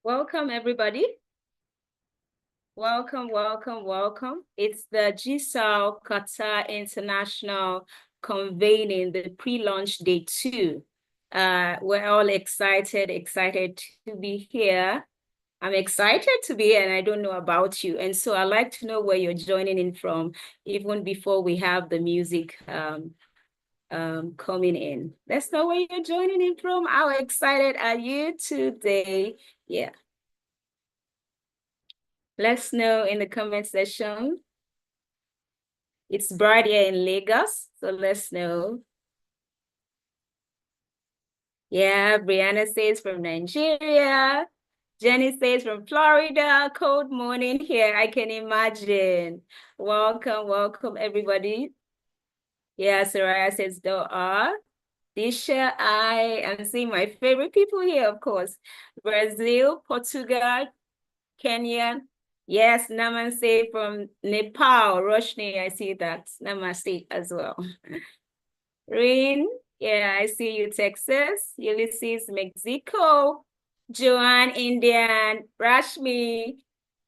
Welcome, everybody. Welcome, welcome, welcome. It's the Gsahw Qatar International Convening, the pre-launch day 2. We're all excited to be here. I'm excited to be here, and I don't know about you. And so I'd like to know where you're joining in from, even before we have the music coming in. Let's know where you're joining in from. How excited are you today? Yeah. Let's know in the comment section. It's bright here in Lagos, so let's know. Yeah, Brianna says from Nigeria. Jenny says from Florida. Cold morning here, I can imagine. Welcome, welcome, everybody. Yeah, Soraya says Doha. Disha, I am seeing my favorite people here, of course. Brazil, Portugal, Kenya. Yes, Namaste from Nepal. Roshni, I see that. Namaste as well. Rin, yeah, I see you, Texas. Ulysses, Mexico. Joanne, Indian. Rashmi,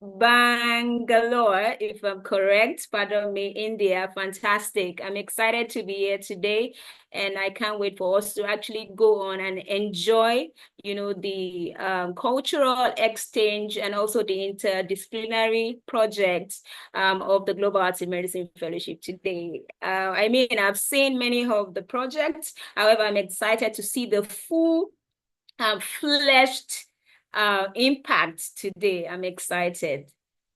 Bangalore, if I'm correct. Pardon me, India. Fantastic. I'm excited to be here today, and I can't wait for us to actually go on and enjoy, the cultural exchange and also the interdisciplinary projects of the Global Arts in Medicine Fellowship today. I mean, I've seen many of the projects. However, I'm excited to see the full fleshed impact today. I'm excited.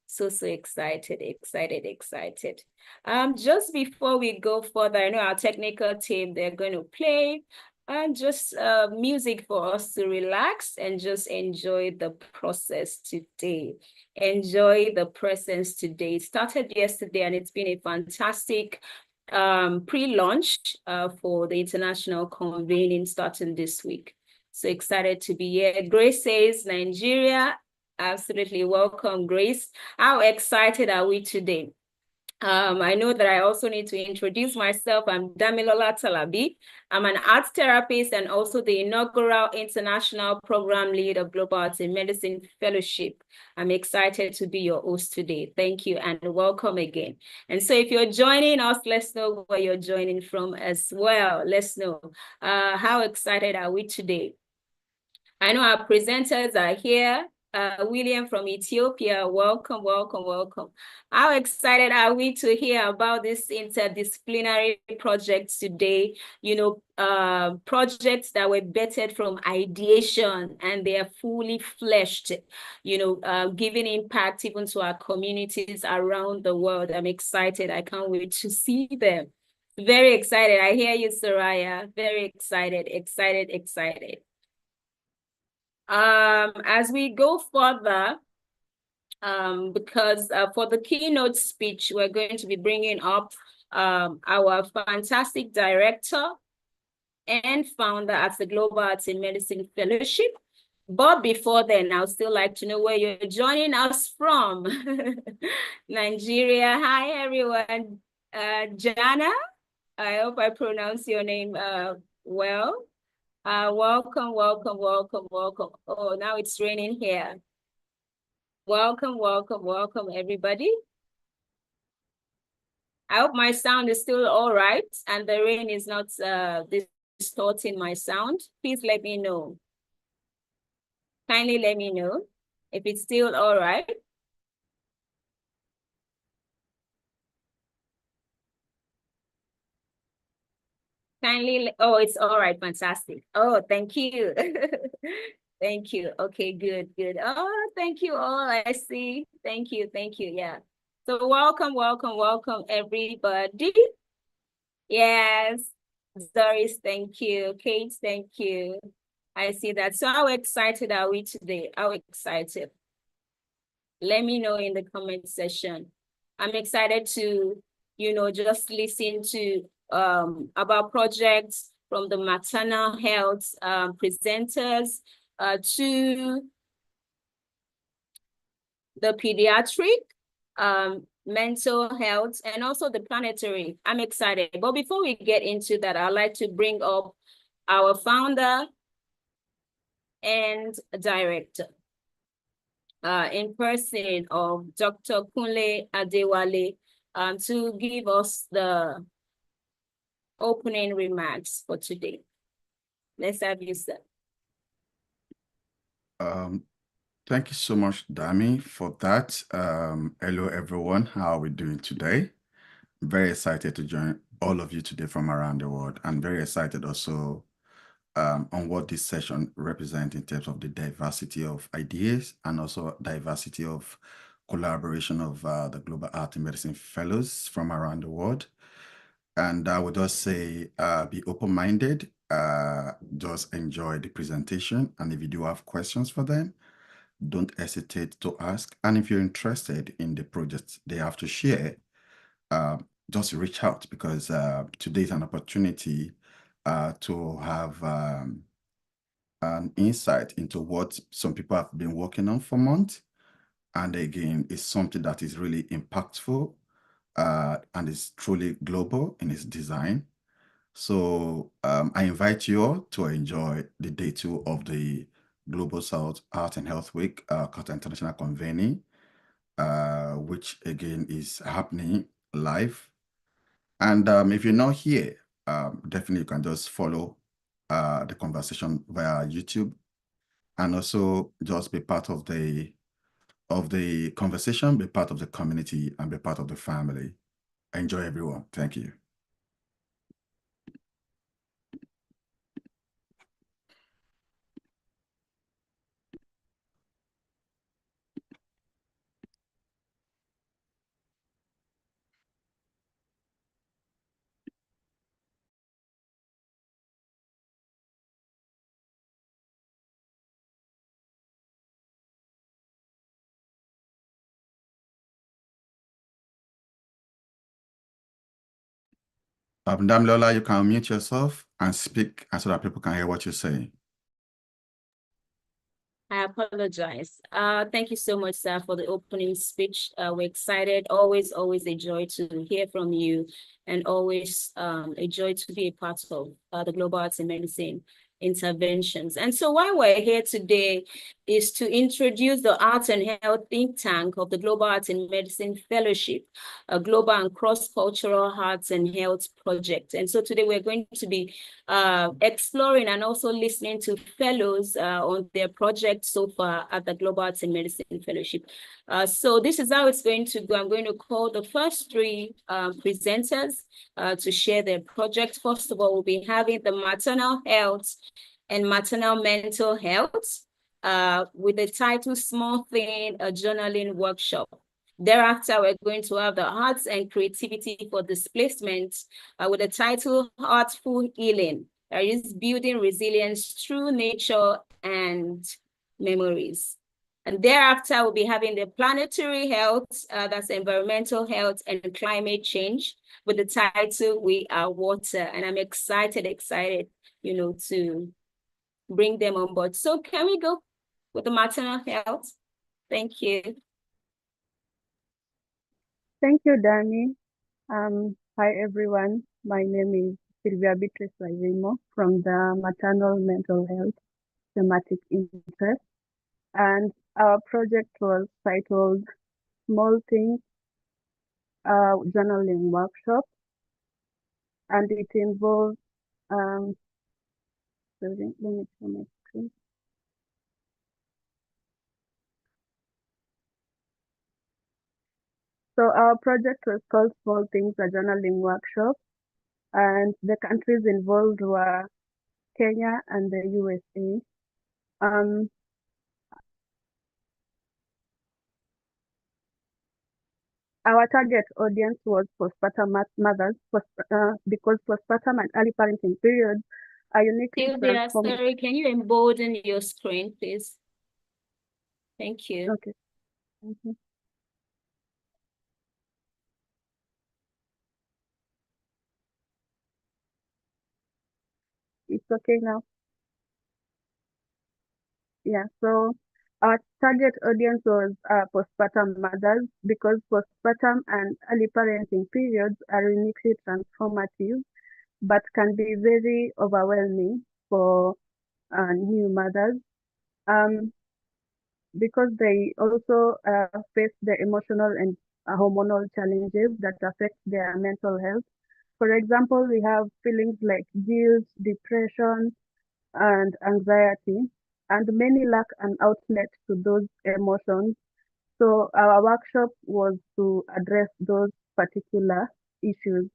So excited. Just before we go further, I know our technical team, they're going to play just music for us to relax and just enjoy the process today. Enjoy the presence today. It started yesterday and it's been a fantastic pre-launch for the international convening starting this week. So excited to be here. Grace says, Nigeria. Absolutely welcome, Grace. How excited are we today? I know that I also need to introduce myself. I'm Damilola Talabi. I'm an arts therapist and also the inaugural international program lead of Global Arts in Medicine Fellowship. I'm excited to be your host today. Thank you and welcome again. And so if you're joining us, let's know where you're joining from as well. Let's know. How excited are we today? I know our presenters are here. William from Ethiopia, welcome, welcome, welcome. How excited are we to hear about this interdisciplinary project today? Projects that were bettered from ideation and they are fully fleshed, giving impact even to our communities around the world. I'm excited. I can't wait to see them. Very excited. I hear you, Soraya. Very excited. As we go further, because for the keynote speech, we're going to be bringing up our fantastic director and founder at the Global Arts in Medicine Fellowship. But before then, I'd still like to know where you're joining us from. Nigeria. Hi, everyone. Jana, I hope I pronounce your name well. Welcome. Oh, now it's raining here. Welcome, everybody. I hope my sound is still all right and the rain is not distorting my sound. Please let me know. Kindly let me know if it's still all right. Oh, it's all right, fantastic. Oh, thank you. Thank you. Okay, good. Oh, thank you all. I see. Thank you. Yeah. So welcome, everybody. Yes. Doris, thank you. Kate, thank you. I see that. So how excited are we today? How excited? Let me know in the comment section. I'm excited to, just listen to about projects from the maternal health presenters to the pediatric, mental health, and also the planetary. I'm excited. But before we get into that, I'd like to bring up our founder and director. in person of Dr. Kunle Adewale to give us the opening remarks for today. Let's have you, sir. Thank you so much, Dami, for that. Hello, everyone. How are we doing today? Very excited to join all of you today from around the world, and very excited also on what this session represents in terms of the diversity of ideas and also diversity of collaboration of the Global Art and Medicine Fellows from around the world. And I would just say, be open-minded, just enjoy the presentation. And if you do have questions for them, don't hesitate to ask. And if you're interested in the projects they have to share, just reach out, because today is an opportunity to have an insight into what some people have been working on for months. And again, it's something that is really impactful and is truly global in its design. So I invite you all to enjoy the day 2 of the Global South Art and Health Week, Qatar International Convening, which again is happening live. And if you're not here, definitely you can just follow the conversation via YouTube, and also just be part of the conversation, be part of the community, and be part of the family. Enjoy, everyone. Thank you. Damilola, you can unmute yourself and speak, and so that people can hear what you're saying. I apologize. Thank you so much, sir, for the opening speech. We're excited. Always a joy to hear from you, and always a joy to be a part of the Global Arts in Medicine interventions. And so why we're here today is to introduce the Arts and Health think tank of the Global Arts in Medicine Fellowship, a global and cross-cultural arts and health project. And so today we're going to be exploring and also listening to fellows on their project so far at the Global Arts in Medicine Fellowship. So this is how it's going to go. I'm going to call the first 3 presenters to share their project. First of all, we'll be having the maternal health and maternal mental health with the title Small Thing, a journaling workshop. Thereafter, we're going to have the arts and creativity for displacement with the title Artful Healing. That is building resilience through nature and memories. And thereafter, we'll be having the planetary health, that's environmental health and climate change, with the title We Are Water. And I'm excited, to bring them on board. So can we go with the maternal health? Thank you. Thank you, Dani. Hi, everyone. My name is Sylvia Beatrice Lazimo from the Maternal Mental Health Thematic Interest. And our project was titled Small Things Journaling Workshop. And it involves, let me show my screen. So our project was called Small Things, a Journaling Workshop. And the countries involved were Kenya and the USA. Our target audience was postpartum mothers, because postpartum and early parenting periods are uniquely Sylvia, sorry, can you embolden your screen, please? Thank you. Okay. Mm-hmm. It's okay now. Yeah, so our target audience was postpartum mothers, because postpartum and early parenting periods are uniquely transformative, but can be very overwhelming for new mothers. because they also face the emotional and hormonal challenges that affect their mental health. For example, we have feelings like guilt, depression, and anxiety, and many lack an outlet to those emotions. So our workshop was to address those particular issues.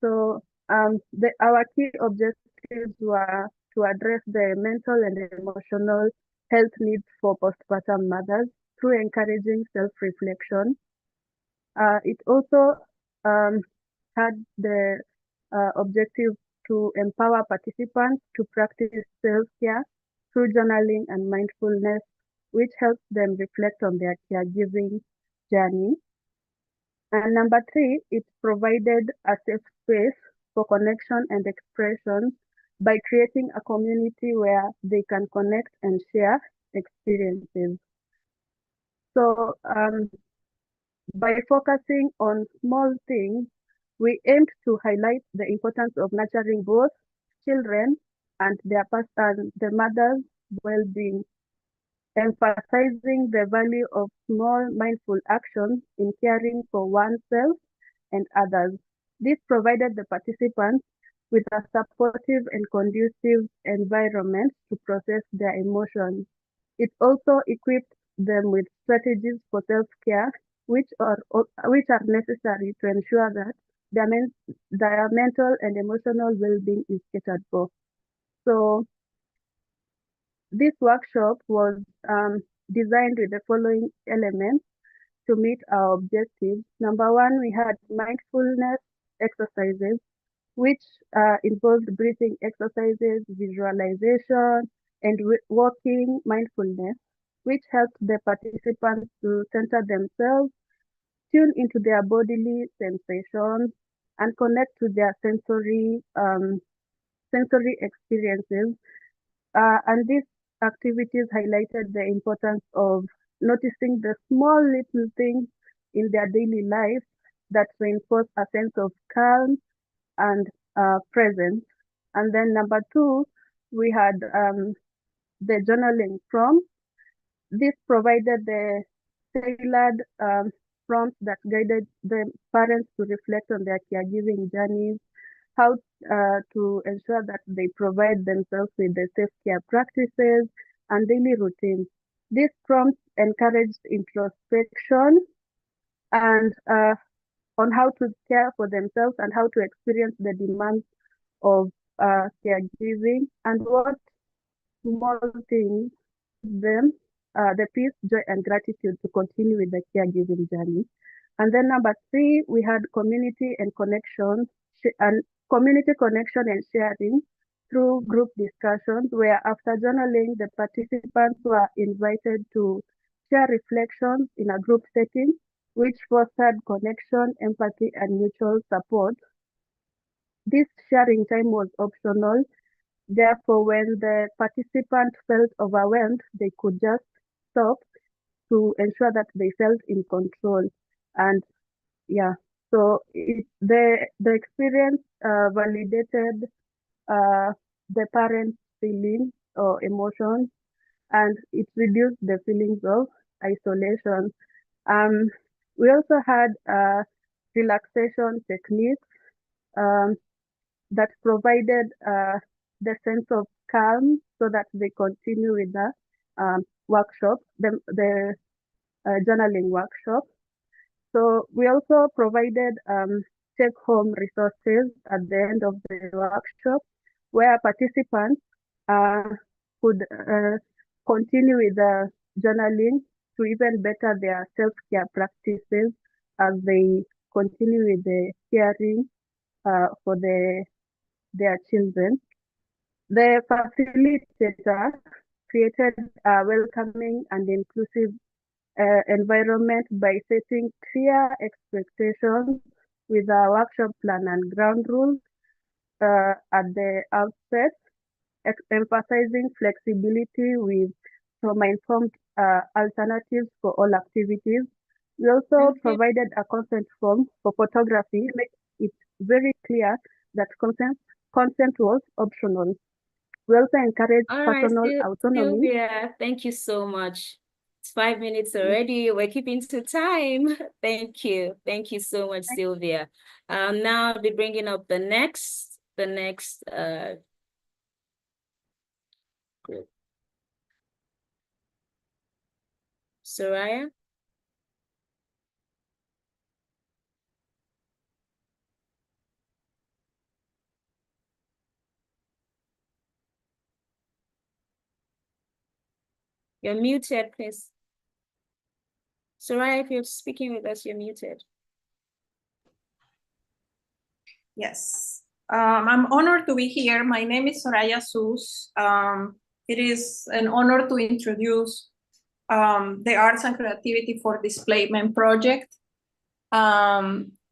So our key objectives were to address the mental and emotional health needs for postpartum mothers through encouraging self-reflection. It also um, had the objective to empower participants to practice self-care through journaling and mindfulness, which helps them reflect on their caregiving journey. And number three, it provided a safe space for connection and expression by creating a community where they can connect and share experiences. So by focusing on small things, we aimed to highlight the importance of nurturing both children and the mother's well-being, emphasizing the value of small mindful actions in caring for oneself and others. This provided the participants with a supportive and conducive environment to process their emotions. It also equipped them with strategies for self-care, which are necessary to ensure that their mental and emotional well-being is catered for. So this workshop was designed with the following elements to meet our objectives. Number one, we had mindfulness exercises, which involved breathing exercises, visualization, and walking mindfulness, which helped the participants to center themselves, tune into their bodily sensations, and connect to their sensory experiences. And these activities highlighted the importance of noticing the small little things in their daily life that reinforce a sense of calm and presence. And then number two, we had the journaling prompt. This provided the tailored prompts that guided the parents to reflect on their caregiving journeys, how to ensure that they provide themselves with the self-care practices and daily routines. These prompts encouraged introspection and on how to care for themselves and how to experience the demands of caregiving and what small things them the peace, joy, and gratitude to continue with the caregiving journey. And then number three, we had community connection and sharing through group discussions, where after journaling, the participants were invited to share reflections in a group setting, which fostered connection, empathy, and mutual support. This sharing time was optional. Therefore, when the participant felt overwhelmed, they could just stop to ensure that they felt in control. And yeah, so the experience validated the parents' feelings or emotions, and it reduced the feelings of isolation. Um, we also had relaxation techniques um, that provided the sense of calm so that they continue with the workshop, the journaling workshop. So we also provided take-home resources at the end of the workshop where participants could continue with the journaling to even better their self-care practices as they continue with the caring for their children. The facilitator created a welcoming and inclusive environment by setting clear expectations with a workshop plan and ground rules at the outset, emphasizing flexibility with trauma-informed alternatives for all activities. We also provided a consent form for photography, making it very clear that consent was optional. We also encourage All right, personal autonomy. Sylvia, thank you so much. It's 5 minutes already. We're keeping to time. Thank you. Thank you so much, Sylvia. Now I'll be bringing up the next group. Soraya? You're muted, please. Soraya, if you're speaking with us, you're muted. Yes, I'm honored to be here. My name is Soraya Gsahw. It is an honor to introduce the Arts and Creativity for Displacement project,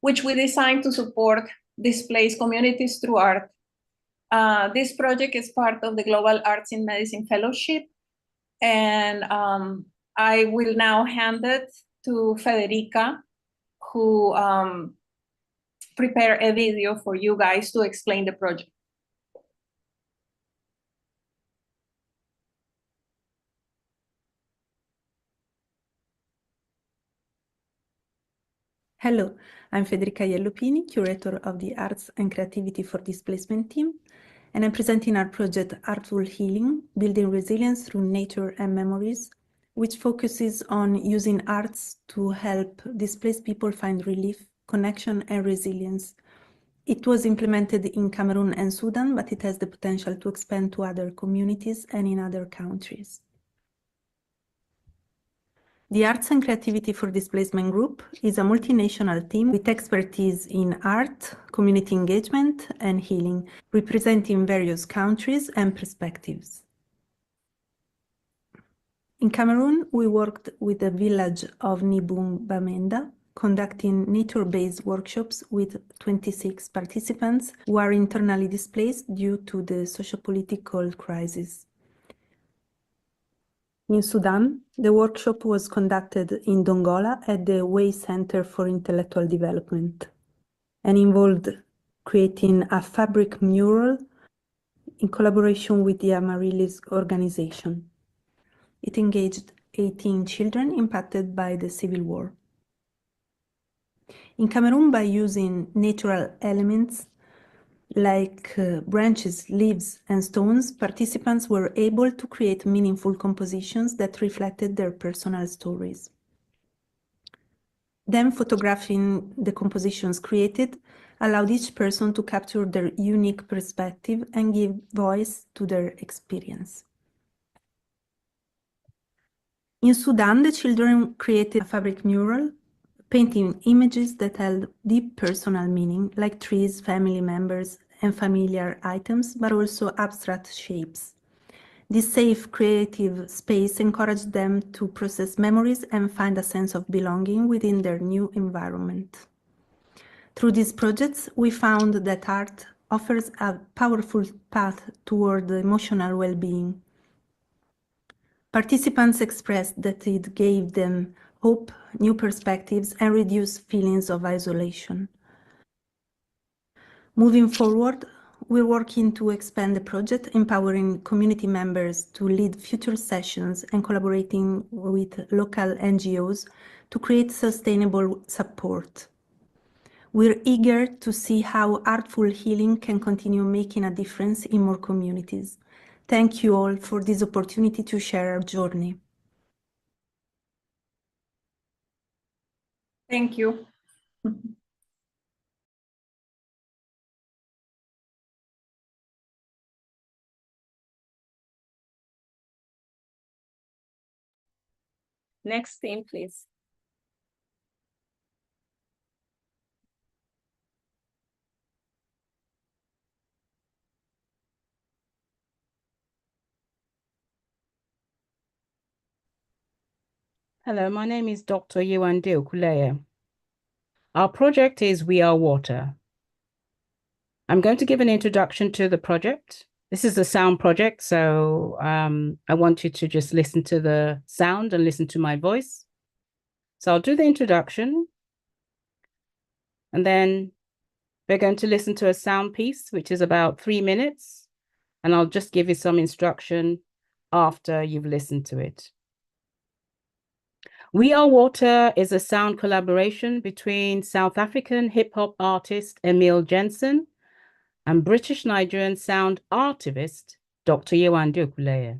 which we designed to support displaced communities through art. This project is part of the Global Arts in Medicine Fellowship, and I will now hand it to Federica, who prepare a video for you guys to explain the project. Hello, I'm Federica Iellopini, curator of the Arts and Creativity for Displacement team, and I'm presenting our project Artful Healing, Building Resilience Through Nature and Memories, which focuses on using arts to help displaced people find relief, connection, and resilience. It was implemented in Cameroon and Sudan, but it has the potential to expand to other communities and in other countries. The Arts and Creativity for Displacement Group is a multinational team with expertise in art, community engagement, and healing, representing various countries and perspectives. In Cameroon, we worked with the village of Nibung Bamenda, conducting nature-based workshops with 26 participants who are internally displaced due to the socio-political crisis. In Sudan, the workshop was conducted in Dongola at the Way Center for Intellectual Development and involved creating a fabric mural in collaboration with the Amaryllis organization. It engaged 18 children impacted by the civil war. In Cameroon, by using natural elements like branches, leaves, and stones, participants were able to create meaningful compositions that reflected their personal stories. Then photographing the compositions created allowed each person to capture their unique perspective and give voice to their experience. In Sudan, the children created a fabric mural, painting images that held deep personal meaning, like trees, family members, and familiar items, but also abstract shapes. This safe, creative space encouraged them to process memories and find a sense of belonging within their new environment. Through these projects, we found that art offers a powerful path toward emotional well-being. Participants expressed that it gave them hope, new perspectives, and reduced feelings of isolation. Moving forward, we're working to expand the project, empowering community members to lead future sessions and collaborating with local NGOs to create sustainable support. We're eager to see how artful healing can continue making a difference in more communities. Thank you all for this opportunity to share our journey. Thank you. Next thing, please. Hello, my name is Dr. Yewande Okuleye. Our project is We Are Water. I'm going to give an introduction to the project. This is a sound project, so I want you to just listen to the sound and listen to my voice. So I'll do the introduction, and then we're going to listen to a sound piece, which is about 3 minutes. and I'll just give you some instruction after you've listened to it. We Are Water is a sound collaboration between South African hip-hop artist Emil Jensen and British-Nigerian sound artivist Dr. Yewande Okuleye.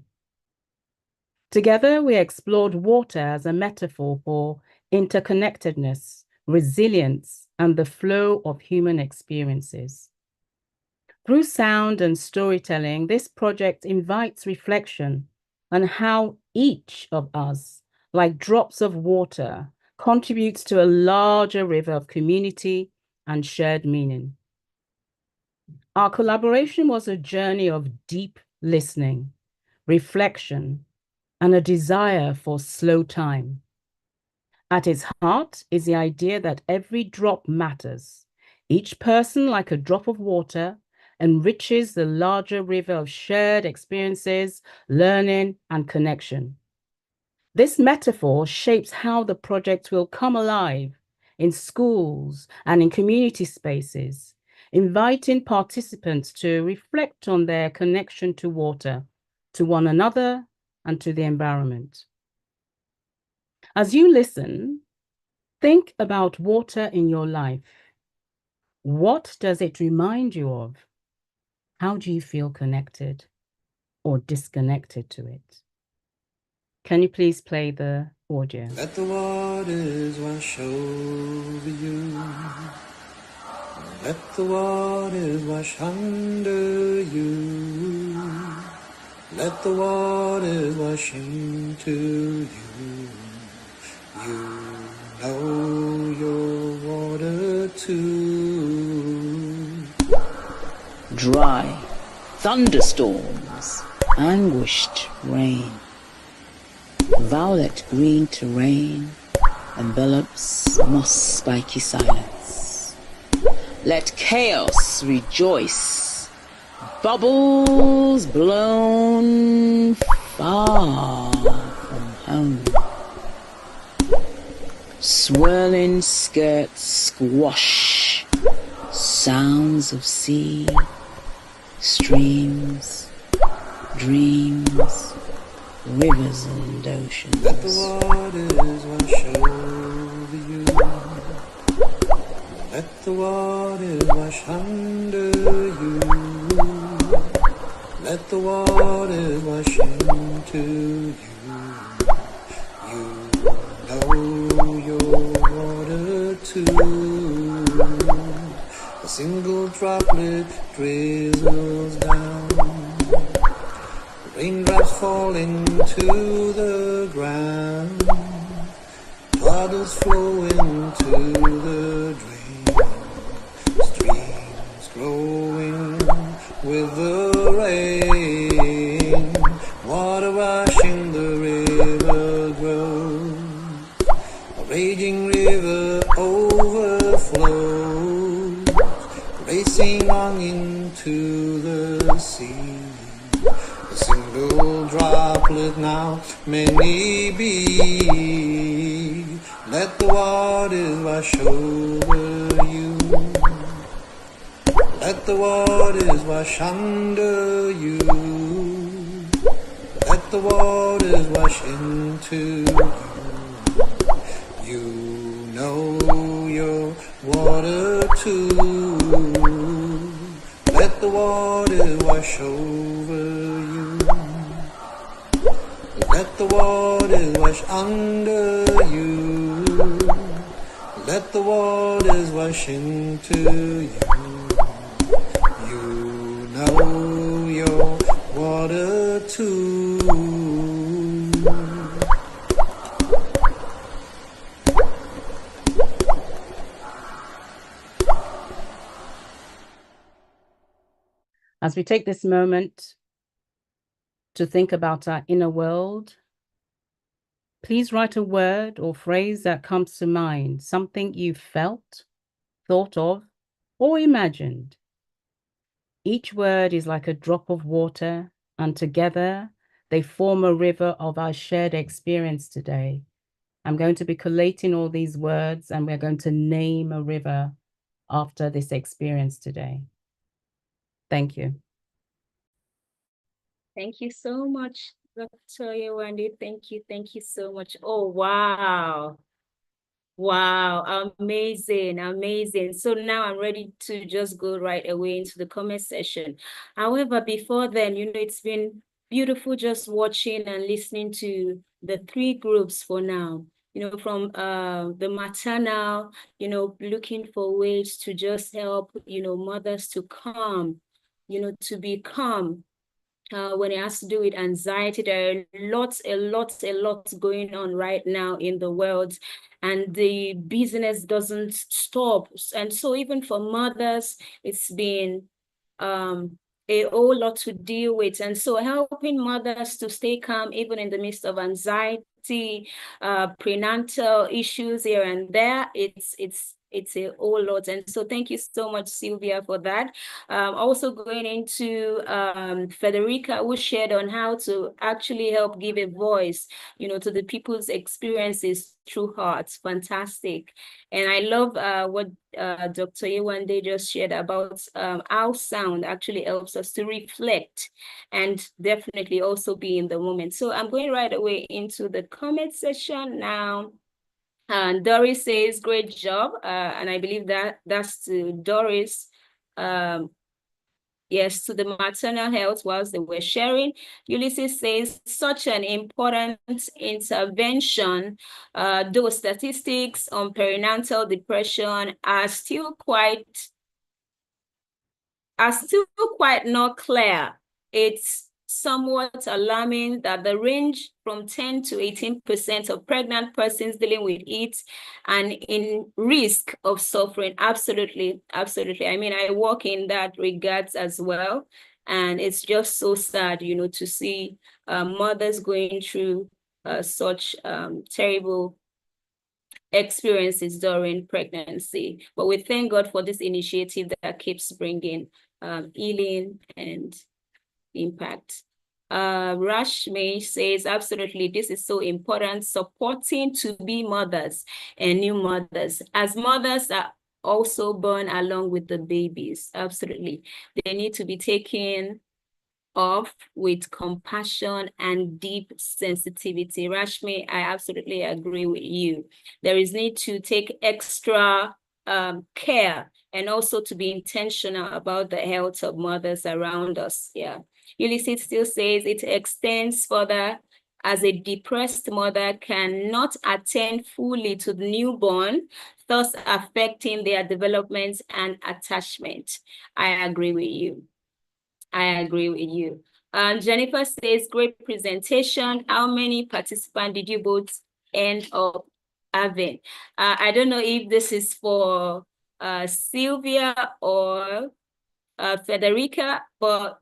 Together, we explored water as a metaphor for interconnectedness, resilience, and the flow of human experiences. Through sound and storytelling, this project invites reflection on how each of us, like drops of water, contributes to a larger river of community and shared meaning. Our collaboration was a journey of deep listening, reflection, and a desire for slow time. At its heart is the idea that every drop matters. Each person, like a drop of water, enriches the larger river of shared experiences, learning, and connection. This metaphor shapes how the project will come alive in schools and in community spaces, inviting participants to reflect on their connection to water, to one another, and to the environment. As you listen, think about water in your life. What does it remind you of? How do you feel connected or disconnected to it? Can you please play the audio? Let the waters wash over you. Let the waters wash under you. Let the waters wash into you. You know your water too. Dry, thunderstorms, anguished rain. Violet green terrain envelops moss spiky silence. Let chaos rejoice. Bubbles blown far from home. Swirling skirts squash. Sounds of sea, streams, dreams, rivers and oceans. Let the waters wash over you. Let the waters wash under you. Let the waters wash into you. You know your water too. A single droplet drizzles down. Raindrops falling to the ground. Puddles flowing to the drain. Streams growing with the rain. Water washing the river grows. A raging river overflows. Racing on into the sea. A single droplet now many be. Let the waters wash over you. Let the waters wash under you. Let the waters wash into you. You know your water too. Let the water wash over you. Let the waters wash under you. Let the waters wash into you. You know your water too. As we take this moment to think about our inner world, please write a word or phrase that comes to mind, something you felt, thought of, or imagined. Each word is like a drop of water, and together they form a river of our shared experience today. I'm going to be collating all these words, and we're going to name a river after this experience today. Thank you. Thank you so much, Dr. Yewande. Thank you so much. Oh, wow. Wow, amazing, amazing. So now I'm ready to just go right away into the comment session. However, before then, it's been beautiful just watching and listening to the three groups for now. From the maternal, looking for ways to just help, mothers to calm, to be calm when it has to do with anxiety. There are a lot going on right now in the world, and the business doesn't stop. And so even for mothers, it's been a whole lot to deal with. And so helping mothers to stay calm, even in the midst of anxiety, prenatal issues here and there, it's a whole lot. And so thank you so much, Sylvia, for that. Also going into Federica, who shared on how to actually help give a voice, to the people's experiences through hearts. Fantastic. And I love what Dr. Yewande just shared about how sound actually helps us to reflect and definitely also be in the moment. So I'm going right away into the comment section now. And Doris says, great job. And I believe that's to Doris. Yes, to the maternal health whilst they were sharing. Ulysses says, such an important intervention. Those statistics on perinatal depression are still quite not clear. It's somewhat alarming that the range from 10 to 18% of pregnant persons dealing with it and in risk of suffering. Absolutely, absolutely. I mean, I work in that regards as well. And it's just so sad, to see mothers going through such terrible experiences during pregnancy. But we thank God for this initiative that keeps bringing healing and impact. Rashmi says, absolutely, this is so important, supporting to-be mothers and new mothers, as mothers are also born along with the babies. Absolutely. They need to be taken off with compassion and deep sensitivity. Rashmi, I absolutely agree with you. There is need to take extra care and also to be intentional about the health of mothers around us. Yeah. Ulysses still says it extends further, as a depressed mother cannot attend fully to the newborn, thus affecting their development and attachment. I agree with you. I agree with you. Jennifer says, great presentation. How many participants did you both end up having? I don't know if this is for Sylvia or Federica, but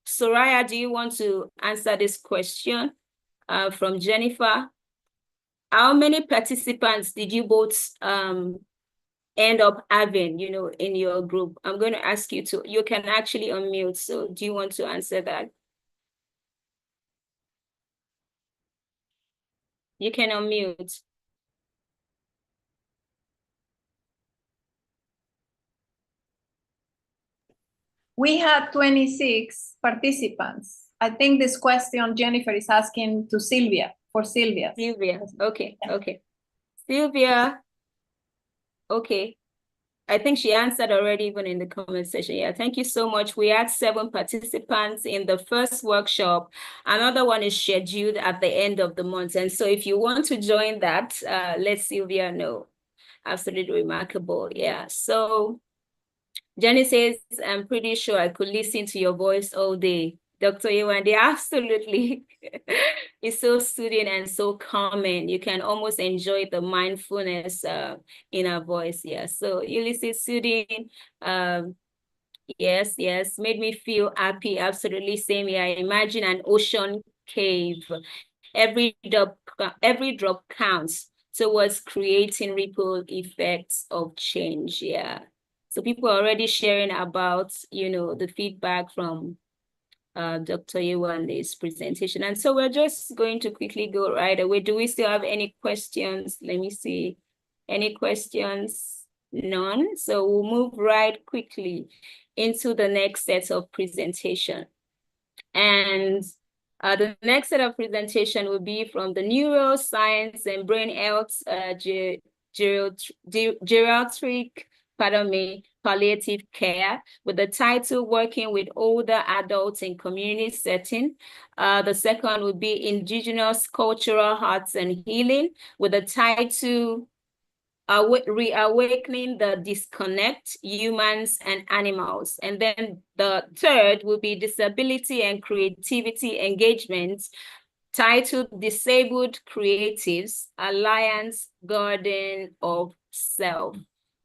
Soraya, do you want to answer this question from Jennifer? How many participants did you both end up having, in your group? I'm going to ask you you can actually unmute. So do you want to answer that? You can unmute. We had 26 participants. I think this question Jennifer is asking to Sylvia, for Sylvia. Sylvia, okay, okay. Sylvia, okay. I think she answered already even in the comment section. Yeah, thank you so much. We had 7 participants in the first workshop. Another one is scheduled at the end of the month. And so if you want to join that, let Sylvia know. Absolutely remarkable. Yeah. So Jenny says, I'm pretty sure I could listen to your voice all day. Dr. Yewande, absolutely. It's so soothing and so calming. You can almost enjoy the mindfulness in our voice. Yeah. So Ulysses, soothing. Yes, made me feel happy. Absolutely same. Yeah. Imagine an ocean cave. Every drop counts towards creating ripple effects of change. Yeah. So people are already sharing about, the feedback from Dr. Yewande's presentation. And so we're just going to quickly go right away. Do we still have any questions? Let me see. Any questions? None. So we'll move right quickly into the next set of presentation. And the next set of presentation will be from the Neuroscience and Brain Health Geriatric, palliative care, with the title Working with Older Adults in Community Setting. The second will be Indigenous Cultural Arts and Healing, with the title Reawakening the Disconnect, Humans and Animals. And then the third will be Disability and Creativity Engagement, titled Disabled Creatives, Alliance Garden of Self.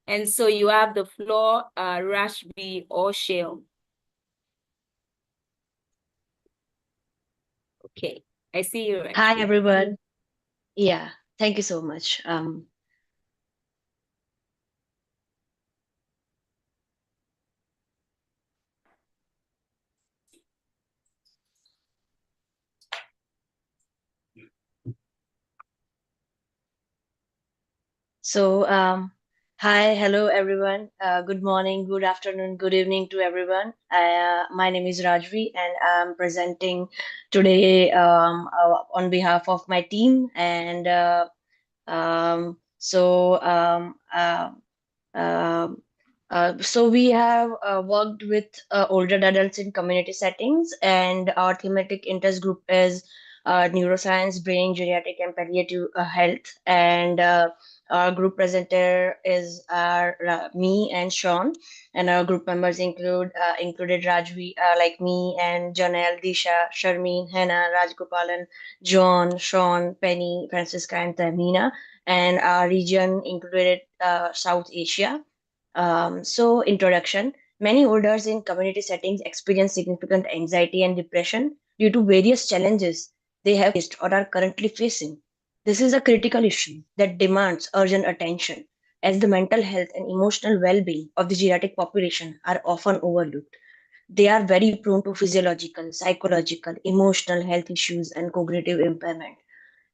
And so you have the floor, Rashbi or Shale. Okay, I see you, Rashbi. Hi, everyone. Yeah, thank you so much. Hi, hello, everyone. Good morning, good afternoon, good evening to everyone. My name is Rajvi, and I'm presenting today on behalf of my team. And so we have worked with older adults in community settings, and our thematic interest group is neuroscience, brain, geriatric, and palliative health. And our group presenter is me and Sean, and our group members included Rajvi, like me, and Janelle, Disha, Sharmeen, Hannah, Rajgopalan, John, Sean, Penny, Francisca, and Tamina. And our region included South Asia. Introduction. Many elders in community settings experience significant anxiety and depression due to various challenges they have faced or are currently facing. This is a critical issue that demands urgent attention, as the mental health and emotional well being of the geriatric population are often overlooked. They are very prone to physiological, psychological, emotional health issues, and cognitive impairment.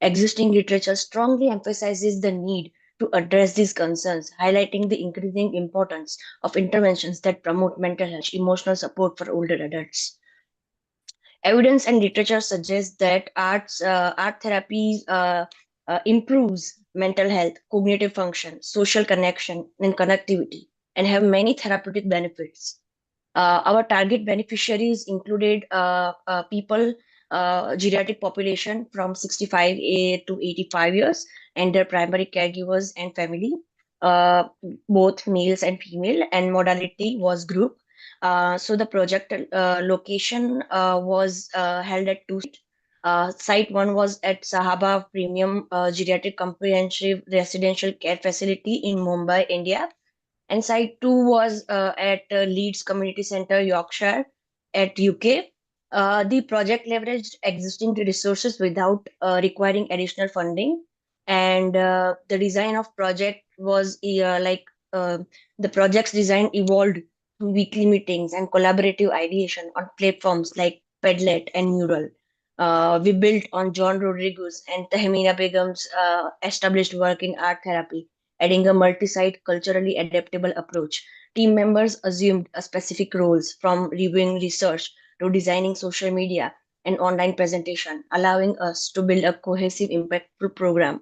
Existing literature strongly emphasizes the need to address these concerns, highlighting the increasing importance of interventions that promote mental health, emotional support for older adults. Evidence and literature suggests that art therapy improves mental health, cognitive function, social connection, and connectivity, and have many therapeutic benefits. Our target beneficiaries included people, geriatric population from 65 to 85 years, and their primary caregivers and family, both males and female, and modality was group. So the project location was held at two sites. Site one was at Sahaba Premium Geriatric Comprehensive Residential Care Facility in Mumbai, India, and site two was at Leeds Community Centre, Yorkshire, at UK. The project leveraged existing resources without requiring additional funding, and the design of project was the project's design evolved through weekly meetings and collaborative ideation on platforms like Padlet and Mural. We built on John Rodriguez and Tahmina Begum's established work in art therapy, adding a multi-site culturally adaptable approach. Team members assumed a specific roles, from reviewing research to designing social media and online presentation, allowing us to build a cohesive, impactful program.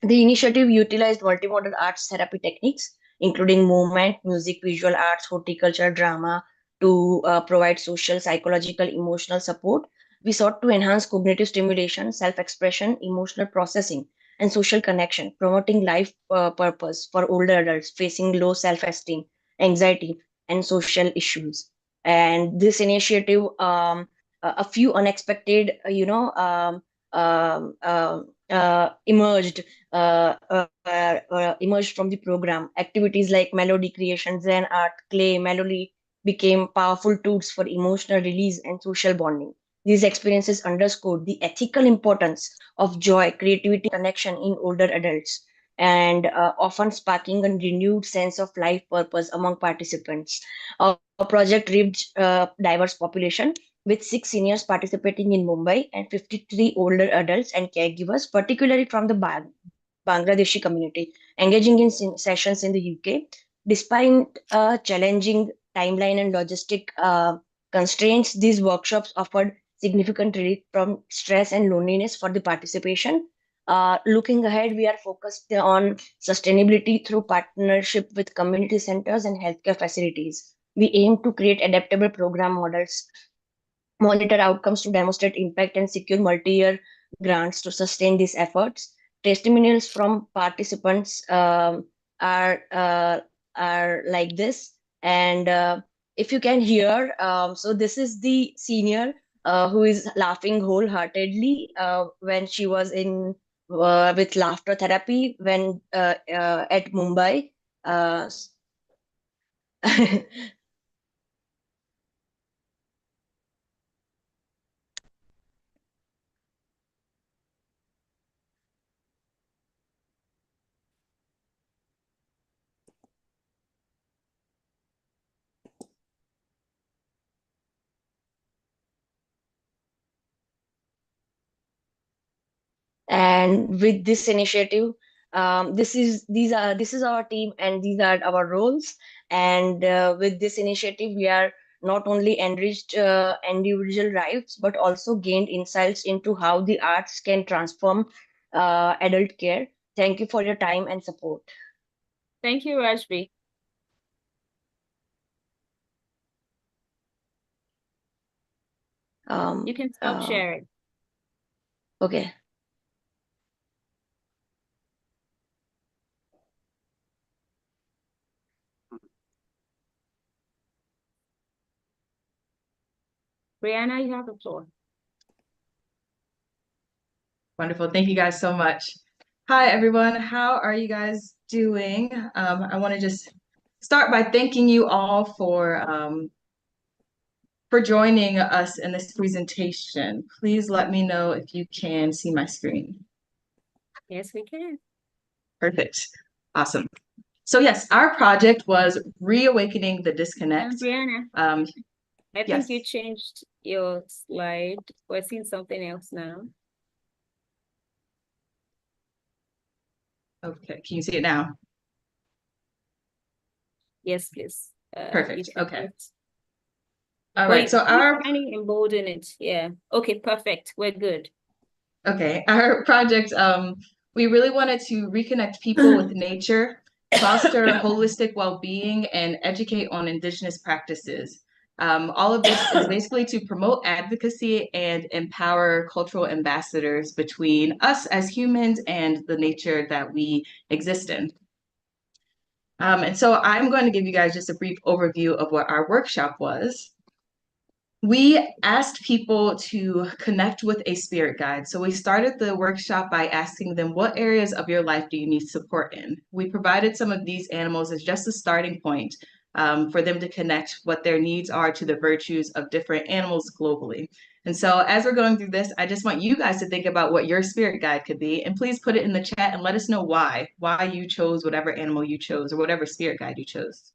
The initiative utilized multimodal arts therapy techniques, including movement, music, visual arts, horticulture, drama, to provide social, psychological, emotional support. We sought to enhance cognitive stimulation, self expression, emotional processing, and social connection, promoting life purpose for older adults facing low self esteem, anxiety, and social issues. And this initiative, a few unexpected, emerged from the program. Activities like melody creation, Zen art, clay, melody became powerful tools for emotional release and social bonding. These experiences underscored the ethical importance of joy, creativity, connection in older adults, and often sparking a renewed sense of life purpose among participants. Our project reached diverse population, with 6 seniors participating in Mumbai and 53 older adults and caregivers, particularly from the Bangladeshi community, engaging in sessions in the UK. Despite a challenging timeline and logistic constraints, these workshops offered significant relief from stress and loneliness for the participation. Looking ahead, we are focused on sustainability through partnership with community centers and healthcare facilities. We aim to create adaptable program models, monitor outcomes to demonstrate impact, and secure multi-year grants to sustain these efforts. Testimonials from participants are like this, and if you can hear, so this is the senior who is laughing wholeheartedly when she was in with laughter therapy when at Mumbai. Uh, And with this initiative, this is our team and these are our roles. And with this initiative, we are not only enriched individual lives, but also gained insights into how the arts can transform adult care. Thank you for your time and support. Thank you, Rajbi. You can stop sharing. Okay. Brianna, you have the floor. Wonderful. Thank you guys so much. Hi, everyone. How are you guys doing? I want to just start by thanking you all for joining us in this presentation. Please let me know if you can see my screen. Yes, we can. Perfect. Awesome. So yes, our project was Reawakening the Disconnect. Brianna, I yes. think you changed your slide. We're seeing something else now. Okay, can you see it now? Yes, please. Perfect. Okay. All Wait, right. So our embolden it. Yeah. Okay, perfect. We're good. Okay. Our project, we really wanted to reconnect people with nature, foster holistic well-being, and educate on Indigenous practices. All of this is basically to promote advocacy and empower cultural ambassadors between us as humans and the nature that we exist in. And so I'm going to give you guys just a brief overview of what our workshop was. We asked people to connect with a spirit guide. So we started the workshop by asking them, what areas of your life do you need support in? We provided some of these animals as just a starting point for them to connect what their needs are to the virtues of different animals globally. And so as we're going through this, I just want you guys to think about what your spirit guide could be, and please put it in the chat and let us know why you chose whatever animal you chose or whatever spirit guide you chose.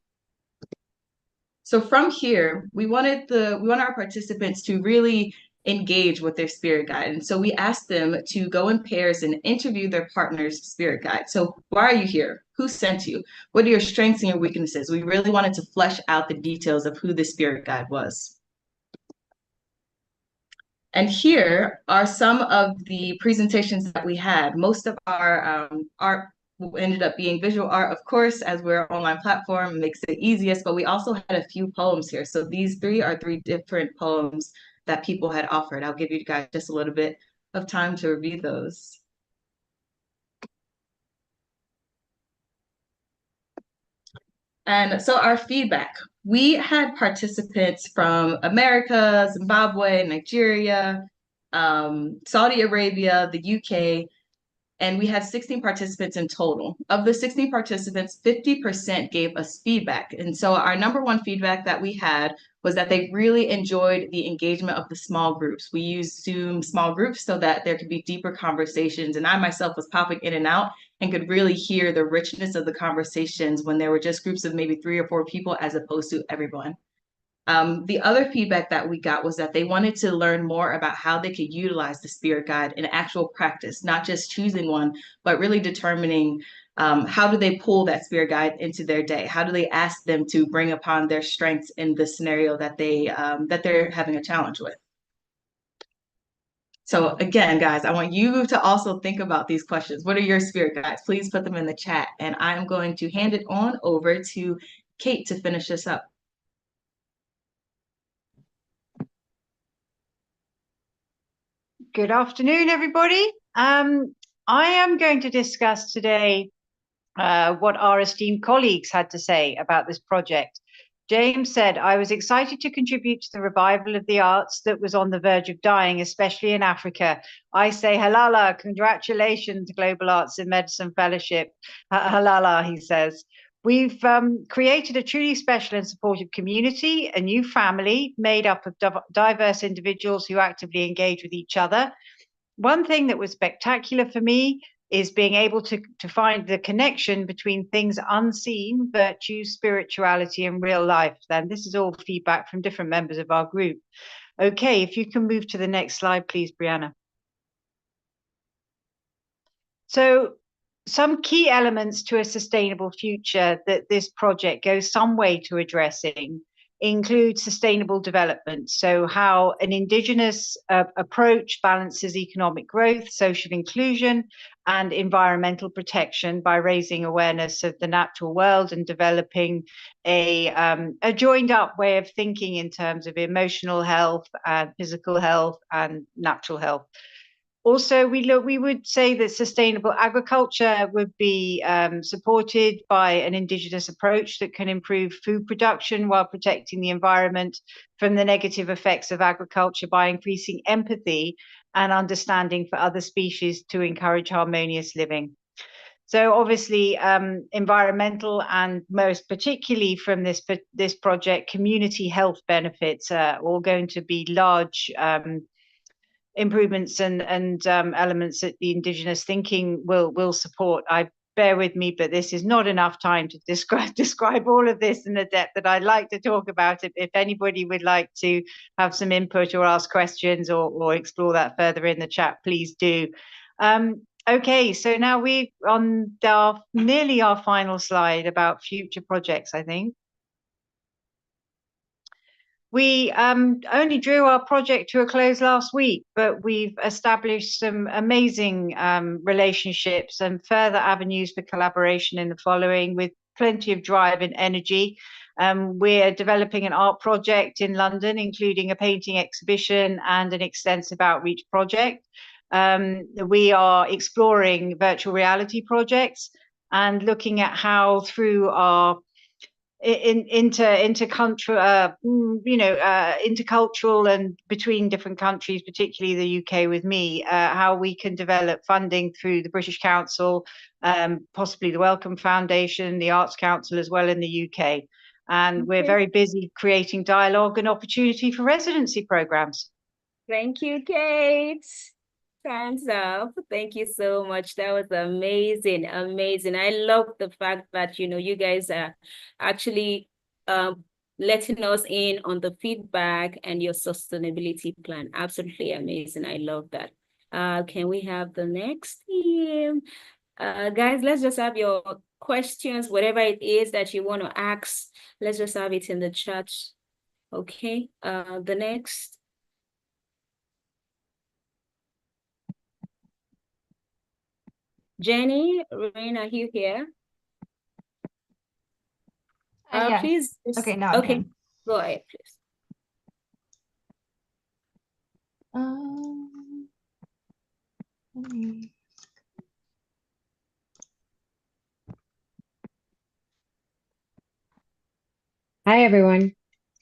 So from here, we want our participants to really engage with their spirit guide. And so we asked them to go in pairs and interview their partner's spirit guide. So why are you here? Who sent you? What are your strengths and your weaknesses? We really wanted to flesh out the details of who the spirit guide was. And here are some of the presentations that we had. Most of our art ended up being visual art, of course, as we're an online platform, it makes it easiest, but we also had a few poems here. So these three are three different poems that people had offered. I'll give you guys just a little bit of time to review those. And so our feedback, we had participants from America, Zimbabwe, Nigeria, Saudi Arabia, the UK, and we had 16 participants in total. Of the 16 participants, 50% gave us feedback. And so our number one feedback that we had was that they really enjoyed the engagement of the small groups. We used Zoom small groups so that there could be deeper conversations. And I myself was popping in and out and could really hear the richness of the conversations when there were just groups of maybe 3 or 4 people as opposed to everyone. The other feedback that we got was that they wanted to learn more about how they could utilize the spirit guide in actual practice, not just choosing one, but really determining how do they pull that spirit guide into their day? How do they ask them to bring upon their strengths in the scenario that they're having a challenge with? So again, guys, I want you to also think about these questions. What are your spirit guides? Please put them in the chat. And I'm going to hand it on over to Kate to finish this up. Good afternoon, everybody. I am going to discuss today what our esteemed colleagues had to say about this project. James said, I was excited to contribute to the revival of the arts that was on the verge of dying, especially in Africa. I say halala, congratulations, Global Arts in Medicine Fellowship. Halala, he says. We've created a truly special and supportive community, a new family made up of diverse individuals who actively engage with each other. One thing that was spectacular for me is being able to find the connection between things unseen, virtue, spirituality, and real life. And this is all feedback from different members of our group. Okay, if you can move to the next slide, please, Brianna. So some key elements to a sustainable future that this project goes some way to addressing include sustainable development. So how an indigenous approach balances economic growth, social inclusion, and environmental protection by raising awareness of the natural world and developing a joined up way of thinking in terms of emotional health and physical health and natural health. Also, we would say that sustainable agriculture would be supported by an indigenous approach that can improve food production while protecting the environment from the negative effects of agriculture by increasing empathy and understanding for other species to encourage harmonious living. So obviously, environmental and most particularly from this project, community health benefits are all going to be large improvements and elements that the indigenous thinking will support. Bear with me, but this is not enough time to describe all of this in the depth that I'd like to talk about it. If anybody would like to have some input or ask questions or explore that further in the chat, please do. Okay, so now we're on nearly our final slide about future projects, I think. We only drew our project to a close last week, but we've established some amazing relationships and further avenues for collaboration in the following with plenty of drive and energy. We're developing an art project in London, including a painting exhibition and an extensive outreach project. We are exploring virtual reality projects and looking at how through our intercultural and between different countries, particularly the UK with me, how we can develop funding through the British Council, possibly the Wellcome Foundation, the Arts Council as well in the UK. And we're very busy creating dialogue and opportunity for residency programs. Thank you, Kate. Time's up. Thank you so much. That was amazing, amazing. I love the fact that, you guys are actually letting us in on the feedback and your sustainability plan. Absolutely amazing. I love that. Can we have the next team? Guys, let's just have your questions, whatever it is that you want to ask. Let's just have it in the chat. Okay, the next. Jenny, Rain, are you here? Yes. Please. Okay, now I'm here. Go ahead, please. Let me... Hi, everyone.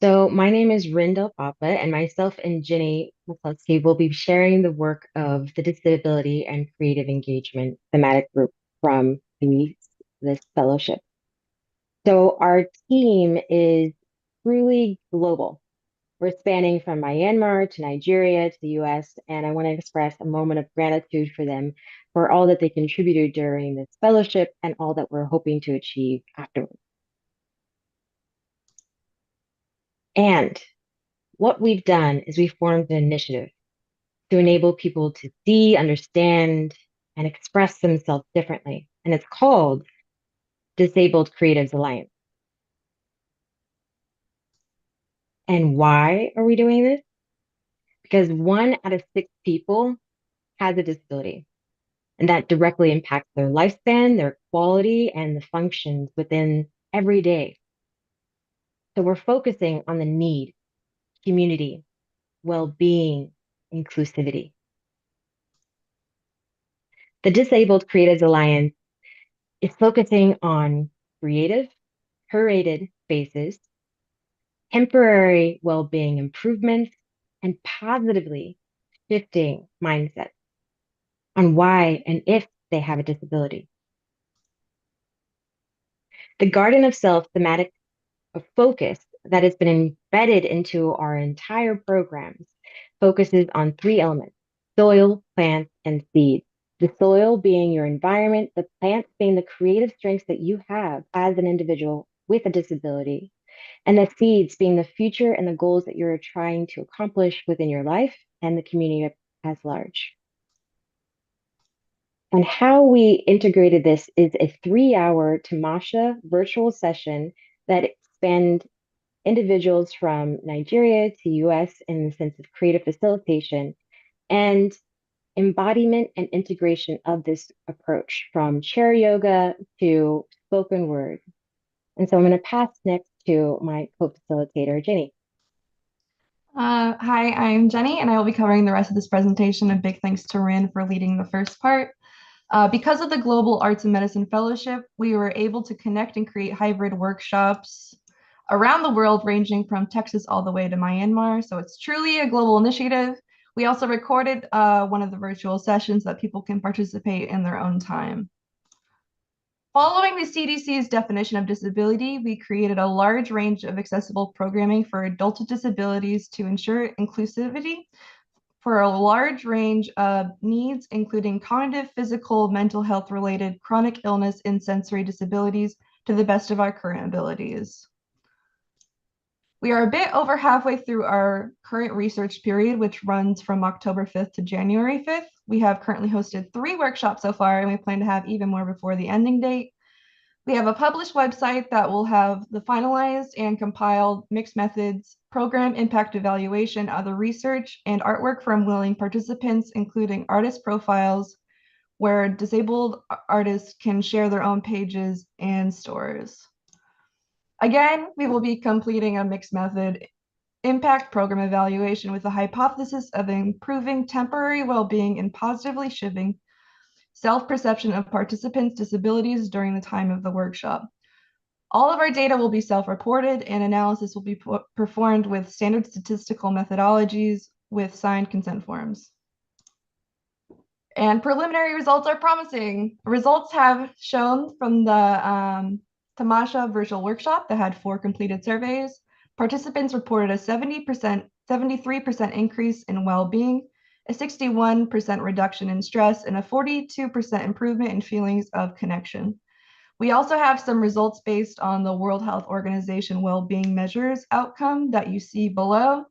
So my name is Rindel Papa, and myself and Jenny McCluskey will be sharing the work of the Disability and Creative Engagement thematic group from this fellowship. So our team is truly global. We're spanning from Myanmar to Nigeria to the US, and I want to express a moment of gratitude for them for all that they contributed during this fellowship and all that we're hoping to achieve afterwards. And what we've done is we formed an initiative to enable people to see, understand, and express themselves differently. And it's called Disabled Creatives Alliance. And why are we doing this? Because 1 out of 6 people has a disability, and that directly impacts their lifespan, their quality, and the functions within every day. So we're focusing on the need, community, well-being, inclusivity. The Disabled Creatives Alliance is focusing on creative, curated spaces, temporary well-being improvements, and positively shifting mindsets on why and if they have a disability. The Garden of Self thematic focus that has been embedded into our entire programs focuses on 3 elements: soil, plants, and seeds. The soil being your environment, the plants being the creative strengths that you have as an individual with a disability, and the seeds being the future and the goals that you're trying to accomplish within your life and the community as large. And how we integrated this is a 3-hour Tamasha virtual session that spanned individuals from Nigeria to US in the sense of creative facilitation and embodiment and integration of this approach from chair yoga to spoken word. And so I'm going to pass next to my co-facilitator, Jenny. Hi, I'm Jenny, and I will be covering the rest of this presentation. A big thanks to Rin for leading the first part. Because of the Global Arts and Medicine Fellowship, we were able to connect and create hybrid workshops around the world, ranging from Texas all the way to Myanmar. So it's truly a global initiative. We also recorded one of the virtual sessions that people can participate in their own time. Following the CDC's definition of disability, we created a large range of accessible programming for adults with disabilities to ensure inclusivity for a large range of needs, including cognitive, physical, mental health related, chronic illness, and sensory disabilities to the best of our current abilities. We are a bit over halfway through our current research period, which runs from October 5th to January 5th. We have currently hosted 3 workshops so far, and we plan to have even more before the ending date. We have a published website that will have the finalized and compiled mixed methods, program impact evaluation, other research, and artwork from willing participants, including artist profiles, where disabled artists can share their own pages and stores. Again, we will be completing a mixed method impact program evaluation with the hypothesis of improving temporary well-being and positively shifting self-perception of participants' disabilities during the time of the workshop. All of our data will be self-reported, and analysis will be performed with standard statistical methodologies with signed consent forms. And preliminary results are promising. Results have shown from the Tamasha virtual workshop that had 4 completed surveys. Participants reported a 73% increase in well-being, a 61% reduction in stress, and a 42% improvement in feelings of connection. We also have some results based on the World Health Organization well-being measures outcome that you see below.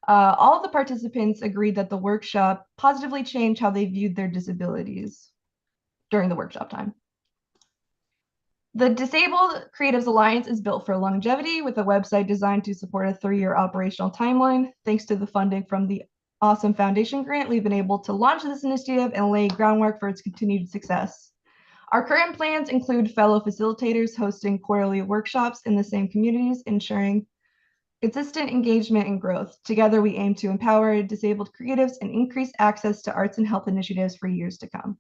All of the participants agreed that the workshop positively changed how they viewed their disabilities during the workshop time. The Disabled Creatives Alliance is built for longevity with a website designed to support a 3-year operational timeline. Thanks to the funding from the Awesome Foundation grant, we've been able to launch this initiative and lay groundwork for its continued success. Our current plans include fellow facilitators hosting quarterly workshops in the same communities, ensuring consistent engagement and growth. Together, we aim to empower disabled creatives and increase access to arts and health initiatives for years to come.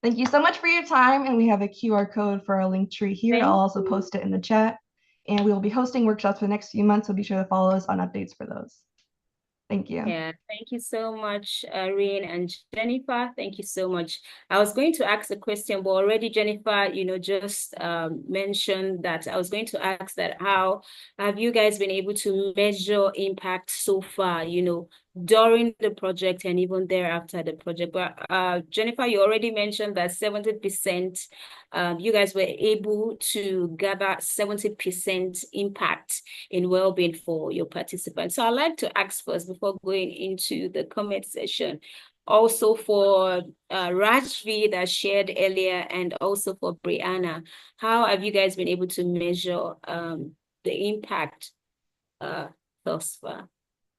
Thank you so much for your time, and we have a QR code for our link tree here. I'll also post it in the chat, and we will be hosting workshops for the next few months, so be sure to follow us on updates for those. Thank you. Yeah, thank you so much, Rin and Jennifer. Thank you so much. I was going to ask a question, but already Jennifer, just mentioned that. I was going to ask that how have you guys been able to measure impact so far, during the project and even thereafter the project. But Jennifer, you already mentioned that 70%, you guys were able to gather 70% impact in well-being for your participants. So I'd like to ask first, before going into the comment session, also for Rajvi that shared earlier, and also for Brianna, how have you guys been able to measure the impact thus far?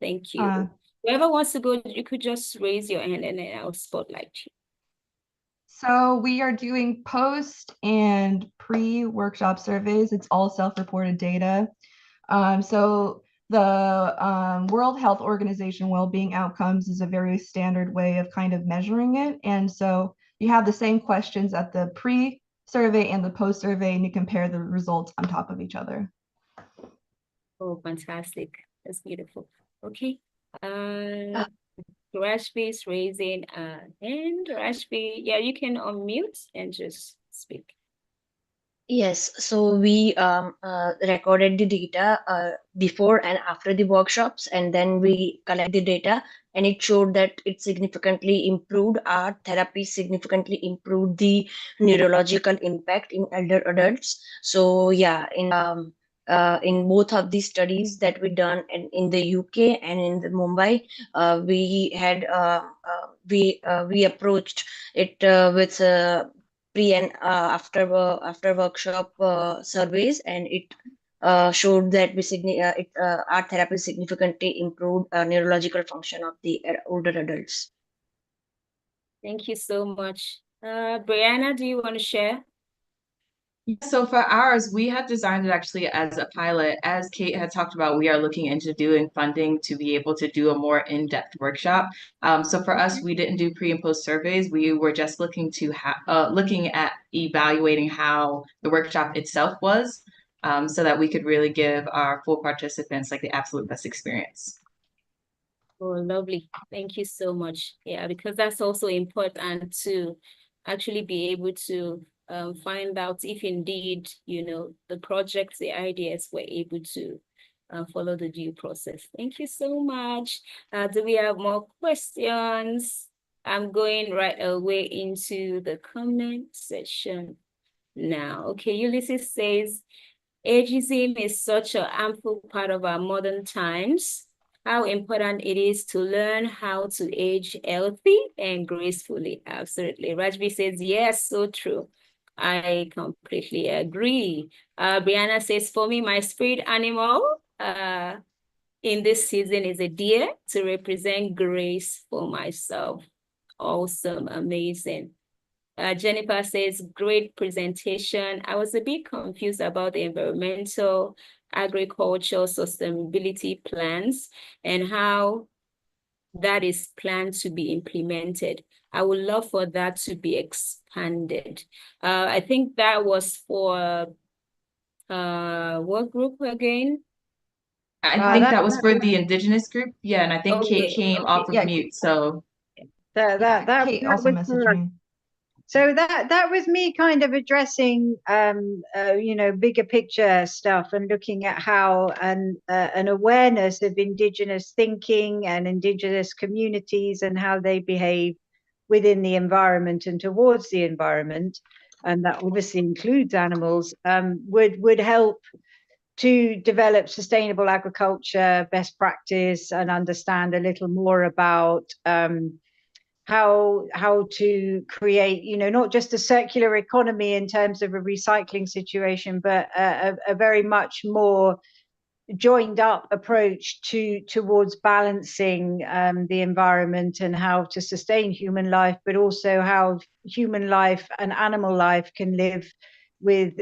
Thank you. Whoever wants to go, you could just raise your hand and then I'll spotlight you. So we are doing post and pre-workshop surveys. It's all self-reported data. So the World Health Organization well-being outcomes is a very standard way of kind of measuring it. And so you have the same questions at the pre-survey and the post-survey, and you compare the results on top of each other. Oh, fantastic. That's beautiful. Okay. Rashbi is raising a hand. Rashbi, yeah, you can unmute and just speak. Yes, so we recorded the data before and after the workshops, and then we collect the data, and it showed that it significantly improved our therapy, significantly improved the neurological impact in elder adults. So yeah, in both of these studies that we done in the UK and in the Mumbai, we had we approached it with pre and after workshop surveys, and it showed that our therapy significantly improved neurological function of the older adults. Thank you so much. Brianna, do you want to share? So for ours, we had designed it actually as a pilot. As Kate had talked about, we are looking into doing funding to be able to do a more in-depth workshop. So for us, we didn't do pre and post surveys. We were just looking at evaluating how the workshop itself was, so that we could really give our full participants like the absolute best experience. Oh, lovely. Thank you so much. Yeah, because that's also important to actually be able to find out if indeed, the projects, the ideas were able to follow the due process. Thank you so much. Do we have more questions? I'm going right away into the comment section now. Okay, Ulysses says, ageism is such a harmful part of our modern times. How important it is to learn how to age healthy and gracefully. Absolutely. Rajvi says, yes, so true. I completely agree. Brianna says, for me, my spirit animal in this season is a deer to represent grace for myself. Awesome, amazing. Jennifer says, great presentation. I was a bit confused about the environmental agricultural sustainability plans and how that is planned to be implemented. I would love for that to be expanded. I think that was for what group again? I think that was for the Indigenous group. Yeah, and I think Okay, Kate came off of mute, so. Kate also messaged me. So that was me kind of addressing bigger picture stuff and looking at how an awareness of Indigenous thinking and Indigenous communities and how they behave within the environment and towards the environment, and that obviously includes animals, would help to develop sustainable agriculture best practice and understand a little more about how to create, not just a circular economy in terms of a recycling situation, but a very much more joined up approach towards balancing the environment and how to sustain human life, but also how human life and animal life can live with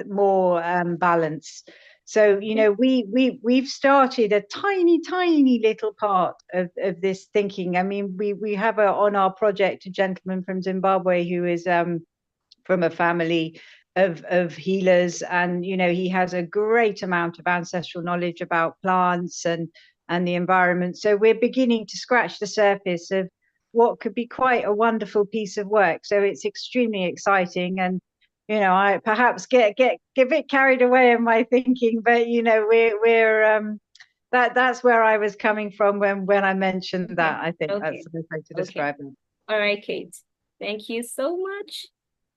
more balance. So, we've started a tiny little part of this thinking. I mean, we have on our project a gentleman from Zimbabwe who is from a family of healers, and he has a great amount of ancestral knowledge about plants and the environment. So we're beginning to scratch the surface of what could be quite a wonderful piece of work. So it's extremely exciting, and I perhaps get a bit carried away in my thinking, but we're That's where I was coming from when I mentioned that. I think Okay. that's the best way to Okay. describe it. All right, Kate. Thank you so much.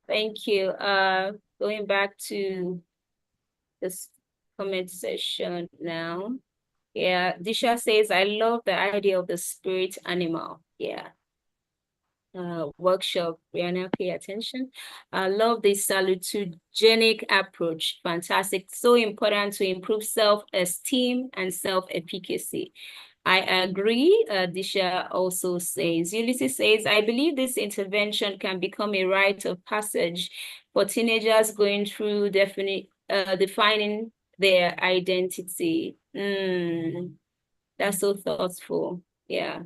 Thank you. Going back to this comment section now. Yeah, Disha says, I love the idea of the spirit animal. Yeah. Workshop, Rihanna, pay attention. I love this salutogenic approach. Fantastic. So important to improve self-esteem and self-efficacy. I agree. Disha also says, Ulysses says, I believe this intervention can become a rite of passage for teenagers going through defining their identity. That's so thoughtful. Yeah.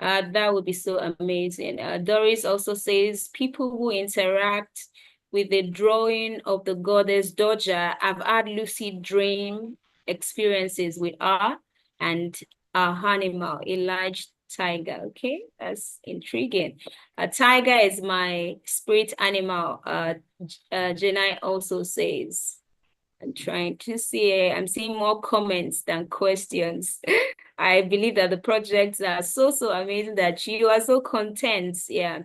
That would be so amazing. Doris also says, people who interact with the drawing of the goddess Doja have had lucid dream experiences with her and our animal, a large tiger. Okay, that's intriguing. A tiger is my spirit animal. Jenai also says. I'm trying to see, I'm seeing more comments than questions. I believe that the projects are so amazing that you are so content. Yeah.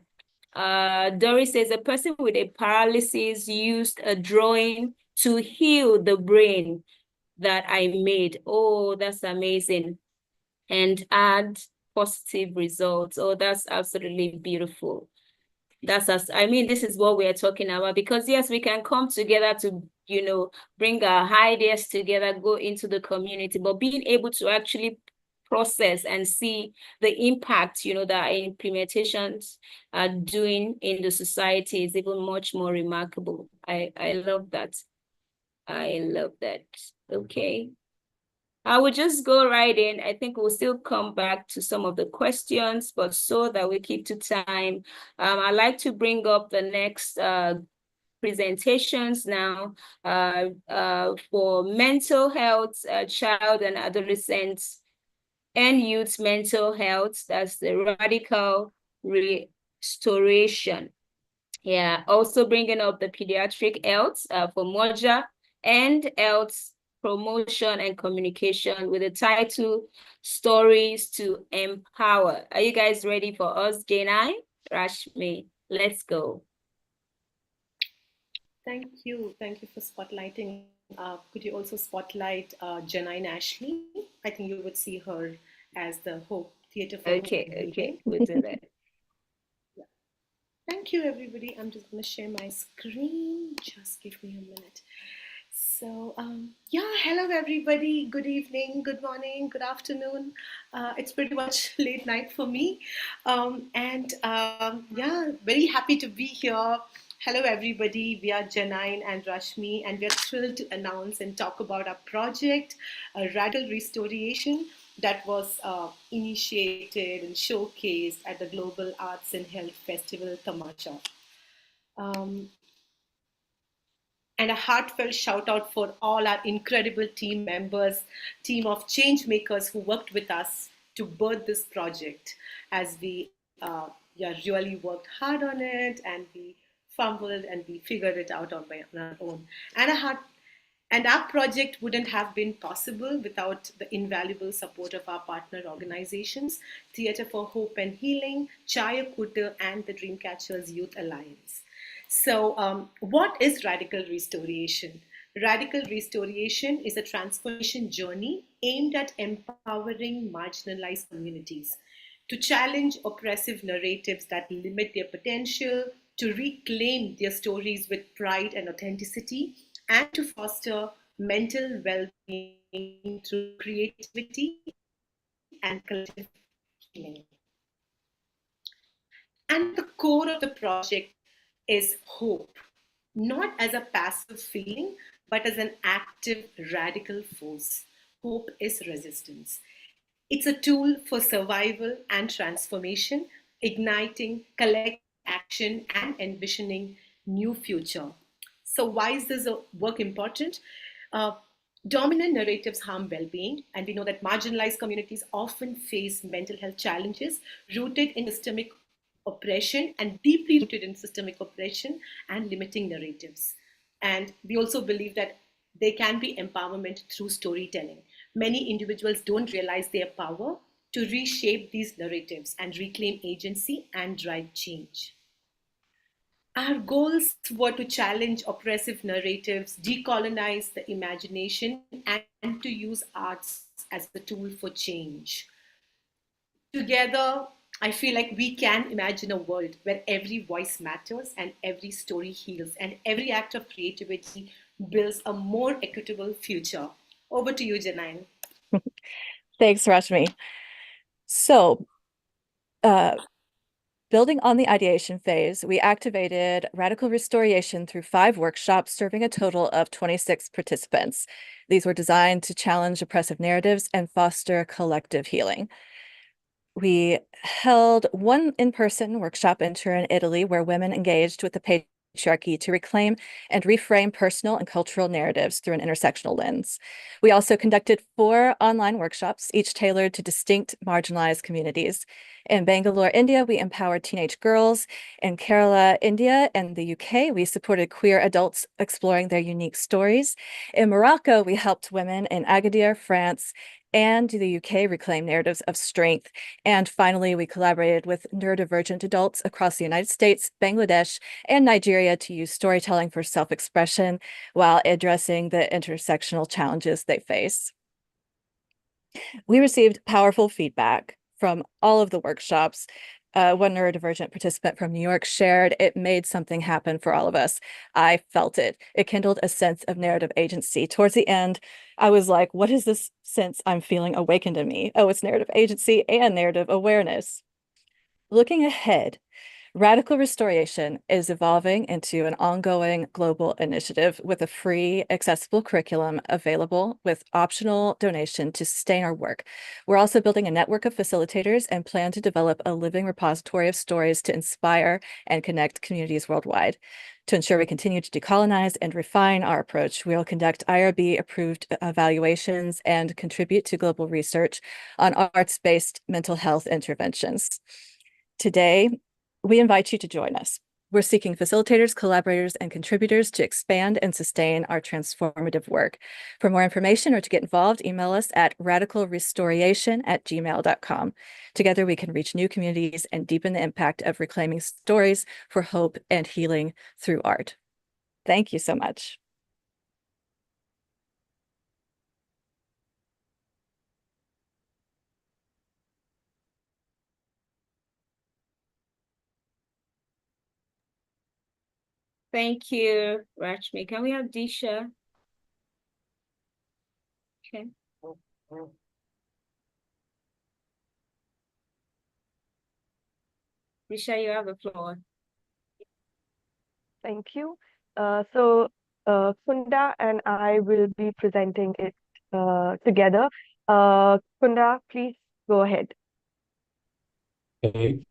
Doris says a person with a paralysis used a drawing to heal the brain that I made. Oh, that's amazing. And add positive results. Oh, that's absolutely beautiful. That's us. I mean, this is what we are talking about, because yes, we can come together to, bring our ideas together, go into the community, but being able to actually process and see the impact, that our implementations are doing in the society is even much more remarkable. I love that. I love that. Okay. I will just go right in. I think we'll still come back to some of the questions, but so that we keep to time, I'd like to bring up the next presentations now for mental health, child and adolescents and youth mental health. That's the radical restoration. Yeah, also bringing up the pediatric health for Moja and health promotion and communication with the title Stories to Empower. Are you guys ready for us, Janai? Rashmi, let's go. Thank you. Thank you for spotlighting. Could you also spotlight Janine Ashley? I think you would see her as the Hope Theatre for Okay, we'll do that. Yeah. Thank you, everybody. I'm just going to share my screen. Just give me a minute. So, hello, everybody. Good evening, good morning, good afternoon. It's pretty much late night for me. Very happy to be here. Hello, everybody. We are Janine and Rashmi, and we are thrilled to announce and talk about our project, Radical Restoration, that was initiated and showcased at the Global Arts and Health Festival, Tamasha. And a heartfelt shout out for all our incredible team members, team of change makers who worked with us to birth this project, as we really worked hard on it, and we fumbled and we figured it out on our own. And our project wouldn't have been possible without the invaluable support of our partner organizations, Theatre for Hope and Healing, Chaya Kuta, and the Dreamcatchers Youth Alliance. So what is radical restoration? Radical restoration is a transformation journey aimed at empowering marginalized communities to challenge oppressive narratives that limit their potential, to reclaim their stories with pride and authenticity, and to foster mental well-being through creativity and collective healing. And the core of the project is hope, not as a passive feeling, but as an active, radical force. Hope is resistance. It's a tool for survival and transformation, igniting collective action and envisioning new future. So why is this work important? Dominant narratives harm well-being, and we know that marginalized communities often face mental health challenges rooted in systemic oppression and deeply rooted in systemic oppression and limiting narratives. And we also believe that there can be empowerment through storytelling. many individuals don't realize their power to reshape these narratives and reclaim agency and drive change. Our goals were to challenge oppressive narratives, decolonize the imagination, and to use arts as a tool for change. Together, I feel like we can imagine a world where every voice matters and every story heals and every act of creativity builds a more equitable future. Over to you, Janine. Thanks, Rashmi. So, building on the ideation phase, we activated radical restoration through 5 workshops, serving a total of 26 participants. These were designed to challenge oppressive narratives and foster collective healing. We held one in-person workshop in Turin, Italy, where women engaged with the patriarchy to reclaim and reframe personal and cultural narratives through an intersectional lens. We also conducted 4 online workshops, each tailored to distinct marginalized communities. In Bangalore, India, we empowered teenage girls. In Kerala, India, and the UK, we supported queer adults exploring their unique stories. In Morocco, we helped women in Agadir, France, and the UK reclaim narratives of strength. And finally, we collaborated with neurodivergent adults across the United States, Bangladesh, and Nigeria to use storytelling for self-expression while addressing the intersectional challenges they face. We received powerful feedback from all of the workshops. One neurodivergent participant from New York shared, "It made something happen for all of us. I felt it. It kindled a sense of narrative agency." Towards the end, I was like, what is this sense I'm feeling awakened in me? Oh, it's narrative agency and narrative awareness. Looking ahead, radical restoration is evolving into an ongoing global initiative with a free, accessible curriculum available with optional donation to sustain our work. We're also building a network of facilitators and plan to develop a living repository of stories to inspire and connect communities worldwide. To ensure we continue to decolonize and refine our approach, we will conduct IRB-approved evaluations and contribute to global research on arts-based mental health interventions. Today, we invite you to join us. We're seeking facilitators, collaborators, and contributors to expand and sustain our transformative work. For more information or to get involved, email us at radicalrestoration@gmail.com. Together, we can reach new communities and deepen the impact of reclaiming stories for hope and healing through art. Thank you so much. Thank you, Rashmi. Can we have Disha? Okay. Disha, you have the floor. Thank you. Kunda and I will be presenting it together. Kunda, please go ahead. Okay.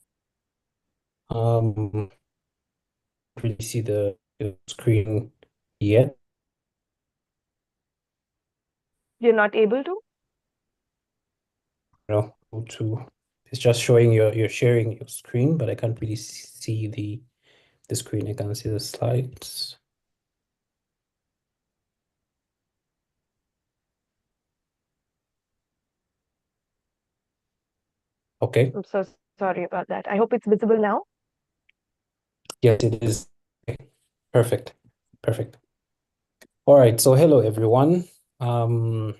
Really see the screen yet? You're not able to? No, it's just showing you're sharing your screen, but I can't really see the screen. I can't see the slides. Okay. I'm so sorry about that. I hope it's visible now. Yes, it is. Okay. Perfect. Perfect. All right. So hello, everyone. I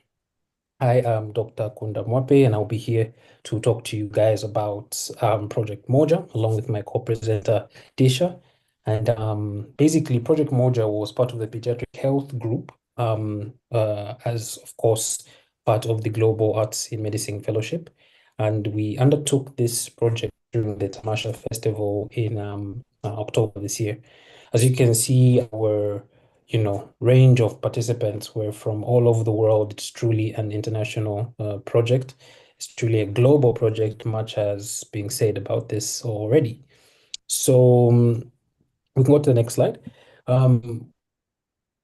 am Dr. Kunda Mwape, and I'll be here to talk to you guys about Project Moja, along with my co-presenter, Disha. And basically, Project Moja was part of the Pediatric Health Group, as, of course, part of the Global Arts in Medicine Fellowship. And we undertook this project during the Tamasha Festival in October this year. As you can see, our range of participants were from all over the world. It's truly an international project. It's truly a global project, much has been said about this already. So we can go to the next slide.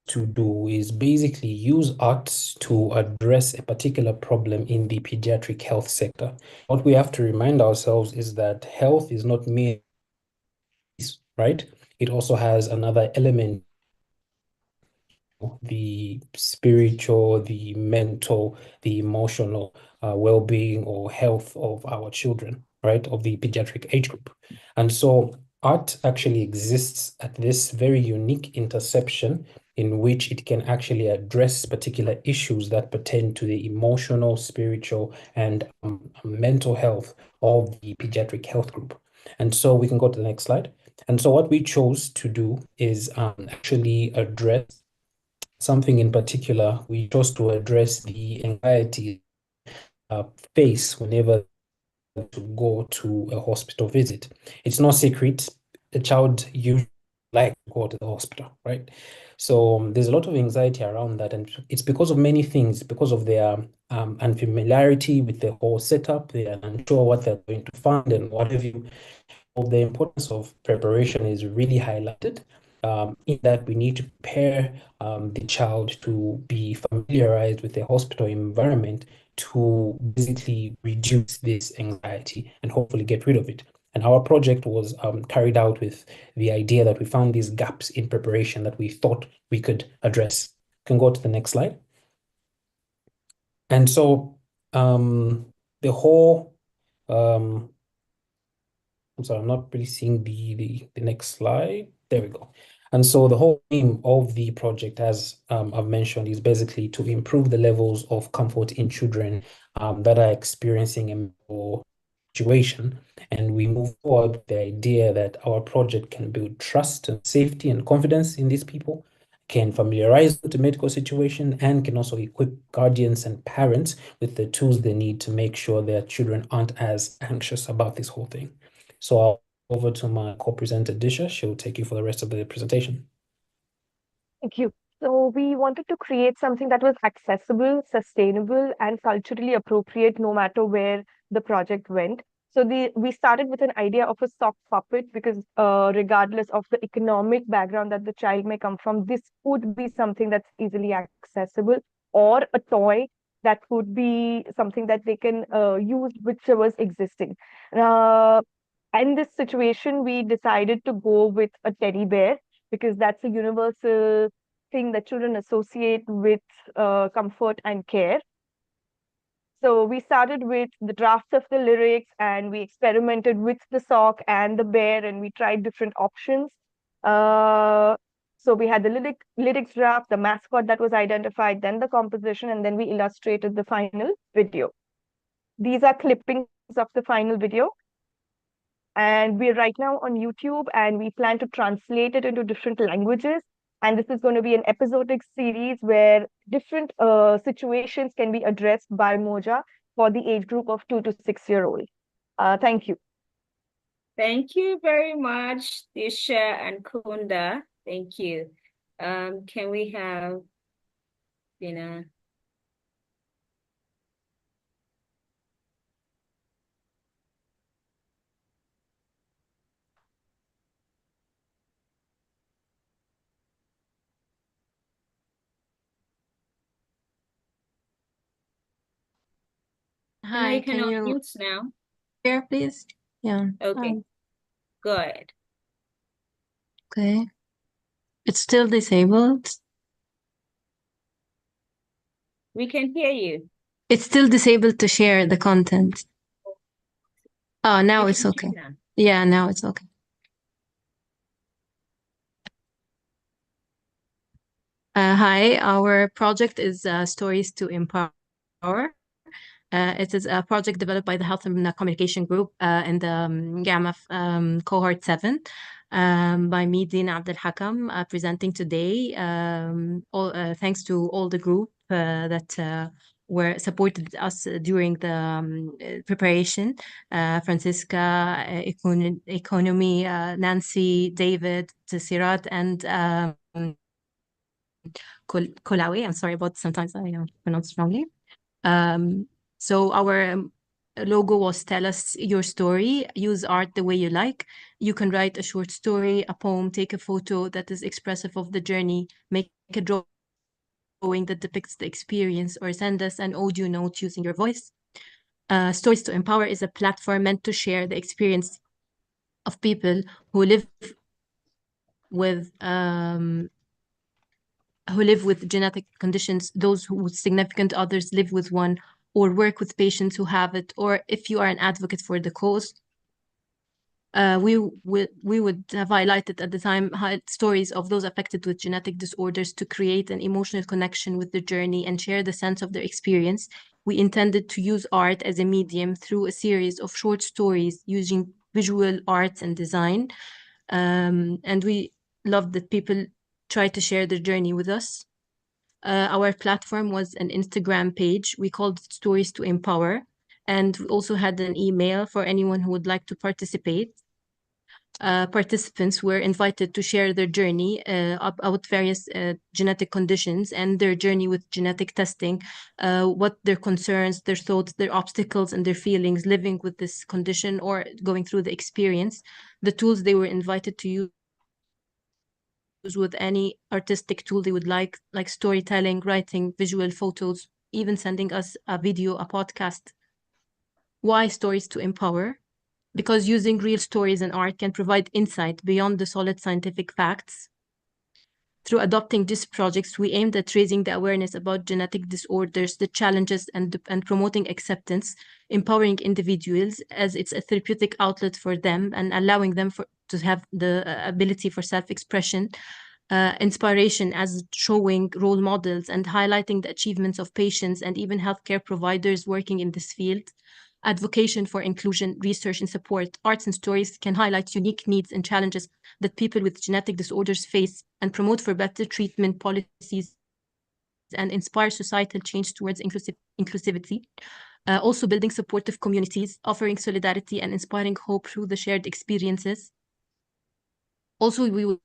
To do is basically use arts to address a particular problem in the pediatric health sector. What we have to remind ourselves is that health is not mere, right? It also has another element the spiritual, the mental, the emotional well-being or health of our children, right, of the pediatric age group. And so art actually exists at this very unique intersection in which it can actually address particular issues that pertain to the emotional, spiritual, and mental health of the pediatric health group. And so we can go to the next slide. And so what we chose to do is actually address something in particular. We chose to address the anxiety face whenever to go to a hospital visit. It's no secret, a child usually like to go to the hospital, right? So there's a lot of anxiety around that, and it's because of many things, because of their unfamiliarity with the whole setup. They are unsure what they're going to find and what have you. The importance of preparation is really highlighted in that we need to prepare the child to be familiarized with the hospital environment to basically reduce this anxiety and hopefully get rid of it. And our project was carried out with the idea that we found these gaps in preparation that we thought we could address. Can go to the next slide. And so the whole I'm sorry, I'm not really seeing the next slide. There we go. And so the whole aim of the project, as I've mentioned, is basically to improve the levels of comfort in children that are experiencing a medical situation. And we move forward with the idea that our project can build trust and safety and confidence in these people, can familiarize them with the medical situation, and can also equip guardians and parents with the tools they need to make sure their children aren't as anxious about this whole thing. So I'll over to my co-presenter, Disha. She'll take you for the rest of the presentation. Thank you. So we wanted to create something that was accessible, sustainable, and culturally appropriate no matter where the project went. So we started with an idea of a sock puppet because regardless of the economic background that the child may come from, this would be something that's easily accessible, or a toy that would be something that they can use whichever's existing. In this situation, we decided to go with a teddy bear because that's a universal thing that children associate with comfort and care. So we started with the drafts of the lyrics and we experimented with the sock and the bear and we tried different options. So we had the lyrics draft, the mascot that was identified, then the composition, and then we illustrated the final video. These are clippings of the final video. And we're right now on YouTube and we plan to translate it into different languages. And this is going to be an episodic series where different situations can be addressed by Moja for the age group of 2 to 6 year old. Thank you. Thank you very much, Disha and Kunda. Thank you. Can we have, Hi, you can can you unmute now. share, please? Yeah. Okay, go ahead. Okay. It's still disabled. We can hear you. It's still disabled to share the content. Oh, now You it's can okay. share now. Yeah, now it's okay. Hi, our project is Stories to Empower. It is a project developed by the Health and Communication Group in the Gsahw Cohort 7 by me, Dina Abdel Hakam, presenting today. Thanks to all the group that were supported us during the preparation. Francisca, Economy, Nancy, David, Sirat, and Kolawi. I'm sorry about sometimes I pronounce wrongly. So our logo was tell us your story, use art the way you like. You can write a short story, a poem, take a photo that is expressive of the journey, make a drawing that depicts the experience, or send us an audio note using your voice. Stories to Empower is a platform meant to share the experience of people who live with who live with genetic conditions, those who with significant others live with one, or work with patients who have it, or if you are an advocate for the cause. We would have highlighted at the time stories of those affected with genetic disorders to create an emotional connection with the journey and share the sense of their experience. We intended to use art as a medium through a series of short stories using visual arts and design. And we loved that people try to share their journey with us. Our platform was an Instagram page. We called it Stories to Empower. And we also had an email for anyone who would like to participate. Participants were invited to share their journey about various genetic conditions and their journey with genetic testing, what their concerns, their thoughts, their obstacles, and their feelings living with this condition or going through the experience, the tools they were invited to use with any artistic tool they would like storytelling, writing, visual photos, even sending us a video, a podcast. Why Stories to Empower? Because using real stories and art can provide insight beyond the solid scientific facts. Through adopting these projects, we aimed at raising the awareness about genetic disorders, the challenges, and promoting acceptance, empowering individuals as it's a therapeutic outlet for them and allowing them to have the ability for self-expression, inspiration as showing role models and highlighting the achievements of patients and even healthcare providers working in this field. Advocacy for inclusion, research, and support. Arts and stories can highlight unique needs and challenges that people with genetic disorders face and promote for better treatment policies and inspire societal change towards inclusivity. Also building supportive communities, offering solidarity and inspiring hope through the shared experiences. Also, we would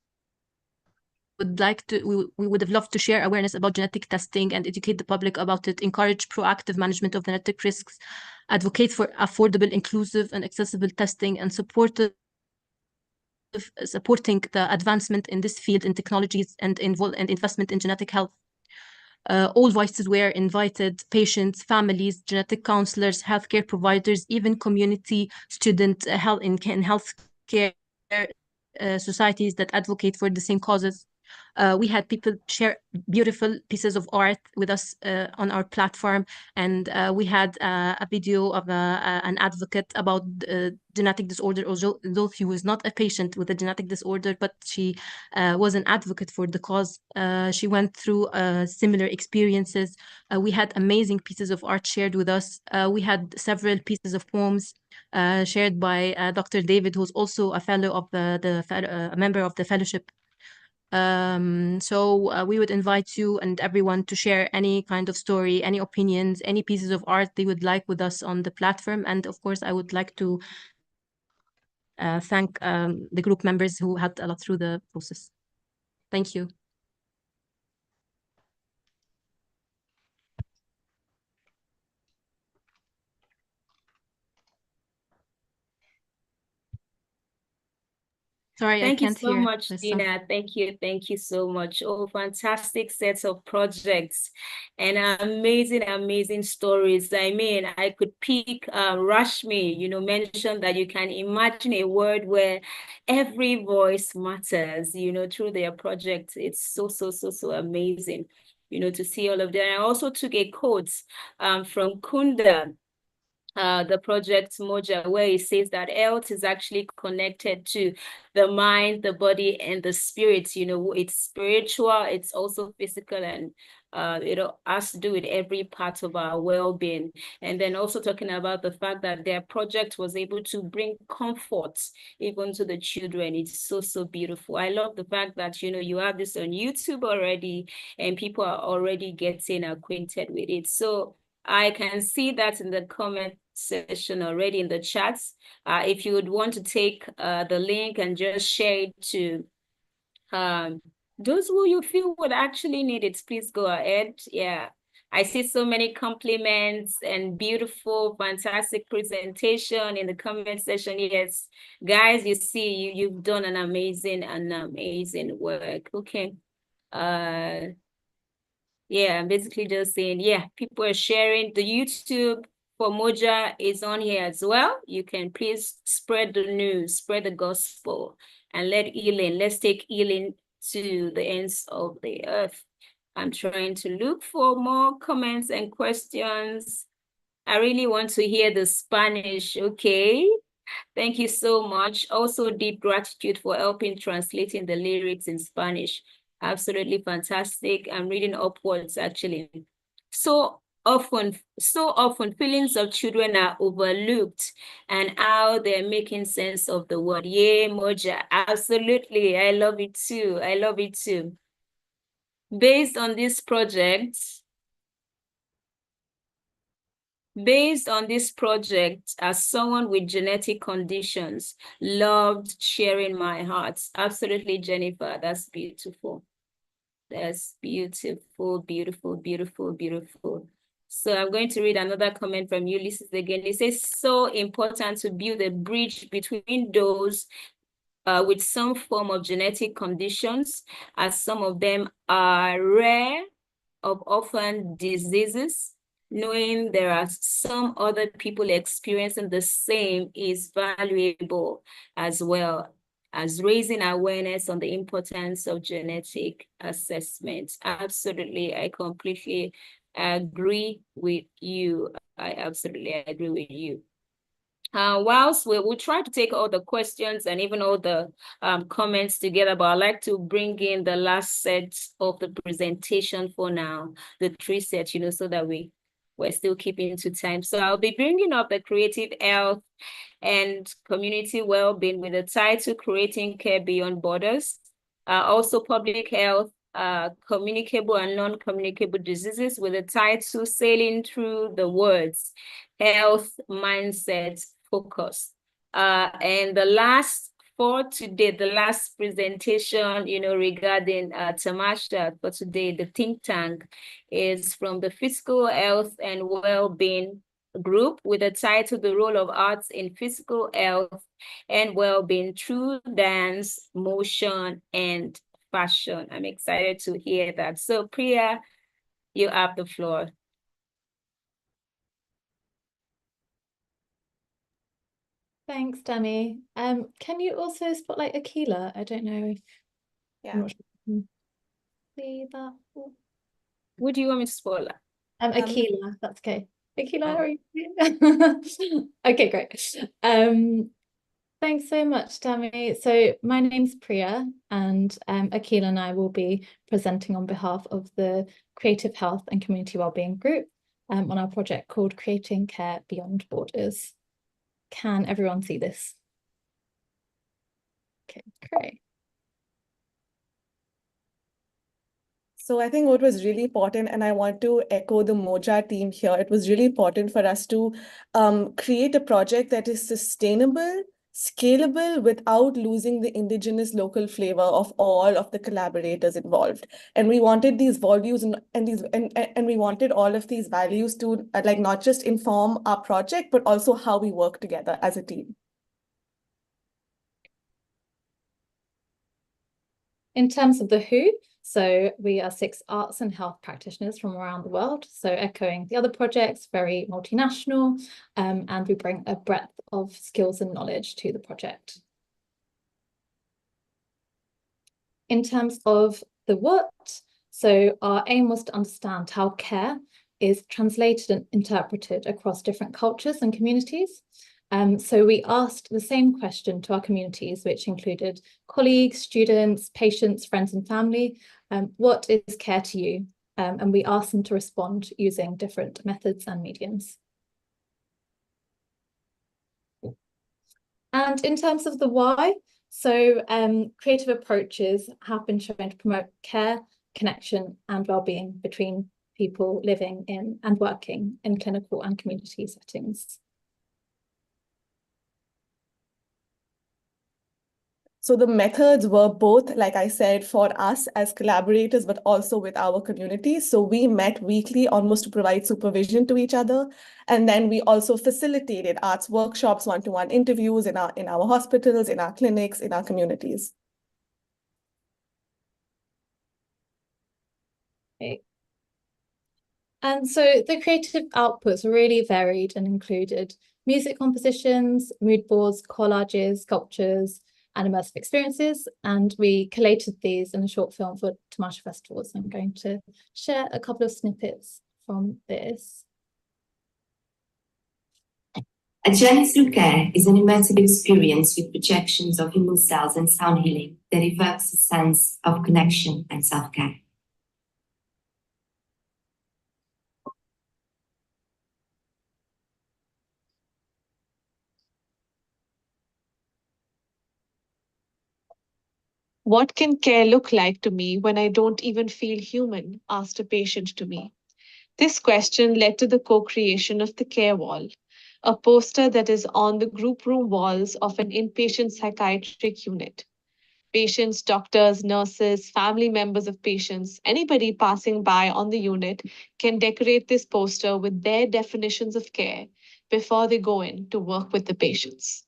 have loved to share awareness about genetic testing and educate the public about it, encourage proactive management of genetic risks, advocate for affordable, inclusive, and accessible testing, and supporting the advancement in this field in technologies and investment in genetic health. All voices were invited: patients, families, genetic counselors, healthcare providers, even community student health in healthcare societies that advocate for the same causes. We had people share beautiful pieces of art with us on our platform, and we had a video of an advocate about genetic disorder, although she was not a patient with a genetic disorder, but she was an advocate for the cause. She went through similar experiences. We had amazing pieces of art shared with us. We had several pieces of poems shared by Dr. David, who's also a fellow of a member of the fellowship. So we would invite you and everyone to share any kind of story, any opinions, any pieces of art they would like with us on the platform. And of course, I would like to thank the group members who helped a lot through the process. Thank you. Sorry, Thank I can't you so hear. much, Dina. Thank you so much. Oh, fantastic sets of projects and amazing stories. I mean, I could pick Rashmi, mentioned that you can imagine a world where every voice matters, through their project. It's so amazing, to see all of that. I also took a quote from Kunda, the project Moja, where it says that health is actually connected to the mind, the body, and the spirit. It's spiritual, it's also physical, and it has to do with every part of our well-being. And then also talking about the fact that their project was able to bring comfort even to the children. It's so beautiful. I love the fact that you have this on YouTube already, and people are already getting acquainted with it. So I can see that in the comment section already in the chats. If you would want to take the link and just share it to those who you feel would actually need it, please go ahead. Yeah, I see so many compliments and beautiful, fantastic presentation in the comment section. Yes, guys, you see, you've done an amazing work. Okay. Yeah, I'm basically just saying, yeah, people are sharing. The YouTube for Moja is on here as well. You can please spread the news, spread the gospel, and let's take healing to the ends of the earth. I'm trying to look for more comments and questions. I really want to hear the Spanish, okay? Thank you so much. Also, deep gratitude for helping translating the lyrics in Spanish. Absolutely fantastic. I'm reading upwards, actually. So often feelings of children are overlooked and how they're making sense of the word. Yeah, Moja, absolutely. I love it too. I love it too. Based on this project, as someone with genetic conditions, loved sharing my heart. Absolutely, Jennifer, that's beautiful. That's beautiful, beautiful, beautiful, beautiful. So I'm going to read another comment from Ulysses again. It says, so important to build a bridge between those with some form of genetic conditions, as some of them are rare of orphan diseases. Knowing there are some other people experiencing the same is valuable, as well as raising awareness on the importance of genetic assessment. Absolutely, I completely agree with you. I absolutely agree with you. Whilst we will try to take all the questions and even all the comments together, but I'd like to bring in the last set of the presentation for now, the 3 sets, so that we're still keeping to time. So I'll be bringing up the creative health and community well-being with the title Creating Care Beyond Borders. Also public health, communicable and non-communicable diseases with the title Sailing Through the Words, Health, Mindset, Focus. And the last for today, the last presentation, regarding Tamasha for today, the think tank is from the Physical Health and Well-being Group with the title The Role of Arts in Physical Health and Well-being Through Dance, Motion, and Fashion. I'm excited to hear that. So Priya, you have the floor. Thanks, Dami. Can you also spotlight Akila? I don't know if I'm not sure if you can see that. What do you want me to spotlight? Akila, that's okay. Akila, how are you? Okay, great. Thanks so much, Dami. So my name's Priya, and Akila and I will be presenting on behalf of the Creative Health and Community Wellbeing Group on our project called Creating Care Beyond Borders. Can everyone see this? Okay, great. So I think what was really important, and I want to echo the Moja team here, it was really important for us to create a project that is sustainable, scalable, without losing the indigenous local flavor of all of the collaborators involved. And we wanted these values and we wanted all of these values to like not just inform our project, but also how we work together as a team. In terms of the who, so we are 6 arts and health practitioners from around the world. So echoing the other projects, very multinational, and we bring a breadth of skills and knowledge to the project. In terms of the what, so our aim was to understand how care is translated and interpreted across different cultures and communities. So we asked the same question to our communities, which included colleagues, students, patients, friends and family. What is care to you? And we asked them to respond using different methods and mediums. And in terms of the why, so creative approaches have been shown to promote care, connection and well-being between people living in and working in clinical and community settings. So the methods were both, like I said, for us as collaborators, but also with our community. So we met weekly almost to provide supervision to each other. And then we also facilitated arts workshops, one-to-one interviews in our hospitals, in our clinics, in our communities. Okay. And so the creative outputs were really varied and included music compositions, mood boards, collages, sculptures, and immersive experiences. And we collated these in a short film for Tamasha Festival. So I'm going to share a couple of snippets from this. A journey through care is an immersive experience with projections of human cells and sound healing that evokes a sense of connection and self-care. What can care look like to me when I don't even feel human? Asked a patient to me. This question led to the co-creation of the Care Wall, a poster that is on the group room walls of an inpatient psychiatric unit. Patients, doctors, nurses, family members of patients, anybody passing by on the unit can decorate this poster with their definitions of care before they go in to work with the patients.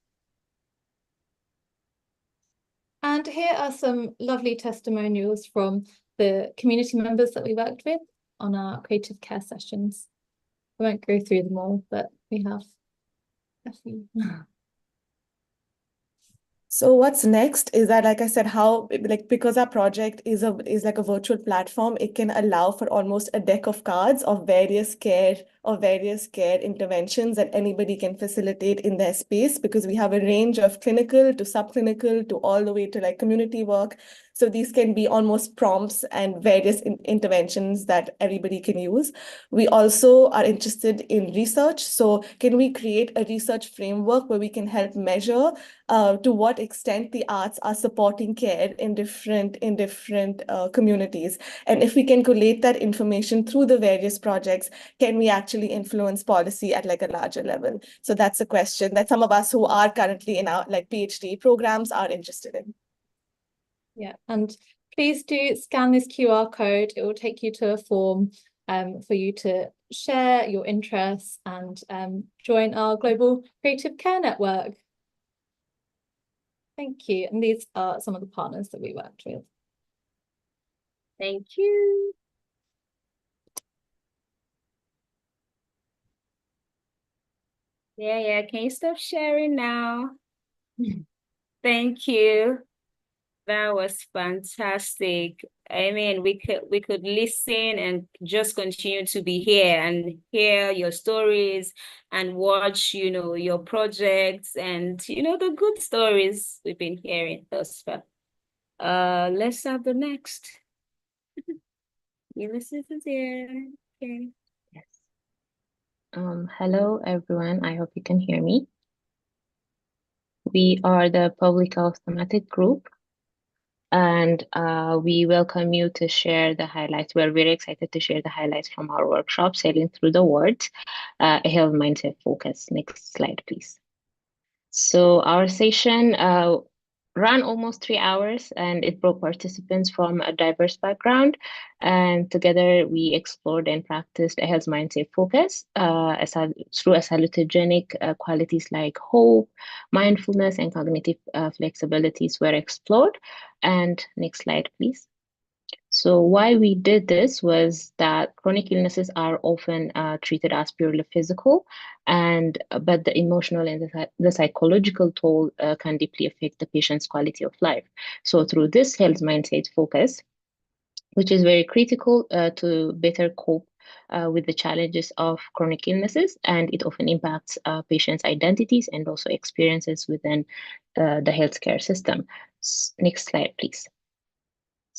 And here are some lovely testimonials from the community members that we worked with on our creative care sessions. I won't go through them all, but we have a few. So what's next is that, like I said, because our project is like a virtual platform, it can allow for almost a deck of cards of various care interventions that anybody can facilitate in their space, because we have a range of clinical to subclinical to all the way to like community work. So these can be almost prompts and various interventions that everybody can use. We also are interested in research. So can we create a research framework where we can help measure to what extent the arts are supporting care in different communities? And if we can collate that information through the various projects, can we actually influence policy at like a larger level? So that's a question that some of us who are currently in our like PhD programs are interested in. Yeah, and please do scan this QR code. It will take you to a form for you to share your interests and join our Global Creative Care Network. Thank you. And these are some of the partners that we worked with. Thank you. Yeah, can you stop sharing now? Thank you. That was fantastic. I mean, we could listen and just continue to be here and hear your stories and watch, your projects and, the good stories we've been hearing thus far. Let's have the next. Ulysses is here. Okay. Yes. Hello, everyone. I hope you can hear me. We are the Public Health Thematic Group, and we welcome you to share the highlights. We're very excited to share the highlights from our workshop, Sailing Through the Words, a health mindset focus. Next slide, please. So our session ran almost 3 hours, and it brought participants from a diverse background. And together we explored and practiced a health mindset focus through a salutogenic qualities like hope, mindfulness, and cognitive flexibilities were explored. And next slide, please. So why we did this was that chronic illnesses are often treated as purely physical, but the emotional and the psychological toll can deeply affect the patient's quality of life. So through this health mindset focus, which is very critical to better cope with the challenges of chronic illnesses, and it often impacts patients' identities and also experiences within the healthcare system. Next slide, please.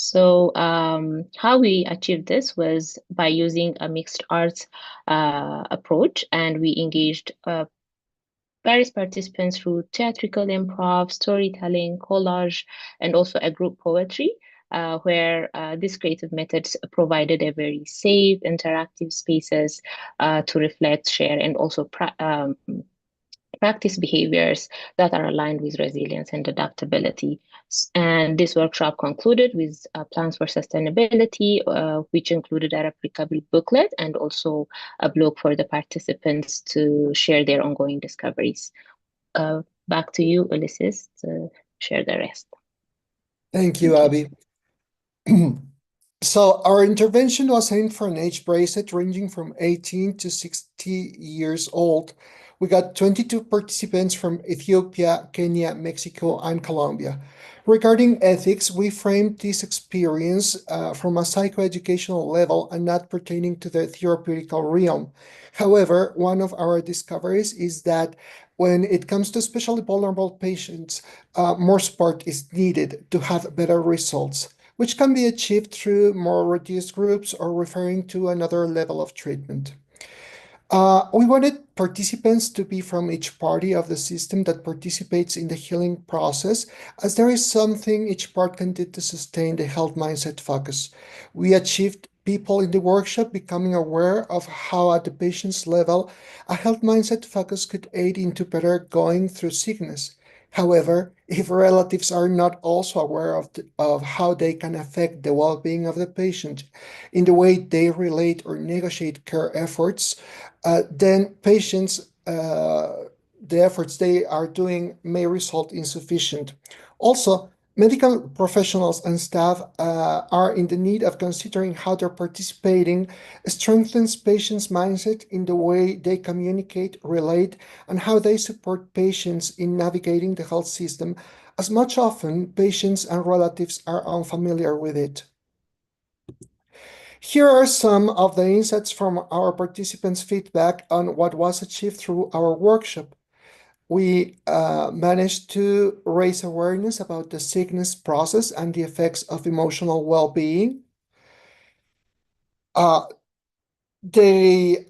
So how we achieved this was by using a mixed arts approach, and we engaged various participants through theatrical improv, storytelling, collage, and also a group poetry, where these creative methods provided a very safe, interactive spaces to reflect, share, and also practice behaviors that are aligned with resilience and adaptability. And this workshop concluded with plans for sustainability, which included a replicable booklet and also a blog for the participants to share their ongoing discoveries. Back to you, Ulysses, to share the rest. Thank you, Abby. So our intervention was aimed for an age bracelet ranging from 18 to 60 years old We got 22 participants from Ethiopia, Kenya, Mexico, and Colombia. Regarding ethics, we framed this experience from a psychoeducational level and not pertaining to the therapeutical realm. However, one of our discoveries is that when it comes to especially vulnerable patients, more support is needed to have better results, which can be achieved through more reduced groups or referring to another level of treatment. We wanted participants to be from each party of the system that participates in the healing process, as there is something each part can do to sustain the health mindset focus. We achieved people in the workshop becoming aware of how at the patient's level, a health mindset focus could aid into better going through sickness. However, if relatives are not also aware of how they can affect the well-being of the patient in the way they relate or negotiate care efforts, then patients, the efforts they are doing may result in insufficient. Also, medical professionals and staff are in the need of considering how they're participating strengthens patients' mindset in the way they communicate, relate, and how they support patients in navigating the health system, as much often patients and relatives are unfamiliar with it. Here are some of the insights from our participants' feedback on what was achieved through our workshop. We managed to raise awareness about the sickness process and the effects of emotional well-being. They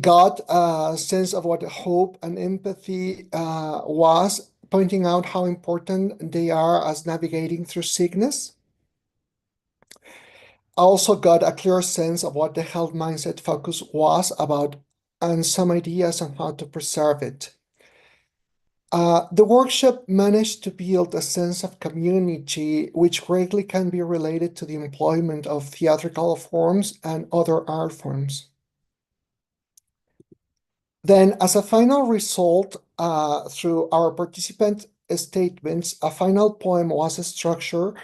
got a sense of what hope and empathy was, pointing out how important they are as navigating through sickness. I also got a clear sense of what the health mindset focus was about and some ideas on how to preserve it. The workshop managed to build a sense of community, which greatly can be related to the employment of theatrical forms and other art forms. Then, as a final result, through our participant statements, a final poem was structured,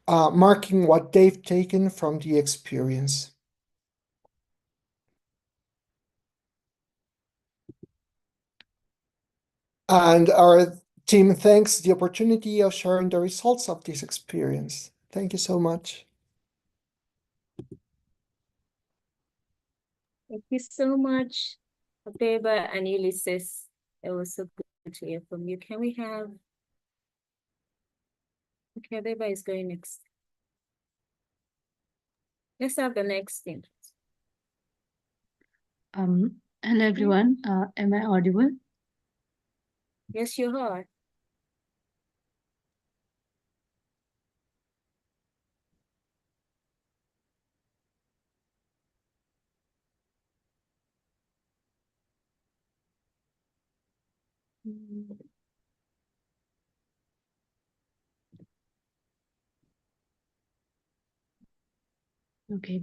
marking what they've taken from the experience. And our team thanks the opportunity of sharing the results of this experience. Thank you so much. Thank you so much, Abeba and Ulysses. It was so good to hear from you. Can we have... Okay, Abeba is going next. Let's have the next thing. Hello everyone. Am I audible? Yes, you are. Okay,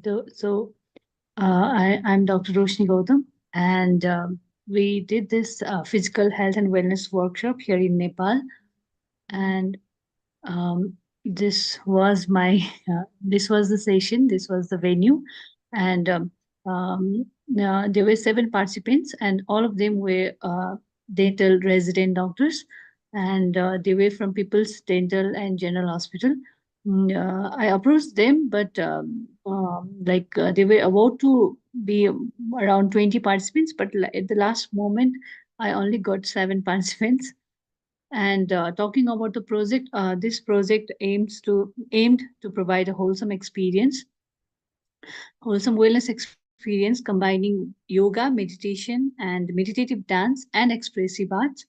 I'm Dr. Roshni Gautam, and we did this physical health and wellness workshop here in Nepal, and this was my this was the session, this was the venue, and there were 7 participants, and all of them were dental resident doctors, and they were from People's Dental and General Hospital. I approached them, but they were about to be around 20 participants, but at the last moment, I only got 7 participants. And talking about the project, this project aimed to provide a wholesome wellness experience combining yoga, meditation, and meditative dance and expressive arts.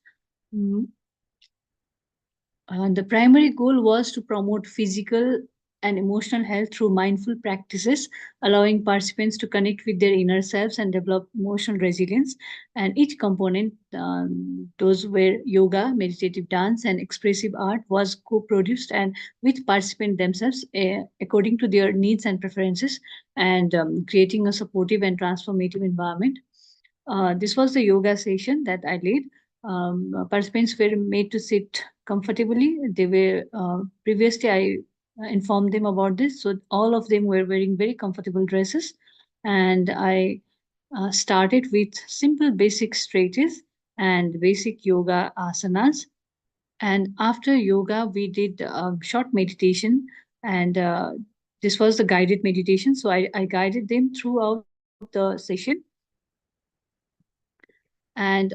The primary goal was to promote physical and emotional health through mindful practices, allowing participants to connect with their inner selves and develop emotional resilience. And each component, those were yoga, meditative dance, and expressive art, was co-produced and with participants themselves according to their needs and preferences, and creating a supportive and transformative environment. This was the yoga session that I led. Participants were made to sit comfortably. They were previously I informed them about this, so all of them were wearing very comfortable dresses, and I started with simple basic stretches and basic yoga asanas. And after yoga, we did a short meditation, and this was the guided meditation. So I guided them throughout the session. And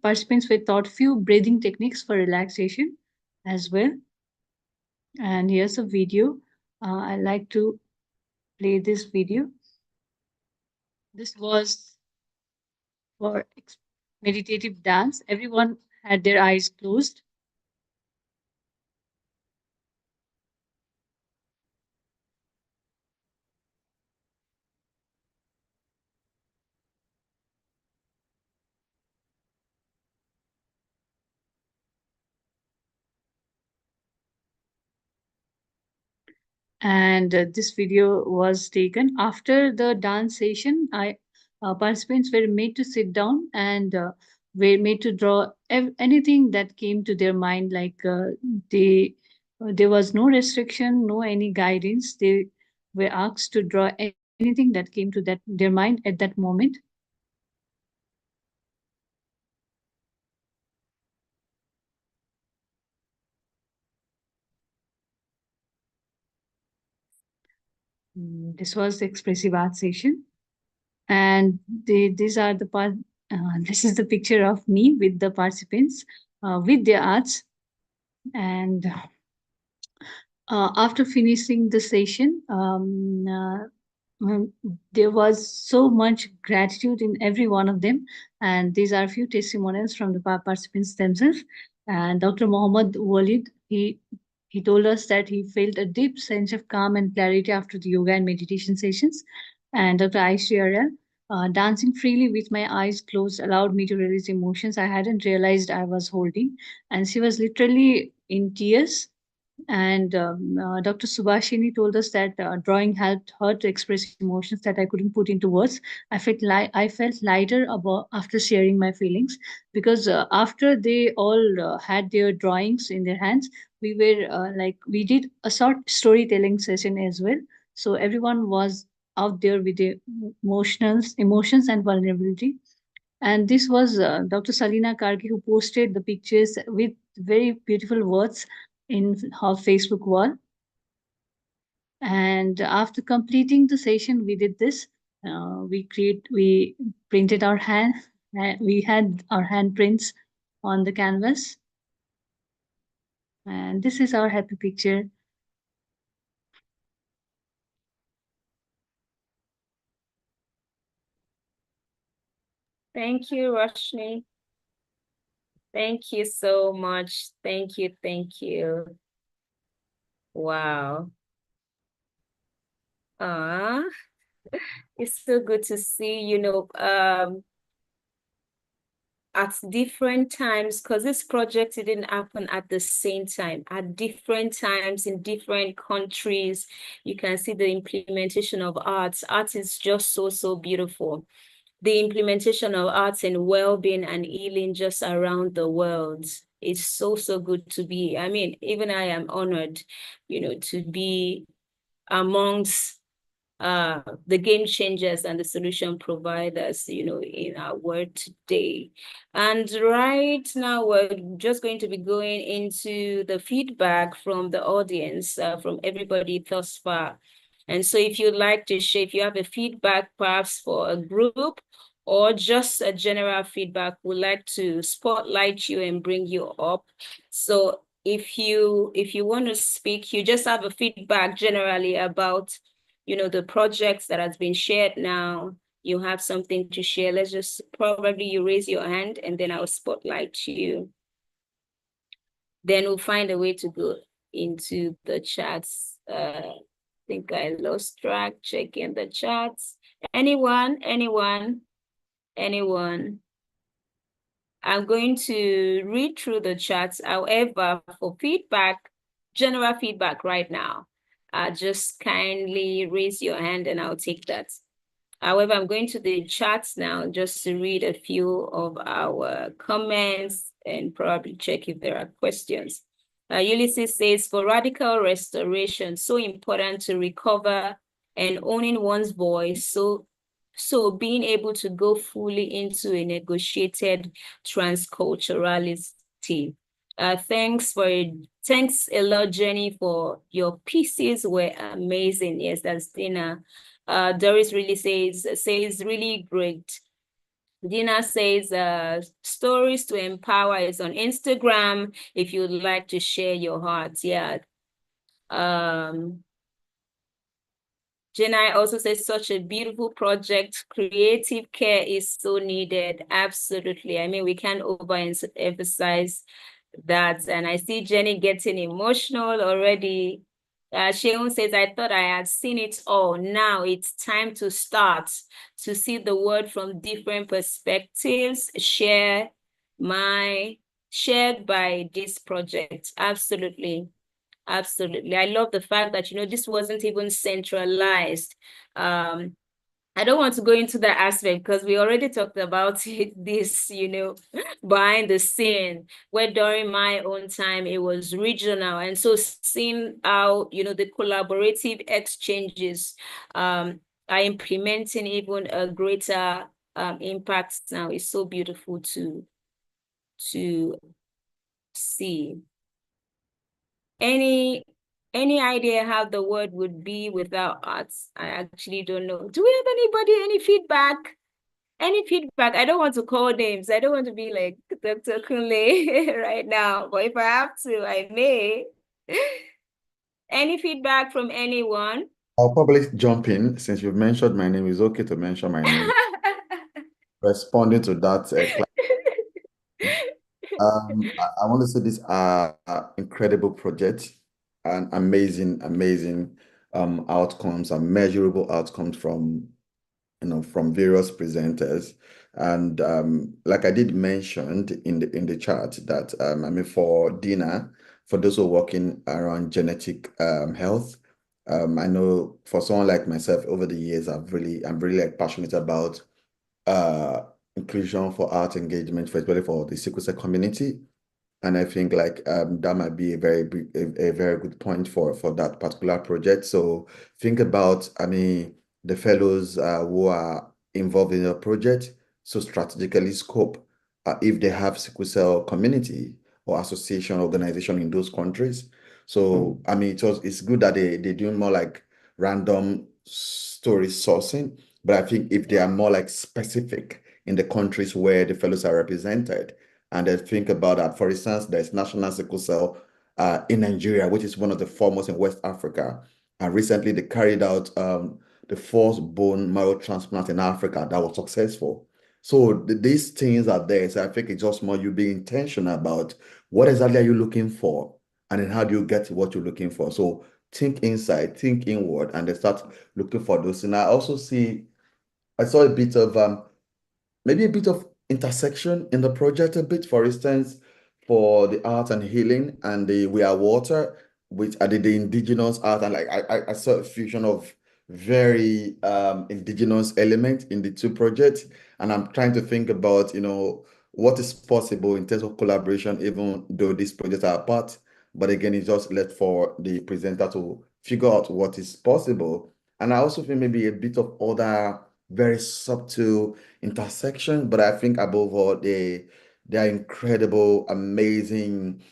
participants were taught few breathing techniques for relaxation as well. And here's a video. I like to play this video. This was for meditative dance. Everyone had their eyes closed. And this video was taken after the dance session. Participants were made to sit down and were made to draw anything that came to their mind. Like they, there was no restriction, no any guidance. They were asked to draw anything that came to their mind at that moment. This was the expressive art session. And these are the part. This is the picture of me with the participants with their arts. And after finishing the session, there was so much gratitude in every one of them. And these are a few testimonials from the participants themselves. And Dr. Mohammed Walid, he told us that he felt a deep sense of calm and clarity after the yoga and meditation sessions. And Dr. Aishwarya, dancing freely with my eyes closed allowed me to release emotions I hadn't realized I was holding. And she was literally in tears. And Dr. Subhashini told us that drawing helped her to express emotions that I couldn't put into words. I felt lighter about after sharing my feelings, because after they all had their drawings in their hands, we were we did a short storytelling session as well. So everyone was out there with their emotions and vulnerability. And this was Dr. Salina Kargi who posted the pictures with very beautiful words in her Facebook wall. And after completing the session, we did this. We printed our hand. We had our handprints on the canvas. And this is our happy picture. Thank you, Roshni. Thank you so much. Thank you. Thank you. Wow. It's so good to see, at different times, because this project didn't happen at the same time. At different times in different countries, you can see the implementation of arts. Art is just so beautiful. The implementation of arts and well-being and healing just around the world. It's so good to be. I mean, even I am honored, to be amongst the game changers and the solution providers, in our world today. And right now, we're just going to be going into the feedback from the audience, from everybody thus far. And so if you'd like to share, if you have a feedback perhaps for a group or just a general feedback, we'd like to spotlight you and bring you up. So if you want to speak, you just have a feedback generally about the projects that has been shared now, you have something to share. Let's just probably you raise your hand and then I'll spotlight you. Then we'll find a way to go into the chats. I think I lost track, checking the chats. Anyone? I'm going to read through the chats. However, for feedback, general feedback right now, just kindly raise your hand and I'll take that. However, I'm going to the chats now just to read a few of our comments and probably check if there are questions. Ulysses says, for radical restoration, so important to recover and owning one's voice so So being able to go fully into a negotiated transculturality. Thanks a lot, Jenny, for your pieces were amazing. Yes, that's Dina. Doris really says really great. Dina says stories to empower is on Instagram if you'd like to share your heart. Yeah. Jenai also says such a beautiful project. Creative care is so needed. Absolutely. I mean, we can't overemphasize that. And I see Jenny getting emotional already. Sheon says, I thought I had seen it all. Now it's time to start to see the world from different perspectives, shared by this project. Absolutely. Absolutely. I love the fact that, this wasn't even centralized. I don't want to go into that aspect because we already talked about this, behind the scene, where during my own time, it was regional. And so seeing how, the collaborative exchanges are implementing even a greater impact now is so beautiful to see. Any idea how the word would be without arts? I actually don't know. Do we have any feedback? Any feedback? I don't want to call names. I don't want to be like Dr. Kunle right now, but if I have to, I may. Any feedback from anyone? I'll probably jump in since you've mentioned my name. It's okay to mention my name. Responding to that, I want to say these are incredible projects and amazing outcomes and measurable outcomes from various presenters. And like I did mention in the chat that I mean for Dina, for those who are working around genetic health, I know for someone like myself over the years, I'm really like passionate about inclusion for art engagement, especially for the sickle cell community. And I think like that might be a very good point for that particular project. So think about, I mean, the fellows who are involved in the project. So strategically scope if they have sickle cell community or association organization in those countries. So I mean, it's good that they're doing more like random story sourcing, but I think if they are more like specific in the countries where the fellows are represented, and then think about that. For instance, there's National Sickle Cell in Nigeria, which is one of the foremost in West Africa. And recently they carried out the first bone marrow transplant in Africa that was successful. So these things are there. So I think it's just more you being intentional about what exactly are you looking for, and then how do you get what you're looking for. So think inside, think inward, and then start looking for those. And I saw a bit of maybe a bit of intersection in the project a bit, for instance, for the art and healing and the We Are Water, which are the indigenous art, and like I saw a fusion of very indigenous element in the two projects. And I'm trying to think about, what is possible in terms of collaboration, even though these projects are apart. But again, it's just left for the presenter to figure out what is possible. And I also think maybe a bit of other very subtle intersection, but I think above all, they are incredible, amazing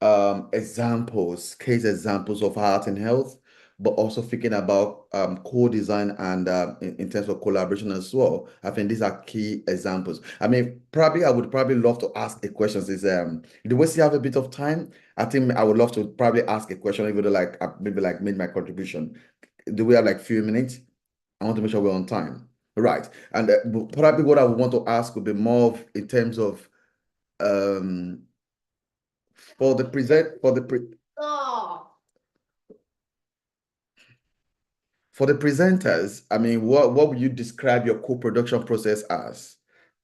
case examples of art and health, but also thinking about co-design and in terms of collaboration as well. I think these are key examples. I mean, I would probably love to ask the questions is do we still have a bit of time? I think I would love to probably ask a question, even though like maybe like made my contribution. Do we have like few minutes? I want to make sure we're on time. Right. And probably what I would want to ask would be more in terms of for the presenters, I mean, what would you describe your co-production process as?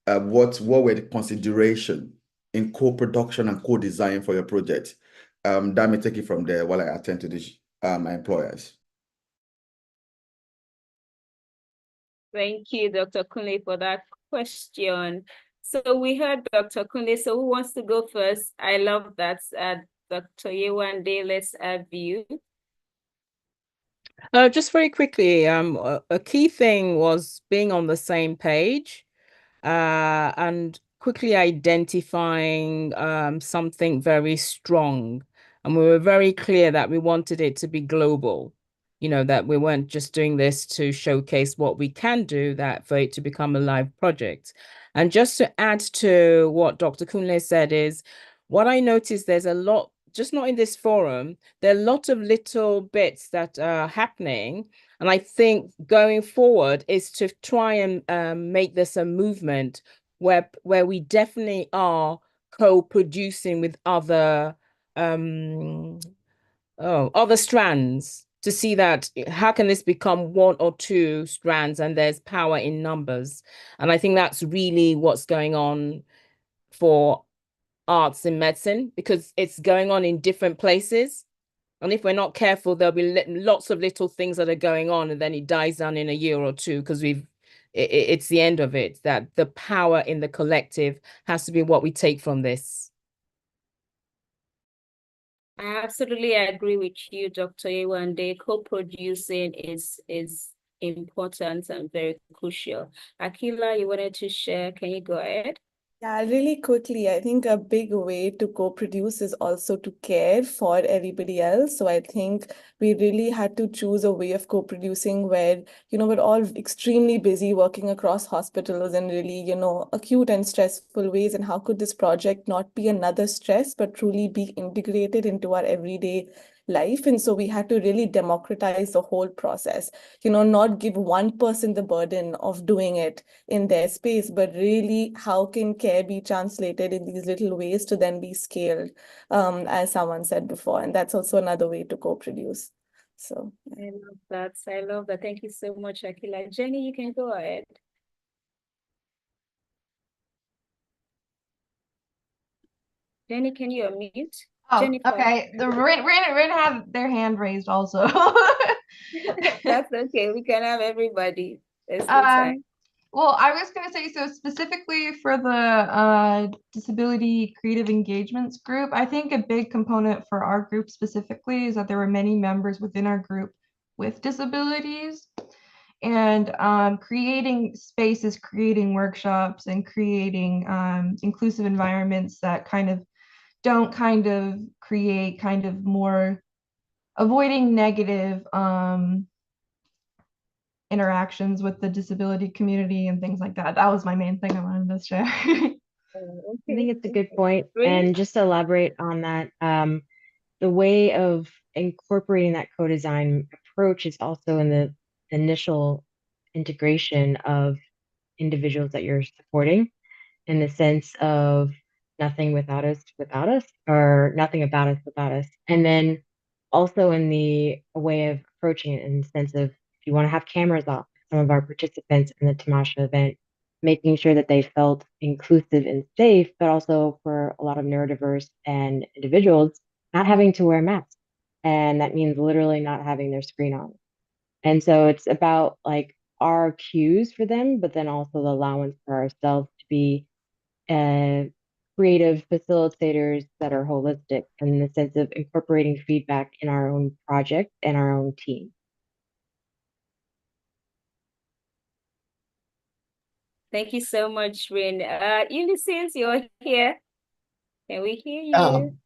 What were the consideration in co-production and co-design for your project? That may take it from there while I attend to this my employers. Thank you, Dr. Kunle, for that question. So we heard Dr. Kunle. So who wants to go first? I love that. Dr. Yewande, let's have you. Just very quickly, a key thing was being on the same page, and quickly identifying something very strong. And we were very clear that we wanted it to be global, that we weren't just doing this to showcase what we can do, that for it to become a live project. And just to add to what Dr. Kunle said is, what I noticed, there's a lot, just not in this forum, there are a lot of little bits that are happening. And I think going forward is to try and make this a movement where we definitely are co-producing with other other strands, to see that how can this become one or two strands, and there's power in numbers. And I think that's really what's going on for arts in medicine, because it's going on in different places. And if we're not careful, there'll be lots of little things that are going on, and then it dies down in a year or two, because it's the end of it. That the power in the collective has to be what we take from this. I absolutely agree with you, Dr. Ewande. Co-producing is important and very crucial. Akila, you wanted to share? Can you go ahead? Yeah, really quickly, I think a big way to co-produce is also to care for everybody else. So I think we really had to choose a way of co-producing where, we're all extremely busy working across hospitals in really, acute and stressful ways. And how could this project not be another stress, but truly be integrated into our everyday life? And so we had to really democratize the whole process, not give one person the burden of doing it in their space, but really how can care be translated in these little ways to then be scaled, as someone said before. And that's also another way to co-produce. So I love that. I love that. Thank you so much, Akila. Jenny, you can go ahead. Jenny, can you unmute? Oh, Jennifer. okay. The Rin have their hand raised also. That's okay. We can have everybody. There's no time. Well, I was going to say, so specifically for the Disability Creative Engagements group, I think a big component for our group specifically is that there were many members within our group with disabilities, and creating spaces, creating workshops, and creating inclusive environments that don't create more avoiding negative interactions with the disability community and things like that. That was my main thing I wanted to share. I think it's a good point. And just to elaborate on that, the way of incorporating that co-design approach is also in the initial integration of individuals that you're supporting, in the sense of nothing without us, or nothing about us without us. And then also in the way of approaching it in the sense of, if you want to have cameras off, some of our participants in the Tamasha event, making sure that they felt inclusive and safe, but also for a lot of neurodiverse and individuals, not having to wear masks. And that means literally not having their screen on. And so it's about like our cues for them, but then also the allowance for ourselves to be creative facilitators that are holistic, in the sense of incorporating feedback in our own project and our own team. Thank you so much, Rin. Ulysses, you're here. Can we hear you?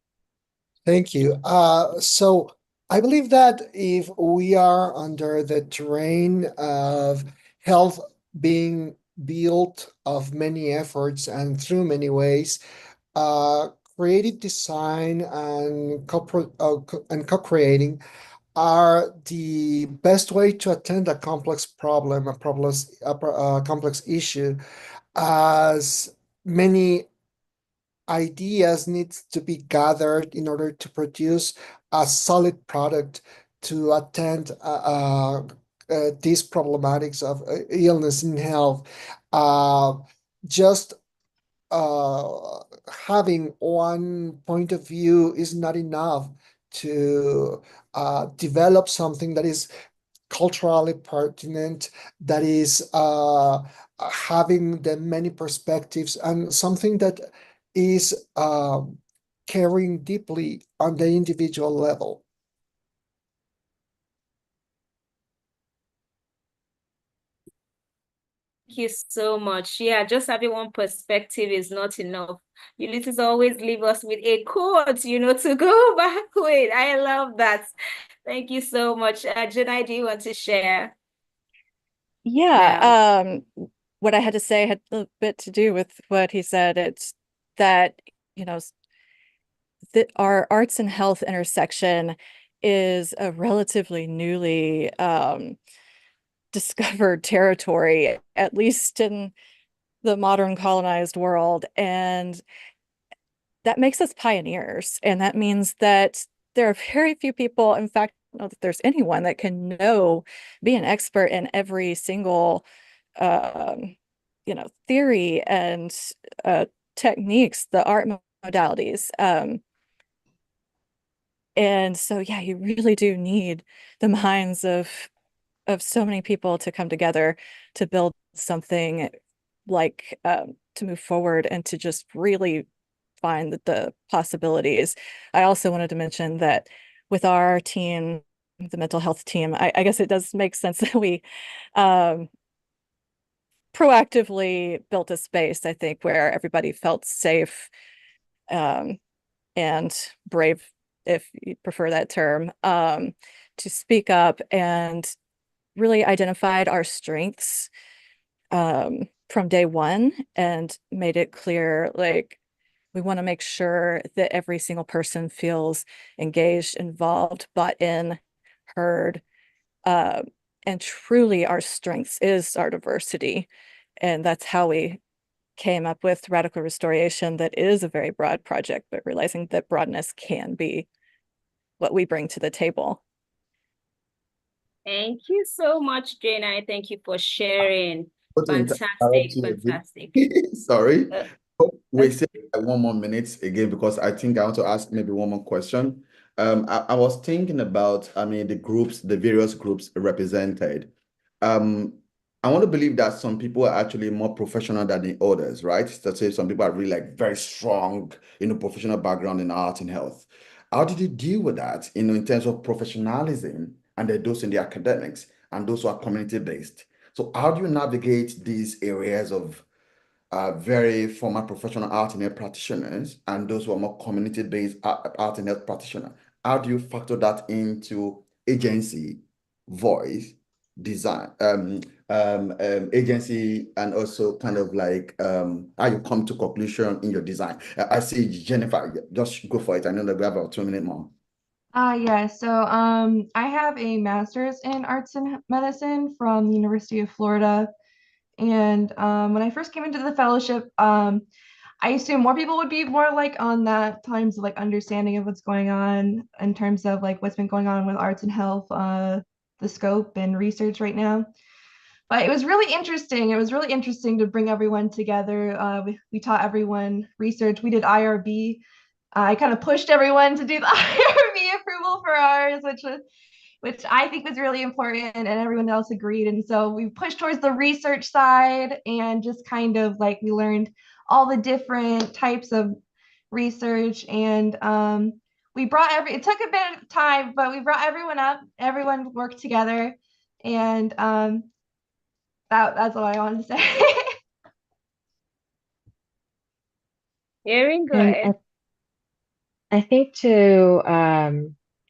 Thank you. So I believe that if we are under the terrain of health being built of many efforts and through many ways, creative design and co-creating are the best way to attend a complex problem, a complex issue, as many ideas needs to be gathered in order to produce a solid product to attend these problematics of illness and health. Just having one point of view is not enough to develop something that is culturally pertinent, that is having the many perspectives, and something that is caring deeply on the individual level. you so much. Yeah, just having one perspective is not enough. Ulysses always leave us with a quote, to go back with. I love that. Thank you so much. Janai, do you want to share? Yeah, what I had to say had a bit to do with what he said. It's that, that our arts and health intersection is a relatively newly discovered territory, at least in the modern colonized world. And that makes us pioneers. And that means that there are very few people, in fact, I don't know that there's anyone that can be an expert in every single, um, theory and techniques, the art modalities. And so, yeah, you really do need the minds of so many people to come together to build something like to move forward and to just really find the possibilities. I also wanted to mention that with our team, the mental health team, I guess it does make sense that we proactively built a space, I think, where everybody felt safe and brave, if you prefer that term, to speak up and really identified our strengths from day one and made it clear, like, we want to make sure that every single person feels engaged, involved, bought in, heard. And truly our strengths is our diversity. And that's how we came up with Radical Restoration. That is a very broad project, but realizing that broadness can be what we bring to the table. Thank you so much, Janai. Thank you for sharing. Fantastic. Sorry. We say one more minute again because I think I want to ask maybe one more question. I was thinking about, the various groups represented. I want to believe that some people are actually more professional than the others, right? So say some people are really like very strong, professional background in art and health. How did you deal with that, in terms of professionalism and those in the academics and those who are community-based? So how do you navigate these areas of very former professional art and health practitioners and those who are more community-based art and health practitioners? How do you factor that into agency, voice, design, agency, and also kind of like how you come to conclusion in your design? I see Jennifer, just go for it. I know that we have about 2 minutes more. Yeah, so I have a master's in arts and medicine from the University of Florida. And when I first came into the fellowship, I assumed more people would be more like on that times of like understanding of what's going on in terms of like what's been going on with arts and health, the scope and research right now. But it was really interesting. It was really interesting to bring everyone together. We taught everyone research. We did IRB. I kind of pushed everyone to do the IRB approval for ours, which I think was really important, and everyone else agreed. And so we pushed towards the research side and just kind of like we learned all the different types of research. And it took a bit of time, but we brought everyone up, everyone worked together. And that's all I wanted to say. Very good. And I think to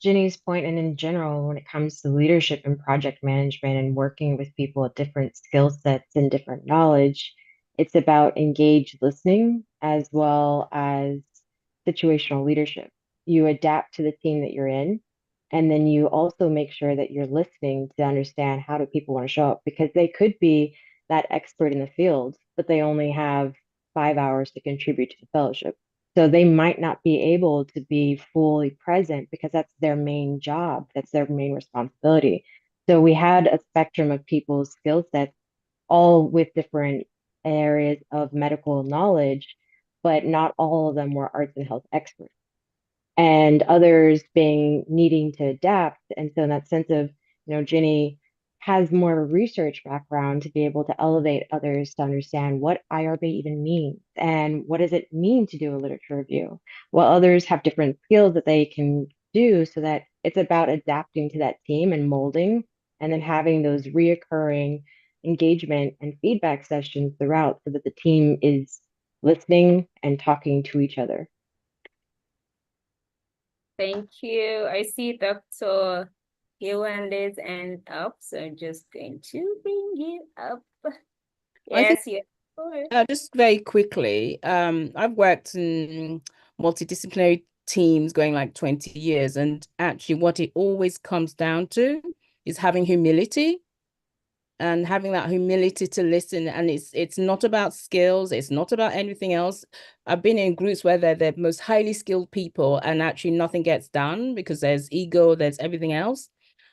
Ginny's point, and in general, when it comes to leadership and project management and working with people with different skill sets and different knowledge, it's about engaged listening as well as situational leadership. You adapt to the team that you're in, and then you also make sure that you're listening to understand how do people want to show up, because they could be that expert in the field, but they only have 5 hours to contribute to the fellowship. So they might not be able to be fully present because that's their main job, that's their main responsibility. So we had a spectrum of people's skill sets, all with different areas of medical knowledge, but not all of them were arts and health experts, and others being needing to adapt. And so in that sense of, Ginny has more of a research background to be able to elevate others to understand what IRB even means and what does it mean to do a literature review, while others have different skills that they can do, so that it's about adapting to that team and molding, and then having those reoccurring engagement, and feedback sessions throughout so that the team is listening and talking to each other. Thank you. I see Dr. Hernandez and up, so I'm just going to bring you up. I think Yes, just very quickly, I've worked in multidisciplinary teams going like 20 years, and actually what it always comes down to is having humility and having that humility to listen. And it's not about skills, it's not about anything else. I've been in groups where they're the most highly skilled people and actually nothing gets done because there's ego, there's everything else.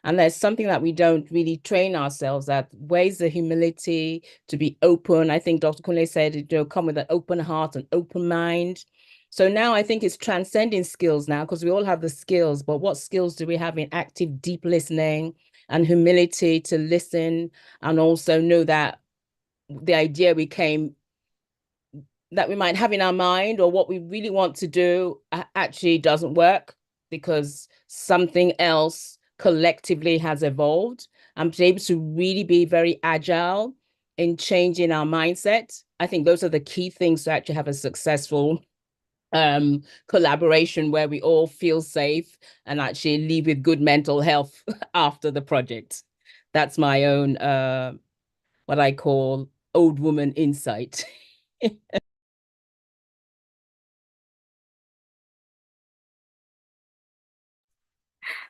And there's something that we don't really train ourselves at. Where's the humility to be open? I think Dr. Kunle said, come with an open heart and open mind. So now I think it's transcending skills now, because we all have the skills, but what skills do we have in active, deep listening and humility to listen, and also know that the idea that we might have in our mind or what we really want to do actually doesn't work because something else collectively has evolved, and be able to really be very agile in changing our mindset. I think those are the key things to actually have a successful collaboration where we all feel safe and actually leave with good mental health after the project. That's my own what I call old woman insight.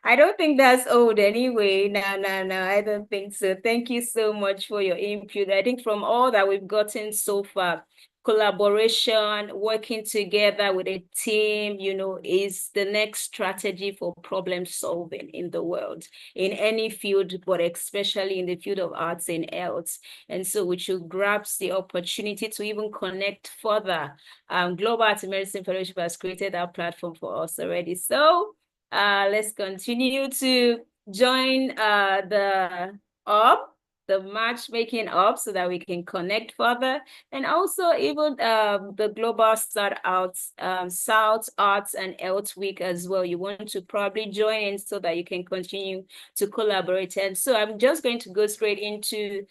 I don't think that's old anyway. No, I don't think so. Thank you so much for your input. I think from all that we've gotten so far, collaboration, working together with a team, is the next strategy for problem solving in the world, in any field, but especially in the field of arts and health. And so we should grasp the opportunity to even connect further. Global Arts and Medicine Fellowship has created our platform for us already. So let's continue to join the matchmaking up so that we can connect further. And also even the Global South Arts and Health Week as well. You want to probably join in so that you can continue to collaborate. And so I'm just going to go straight into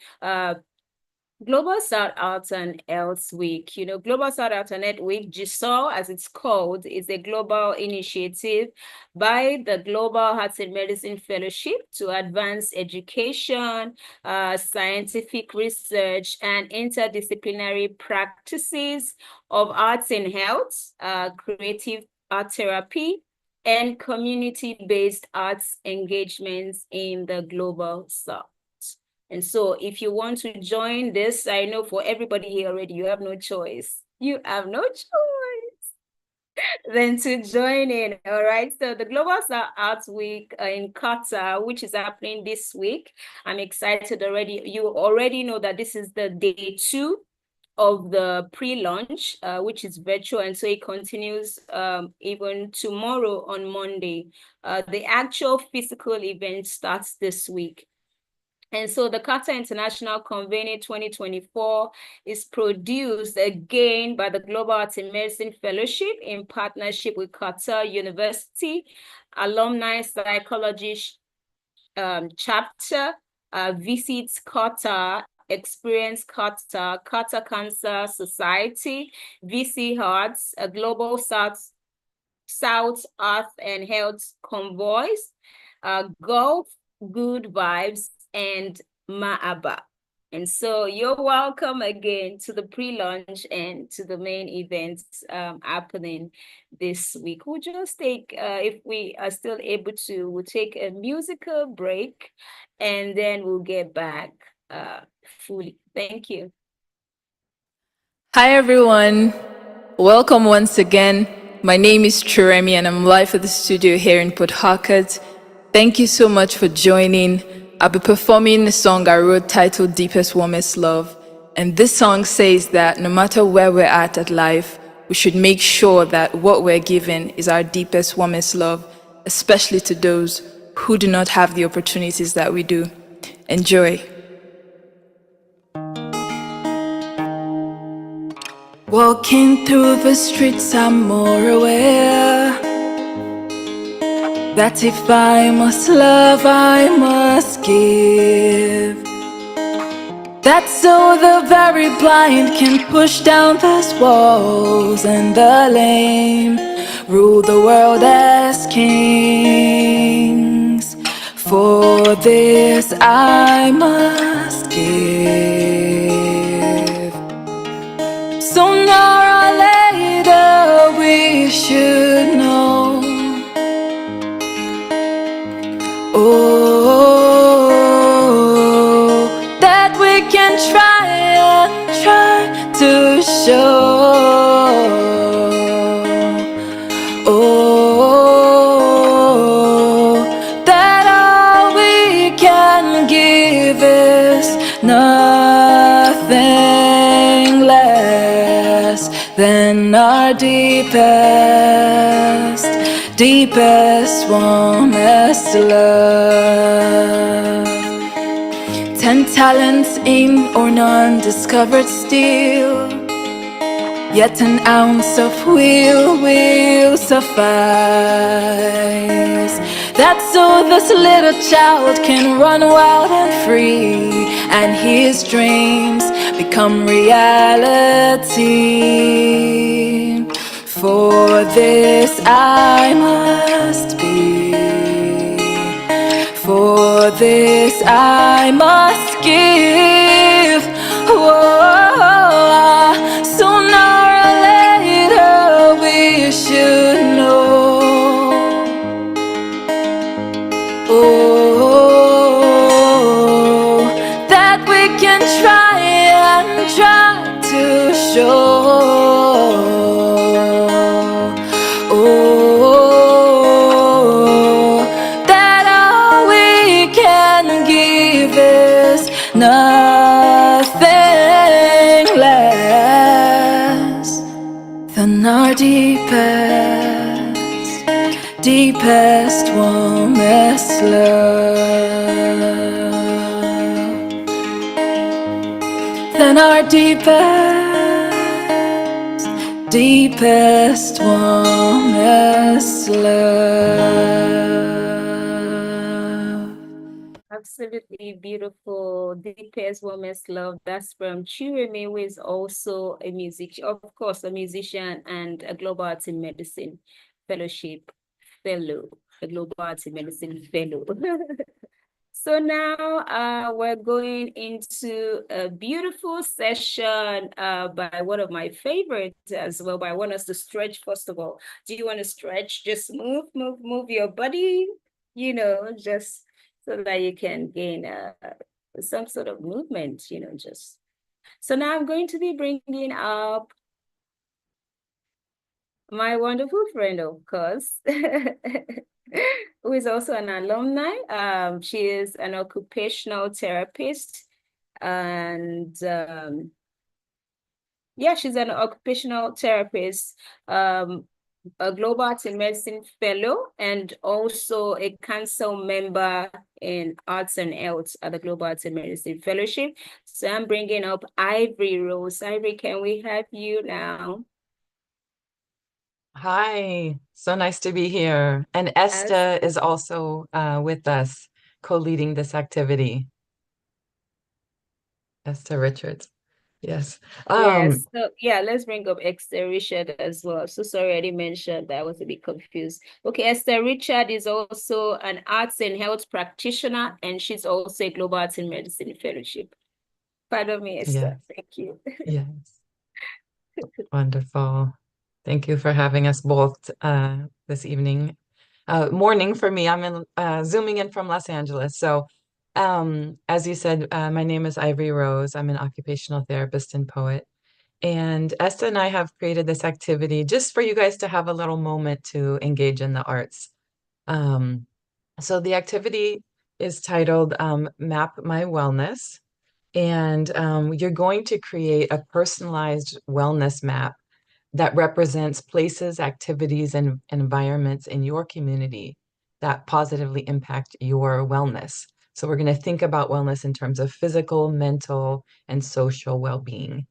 Global South Arts and Health Week. Global South Arts and Health Week, Gsahw, as it's called, is a global initiative by the Global Arts and Medicine Fellowship to advance education, scientific research, and interdisciplinary practices of arts and health, creative art therapy, and community-based arts engagements in the Global South. And so if you want to join this, I know for everybody here already, you have no choice. You have no choice than to join in, all right? So the Global Arts Week in Qatar, which is happening this week, I'm excited already. You already know that this is the day 2 of the pre-launch, which is virtual, and so it continues even tomorrow on Monday. The actual physical event starts this week. And so the Qatar International Convening 2024 is produced again by the Global Arts in Medicine Fellowship in partnership with Qatar University, Alumni Psychology Chapter, Visits Qatar, Experience Qatar, Qatar Cancer Society, VC Hearts, a Global South Earth and Health Convoys, Gulf Good Vibes, and Ma'aba. And so you're welcome again to the pre-launch and to the main events happening this week. We'll just take, if we are still able to, we'll take a musical break and then we'll get back fully. Thank you. Hi, everyone. Welcome once again. My name is Churemi and I'm live at the studio here in Port Harcourt. Thank you so much for joining. I'll be performing a song I wrote titled Deepest, Warmest Love. And this song says that no matter where we're at life, we should make sure that what we're given is our deepest, warmest love, especially to those who do not have the opportunities that we do. Enjoy. Walking through the streets, I'm more aware that if I must love, I must give. That's so the very blind can push down those walls, and the lame rule the world as kings. For this I must give. Sooner or later we should know. Oh, that we can try and try to show. Oh, that all we can give is nothing less than our deepest, warmest love. 10 talents in or none discovered still, yet an ounce of will suffice. That's so this little child can run wild and free, and his dreams become reality. For this I must be, for this I must give. Whoa, sooner or later we should know. Oh, that we can try and try to show. Oh, that all we can give is nothing less than our deepest, warmest love. Than our deepest, warmest love. Absolutely beautiful, deepest, warmest love. That's from Chireme, who is also a musician, of course, a musician and a global arts in medicine fellowship fellow, a global arts in medicine fellow. So now we're going into a beautiful session by one of my favorites as well, but I want us to stretch first of all. Do you want to stretch? Just move your body, just so that you can gain some sort of movement, just. So now I'm going to be bringing up my wonderful friend, of course, who is also an alumni. She is an occupational therapist, and yeah, she's an occupational therapist, a global arts in medicine fellow, and also a council member in arts and health at the Global Arts in Medicine Fellowship. So I'm bringing up Ivory Rose. Ivory, can we have you now? Hi, so nice to be here. And Esther is also with us, co-leading this activity. Esther Richards. Yes. Yes. So yeah, let's bring up Esther Richard as well. So sorry, I didn't mention that. I was a bit confused. Okay, Esther Richard is also an arts and health practitioner, and she's also a global arts in medicine fellowship. Pardon me, Esther. Yes. Thank you. Yes. Wonderful. Thank you for having us both this evening. Morning for me. I'm in zooming in from Los Angeles. So as you said, my name is Ivory Rose. I'm an occupational therapist and poet. And Esther and I have created this activity just for you guys to have a little moment to engage in the arts. So the activity is titled Map My Wellness. And you're going to create a personalized wellness map that represents places, activities, and environments in your community that positively impact your wellness. So we're going to think about wellness in terms of physical, mental, and social well-being.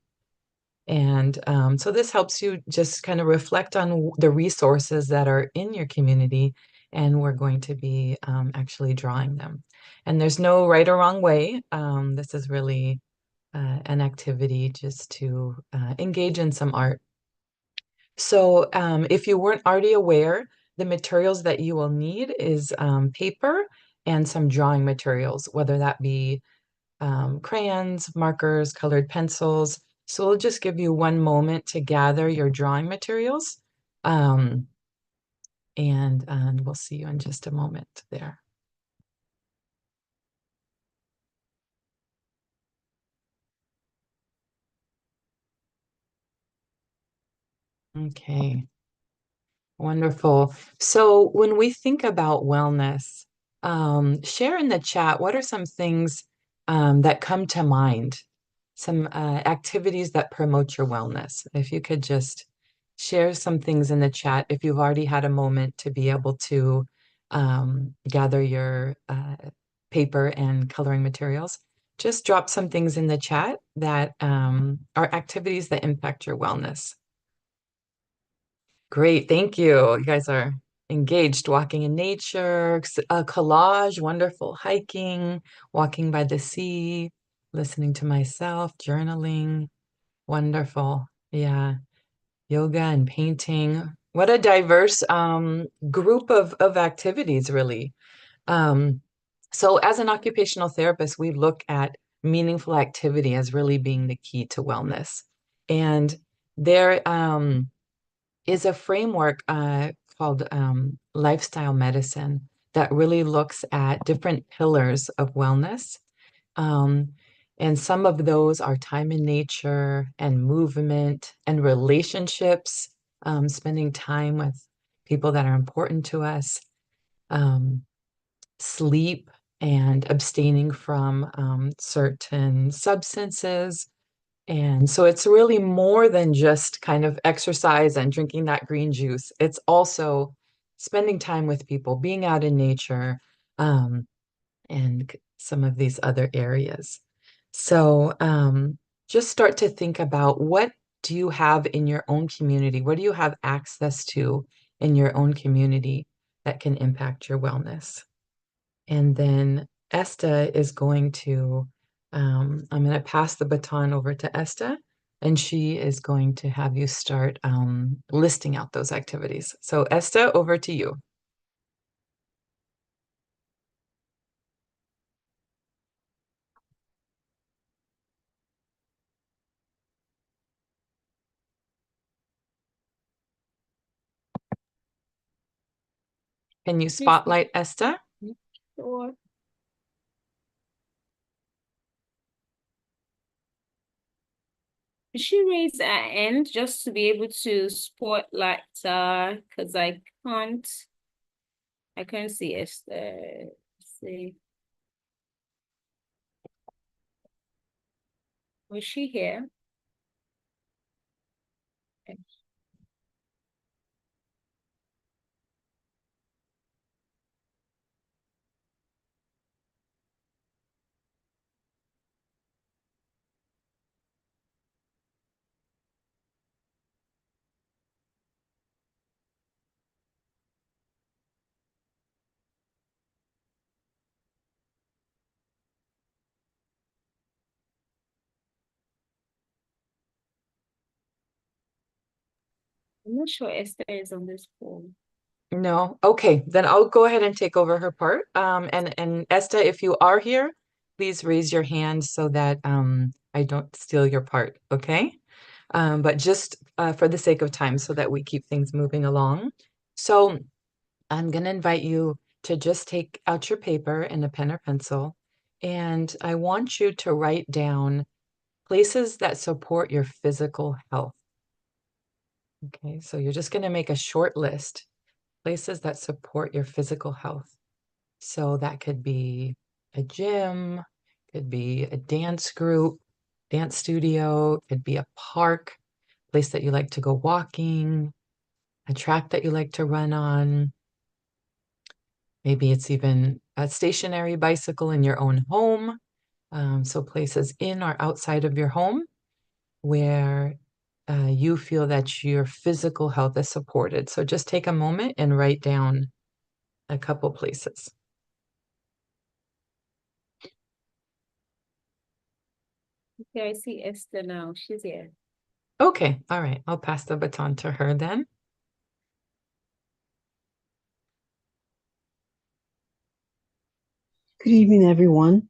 And so this helps you just kind of reflect on the resources that are in your community, and we're going to be actually drawing them. And there's no right or wrong way. This is really an activity just to engage in some art. So if you weren't already aware, the materials that you will need is paper and some drawing materials, whether that be crayons, markers, colored pencils. So we'll just give you one moment to gather your drawing materials. And we'll see you in just a moment there. Okay. Wonderful. So when we think about wellness, share in the chat, what are some things that come to mind? Some activities that promote your wellness. If you could just share some things in the chat, if you've already had a moment to be able to gather your paper and coloring materials, just drop some things in the chat that are activities that impact your wellness. Great, thank you. You guys are engaged, walking in nature, a collage, wonderful hiking, walking by the sea, listening to myself, journaling. Wonderful. Yeah. Yoga and painting. What a diverse group of activities, really. So as an occupational therapist, we look at meaningful activity as really being the key to wellness. And there is a framework called lifestyle medicine that really looks at different pillars of wellness. And some of those are time in nature and movement and relationships, spending time with people that are important to us, sleep and abstaining from certain substances. And so it's really more than just kind of exercise and drinking that green juice. It's also spending time with people, being out in nature, and some of these other areas. So just start to think about, what do you have in your own community? What do you have access to in your own community that can impact your wellness? And then Esta is going to, I'm going to pass the baton over to Esta, and she is going to have you start listing out those activities. So Esta, over to you. Can you spotlight Esta? Sure. Did she raise her hand just to be able to spotlight because I can't see Esther. Let's see. Was she here? Okay. I'm not sure Esther is on this phone. No. Okay, then I'll go ahead and take over her part. And Esta, if you are here, please raise your hand so that I don't steal your part, okay? But just for the sake of time, so that we keep things moving along. So I'm going to invite you to just take out your paper and a pen or pencil, and I want you to write down places that support your physical health. Okay, so you're just going to make a short list. Places that support your physical health. So that could be a gym, could be a dance group, dance studio, could be a park, place that you like to go walking, a track that you like to run on. Maybe it's even a stationary bicycle in your own home. So places in or outside of your home where you feel that your physical health is supported. So just take a moment and write down a couple places. Okay, I see Esther now. She's here. Okay, all right. I'll pass the baton to her then. Good evening, everyone.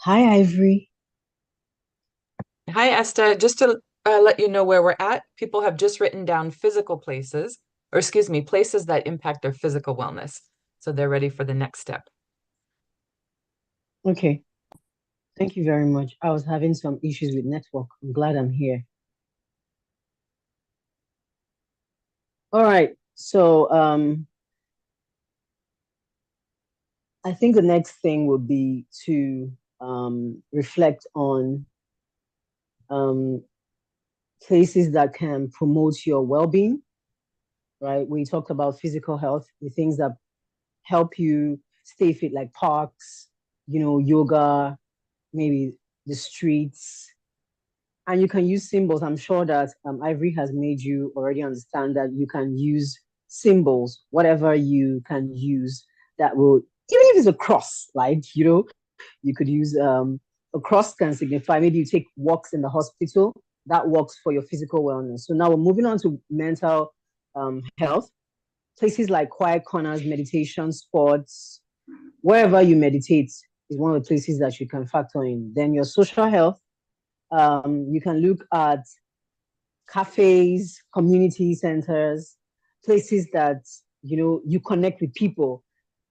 Hi, Ivory. Hi, Esther. Just to let you know where we're at, people have just written down physical places, or excuse me, places that impact their physical wellness. So they're ready for the next step. Okay. Thank you very much. I was having some issues with network. I'm glad I'm here. All right. So I think the next thing would be to reflect on places that can promote your well-being, right? We talked about physical health, the things that help you stay fit, like parks, yoga, maybe the streets. And you can use symbols. I'm sure that Ivory has made you already understand that you can use symbols, whatever you can use that will, even if it's a cross, like, you could use a cross can signify maybe you take walks in the hospital, that works for your physical wellness. So now we're moving on to mental health. Places like quiet corners, meditation, sports, wherever you meditate is one of the places that you can factor in. Then your social health, you can look at cafes, community centers, places that you connect with people.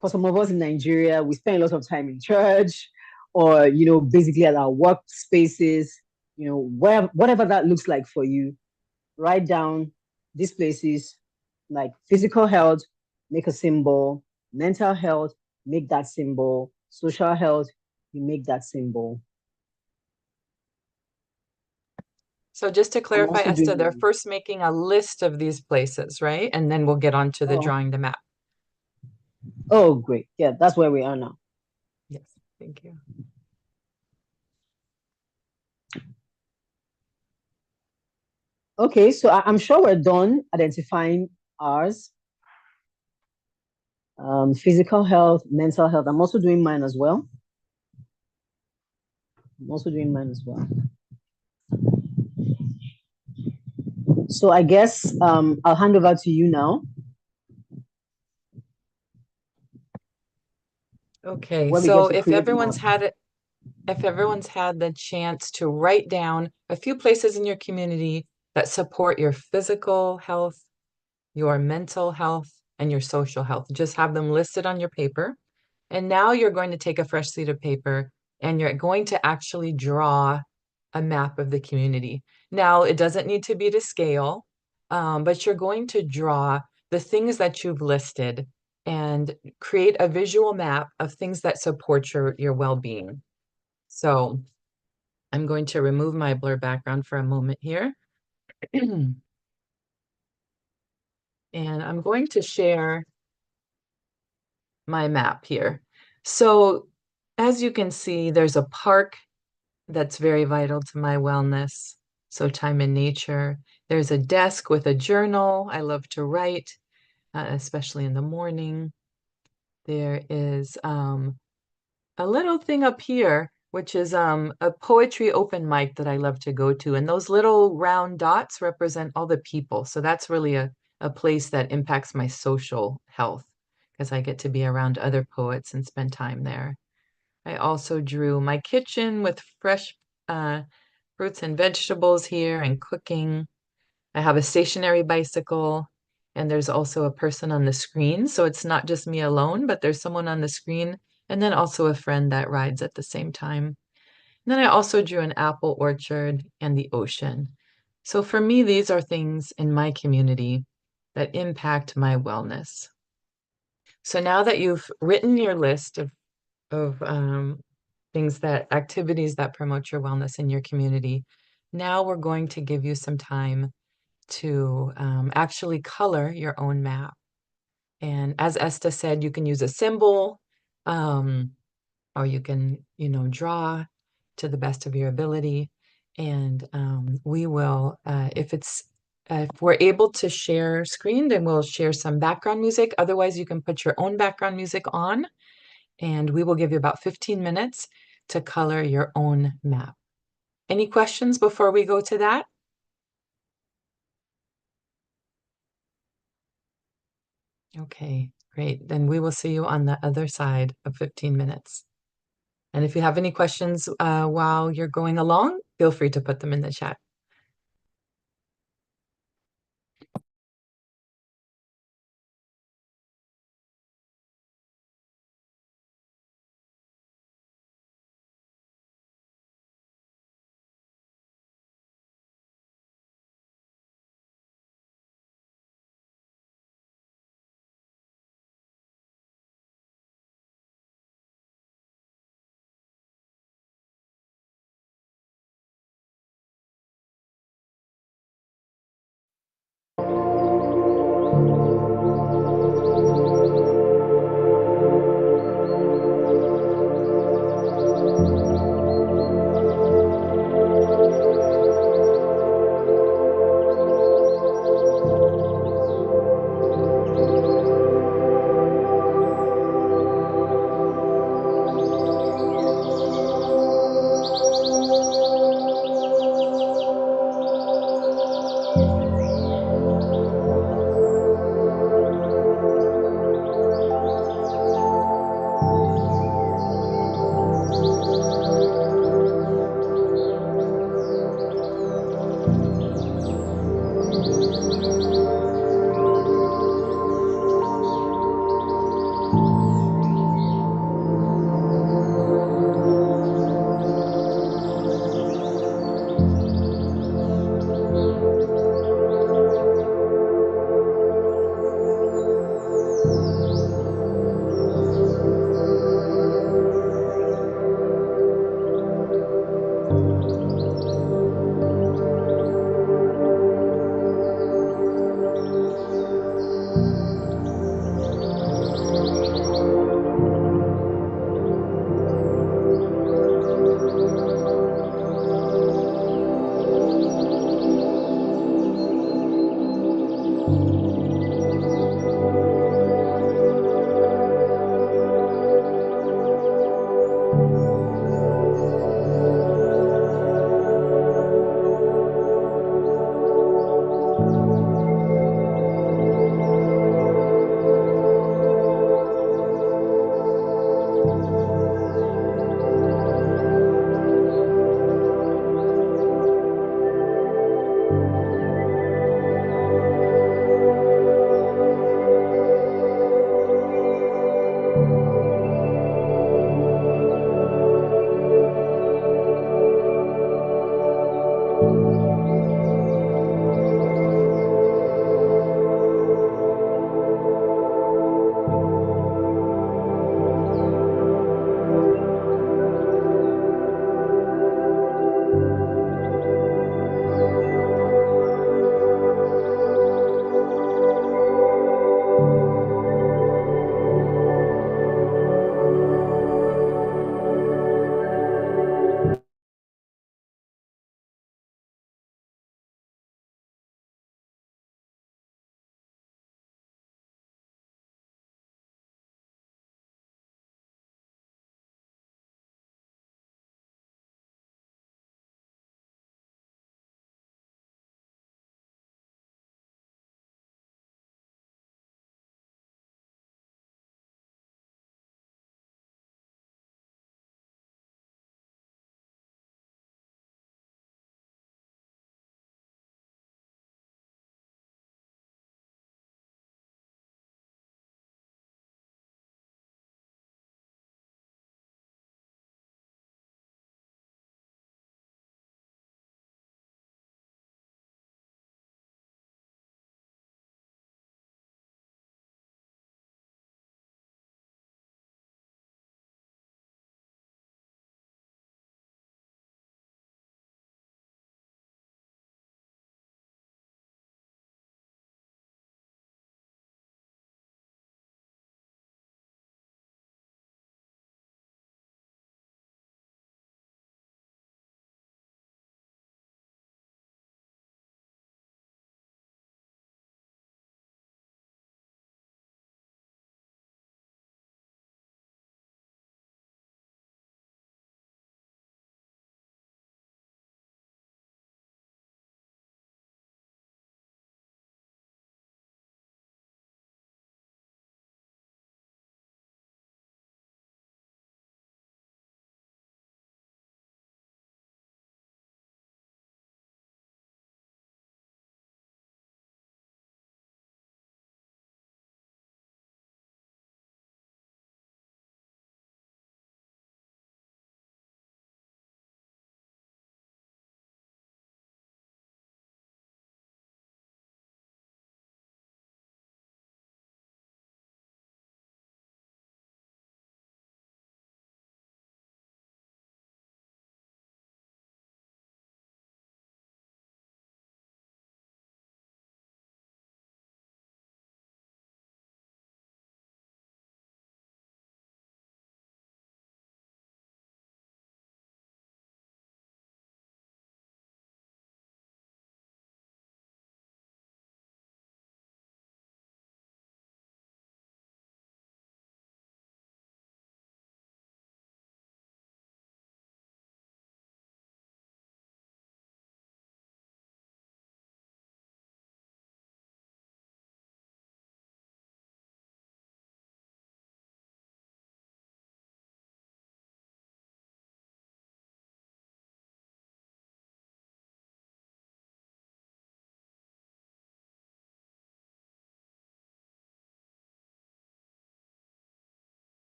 For some of us in Nigeria, we spend a lot of time in church or basically at our workspaces, whatever that looks like for you. Write down these places like physical health, make a symbol, mental health, make that symbol, social health, you make that symbol. So just to clarify, also Esther, doing they're first making a list of these places, right? And then we'll get on to the drawing the map. Oh, great. Yeah, that's where we are now. Yes, thank you. Okay, so I'm sure we're done identifying ours. Physical health, mental health. I'm also doing mine as well. So I guess I'll hand over to you now. Okay, so if everyone's had the chance to write down a few places in your community that support your physical health, your mental health, and your social health, just have them listed on your paper. And now you're going to take a fresh sheet of paper and you're going to actually draw a map of the community. Now, it doesn't need to be to scale, but you're going to draw the things that you've listed and create a visual map of things that support your well-being. So I'm going to remove my blur background for a moment here. And I'm going to share my map here. So as you can see, there's a park that's very vital to my wellness. So time in nature. There's a desk with a journal. I love to write, especially in the morning. There is a little thing up here, which is a poetry open mic that I love to go to. And those little round dots represent all the people. So that's really a place that impacts my social health because I get to be around other poets and spend time there. I also drew my kitchen with fresh fruits and vegetables here and cooking. I have a stationary bicycle and there's also a person on the screen. So it's not just me alone, but there's someone on the screen and then also a friend that rides at the same time. And then I also drew an apple orchard and the ocean. So for me, these are things in my community that impact my wellness. So now that you've written your list of activities that promote your wellness in your community, now we're going to give you some time to actually color your own map. And as Esta said, you can use a symbol, or you can, draw to the best of your ability. And we will, if we're able to share screen, then we'll share some background music. Otherwise, you can put your own background music on, and we will give you about 15 minutes to color your own map. Any questions before we go to that? Okay, great. Then we will see you on the other side of 15 minutes. And if you have any questions while you're going along, feel free to put them in the chat.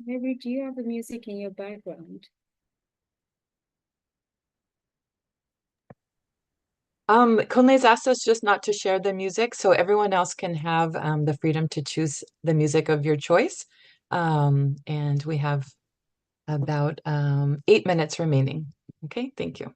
Maybe do you have the music in your background? Kunle's asked us just not to share the music, so everyone else can have the freedom to choose the music of your choice. And we have about 8 minutes remaining. Okay, thank you.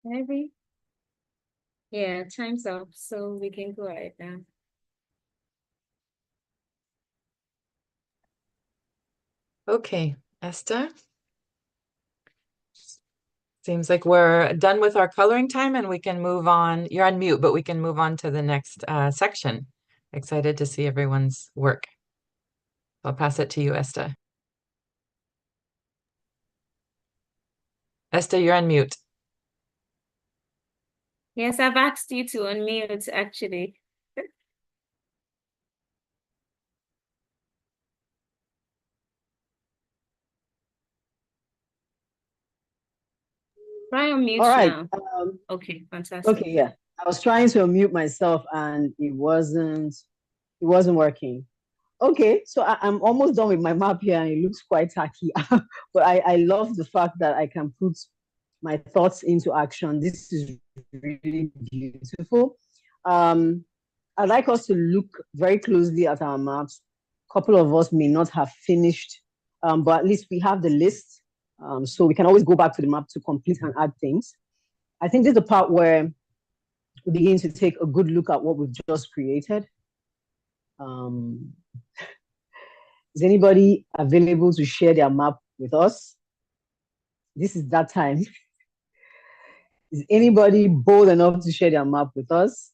Maybe. Yeah, time's up, so we can go right now. Okay, Esther. Seems like we're done with our coloring time and we can move on. You're on mute, but we can move on to the next section. Excited to see everyone's work. I'll pass it to you, Esther. Esther, you're on mute. Yes, I've asked you to unmute, actually. Try unmute All right. now. Okay, fantastic. Okay, yeah. I was trying to unmute myself and it wasn't working. Okay, so I'm almost done with my map here and it looks quite tacky. But I love the fact that I can put my thoughts into action. This is really beautiful. I'd like us to look very closely at our maps. A couple of us may not have finished, but at least we have the list. So we can always go back to the map to complete and add things. I think this is the part where we begin to take a good look at what we've just created. Is anybody available to share their map with us? This is that time. Is anybody bold enough to share their map with us?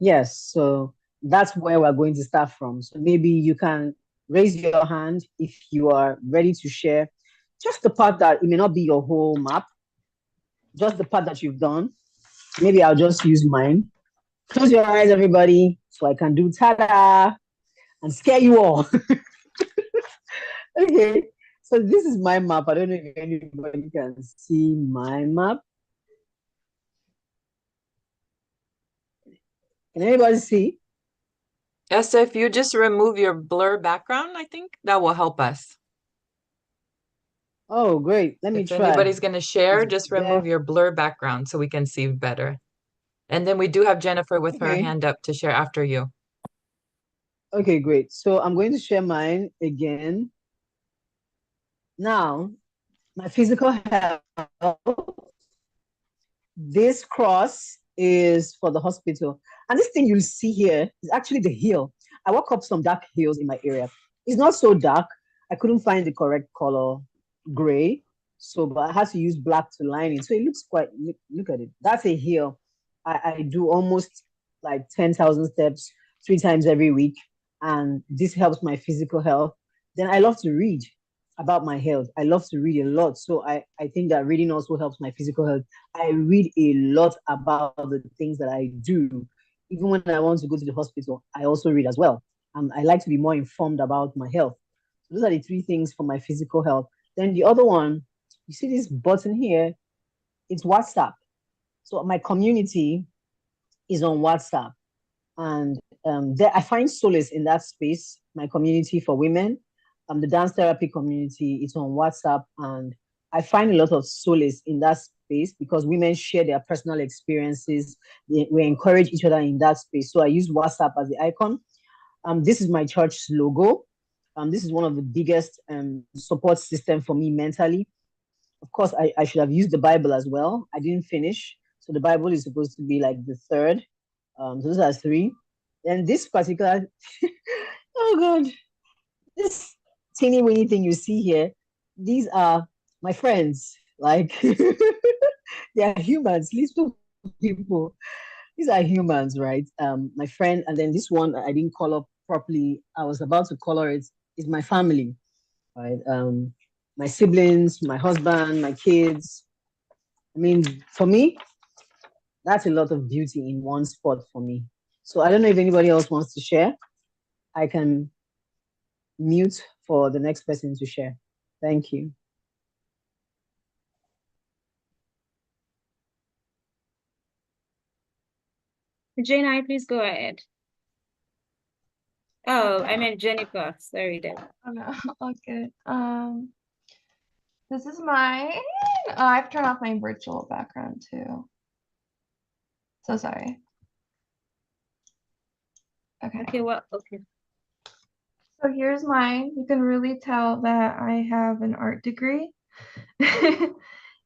Yes, so that's where we're going to start from. So maybe you can raise your hand if you are ready to share just the part that it may not be your whole map, just the part that you've done. Maybe I'll just use mine. Close your eyes, everybody, so I can do ta-da and scare you all. Okay, so this is my map. I don't know if anybody can see my map. Can anybody see? Yes, if you just remove your blur background, I think that will help us. Oh, great. Let me If try. anybody's going to share, just remove your blur background so we can see better. And then we do have Jennifer with her hand up to share after you. Okay, great. So I'm going to share mine again. Now, my physical health. This cross is for the hospital. And this thing you'll see here is actually the hill. I walk up some dark hills in my area. It's not so dark. I couldn't find the correct color, gray. So, but I had to use black to line it. So it looks quite, look at it. That's a hill. I do almost like 10,000 steps 3 times every week. And this helps my physical health. Then I love to read about my health. I love to read a lot. So I think that reading also helps my physical health. I read a lot about the things that I do. Even when I want to go to the hospital, I also read as well. I like to be more informed about my health. So those are the 3 things for my physical health. Then the other one, you see this button here, it's WhatsApp. So my community is on WhatsApp. And there I find solace in that space, my community for women. The dance therapy community is on WhatsApp, and I find a lot of solace in that space because women share their personal experiences. We encourage each other in that space. So I use WhatsApp as the icon. This is my church's logo. This is one of the biggest support system for me mentally. Of course, I should have used the Bible as well. I didn't finish. So the Bible is supposed to be like the third. So those are 3. Then this particular, oh God, this teeny weeny thing you see here, these are my friends. Like they are humans, little people. These are humans, right? My friend, and then this one I didn't color properly. I was about to color it. Is my family, right? My siblings, my husband, my kids. I mean, for me, that's a lot of beauty in one spot for me. So I don't know if anybody else wants to share. I can mute for the next person to share. Thank you. Jane, please go ahead. Oh, I meant Jennifer. Sorry, Deb. Oh no, okay. This is mine. Oh, I've turned off my virtual background too. So sorry. Okay. Okay, well, okay. So here's mine. You can really tell that I have an art degree.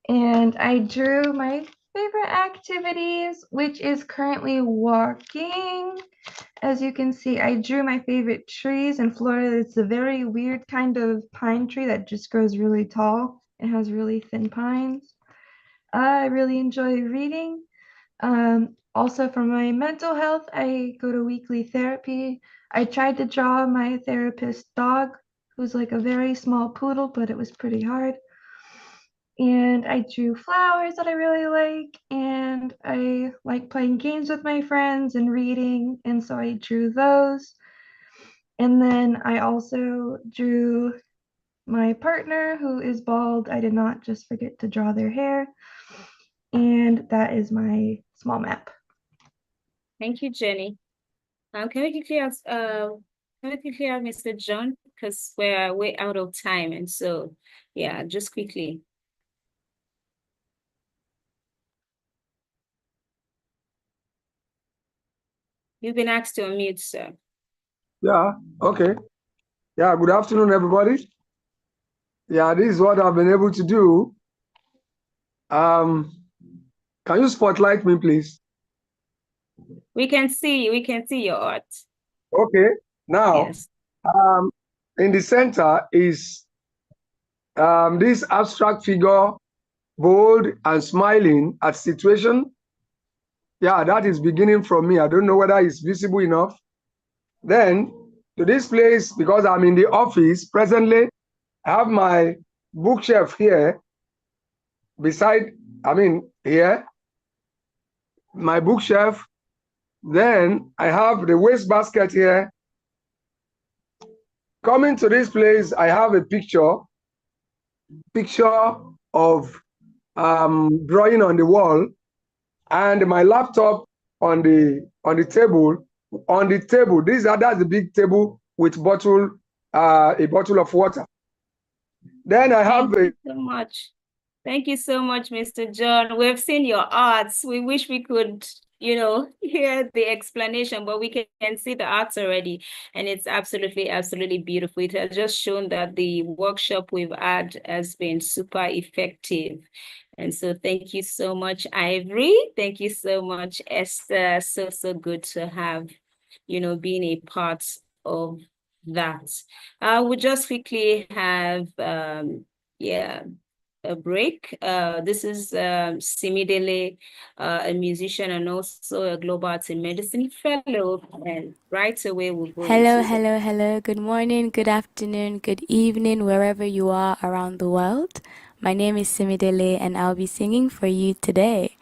And I drew my favorite activities, which is currently walking. As you can see, I drew my favorite trees in Florida. It's a very weird kind of pine tree that just grows really tall. It has really thin pines. I really enjoy reading. Also for my mental health, I go to weekly therapy. I tried to draw my therapist's dog, who's like a very small poodle, but it was pretty hard. And I drew flowers that I really like, and I like playing games with my friends and reading, and so I drew those. And then I also drew my partner, who is bald. I did not just forget to draw their hair. And that is my small map. Thank you, Jenny. Can we quickly ask Mr. John, because we're way out of time, and so yeah, just quickly. You've been asked to unmute, sir. Yeah, okay. Yeah, good afternoon, everybody. Yeah, this is what I've been able to do. Can you spotlight me, please? We can see you. We can see your art. Okay. Now, Yes. in the center is this abstract figure, bold and smiling at situation. Yeah, that is beginning from me. I don't know whether it's visible enough. Then, to this place, because I'm in the office presently, I have my bookshelf here beside, here, my bookshelf. Then I have the waste basket here. Coming to this place, I have a picture of drawing on the wall, and my laptop on the table. On the table, that's the big table with a bottle of water. Then I have Thank you so much. Thank you so much, Mr. John. We've seen your arts. We wish we could, hear the explanation, but we can see the arts already. And it's absolutely, absolutely beautiful. It has just shown that the workshop we've had has been super effective. And so thank you so much, Ivory. Thank you so much, Esther. So good to have, being a part of that. We'll just quickly have, a break. This is Simidele, a musician and also a global arts in medicine fellow. And right away we'll go Hello. Good morning, good afternoon, good evening, wherever you are around the world. My name is Simidele and I'll be singing for you today.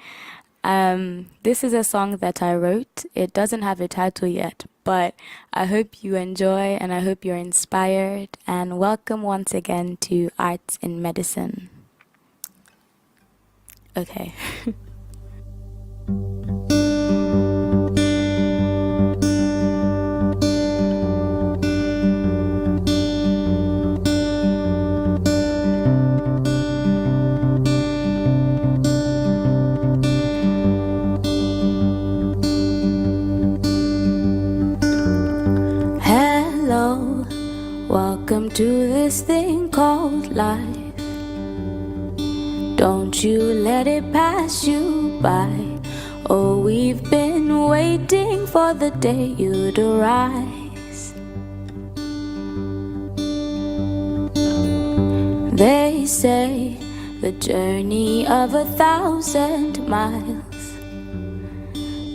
This is a song that I wrote. It doesn't have a title yet, but I hope you enjoy and I hope you're inspired. And welcome once again to Arts in Medicine. Okay. Hello, welcome to this thing called life. Don't you let it pass you by. Oh, we've been waiting for the day you'd arise. They say the journey of 1,000 miles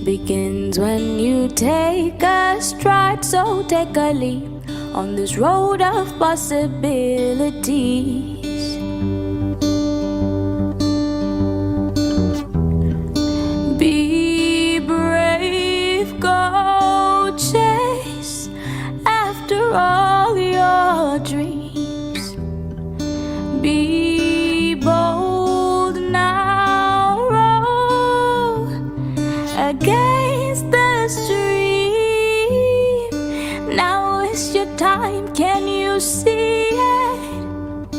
begins when you take a stride. So take a leap on this road of possibilities. Be brave, go chase after all your dreams. Be bold now, row against the stream. Now is your time, can you see it?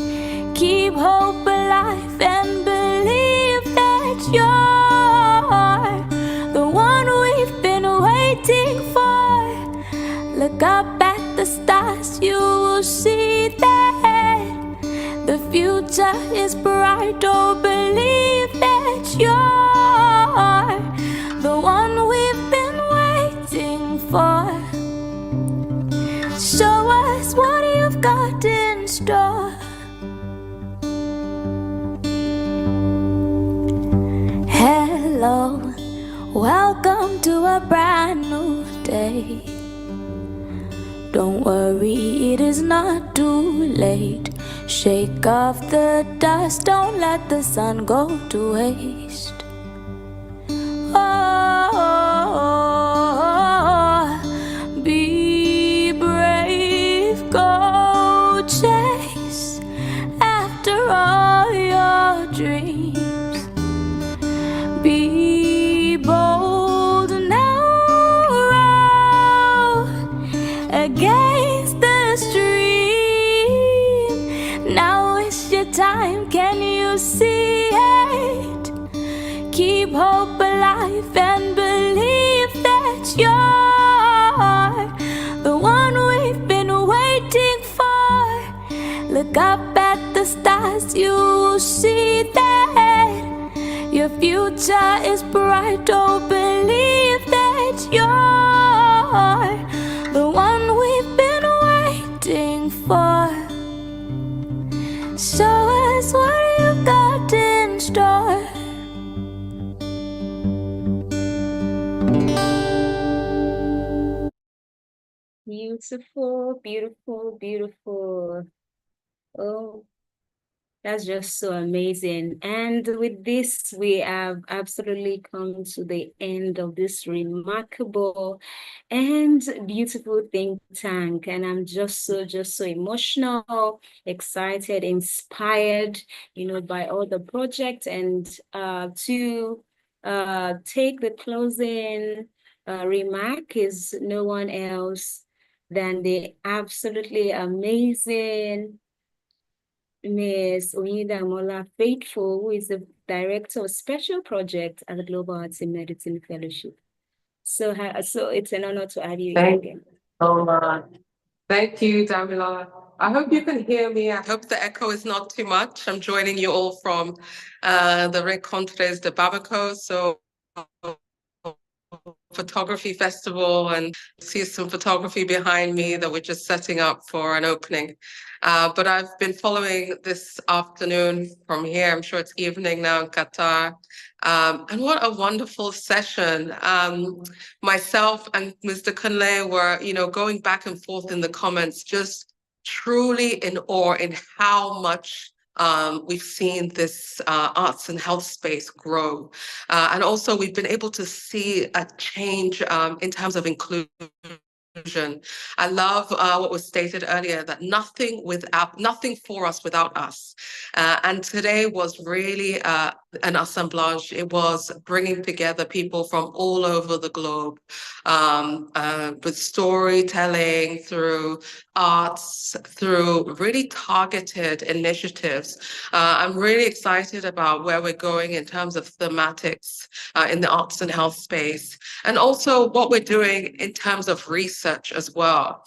Keep hope alive and believe that you're the one we've been waiting for. Look up at the stars, you will see that the future is bright. Oh, believe that you're the one we've been waiting for. Show us what you've got in store. Hello, welcome to a brand new day. Don't worry, it is not too late. Shake off the dust, don't let the sun go to waste. Oh, be brave, go chase after all your dreams. Be bold now, row against the stream. Now is your time, can you see it? Keep hope alive and believe that you're Look up at the stars, you will see that your future is bright. Oh, believe that you're the one we've been waiting for. Show us what you've got in store. Beautiful, beautiful, beautiful. Oh, that's just so amazing. And with this, we have absolutely come to the end of this remarkable and beautiful think tank. And I'm just so emotional, excited, inspired, by all the projects, and to take the closing remark is no one else than the absolutely amazing Ms. Oyindamola Faithful, who is the Director of Special Projects at the Global Arts in Medicine Fellowship. So it's an honor to have you here again. So much. Thank you, Damila. I hope you can hear me. I hope the echo is not too much. I'm joining you all from the Rencontres de Bamako. So photography festival, and see some photography behind me that we're just setting up for an opening. But I've been following this afternoon from here. I'm sure it's evening now in Qatar. And what a wonderful session. Myself and Mr. Kunle were, going back and forth in the comments, just truly in awe in how much we've seen this arts and health space grow. And also we've been able to see a change in terms of inclusion. I love what was stated earlier, that nothing for us without us. And today was really an assemblage. It was bringing together people from all over the globe with storytelling, through arts, through really targeted initiatives. I'm really excited about where we're going in terms of thematics in the arts and health space, and also what we're doing in terms of research as well.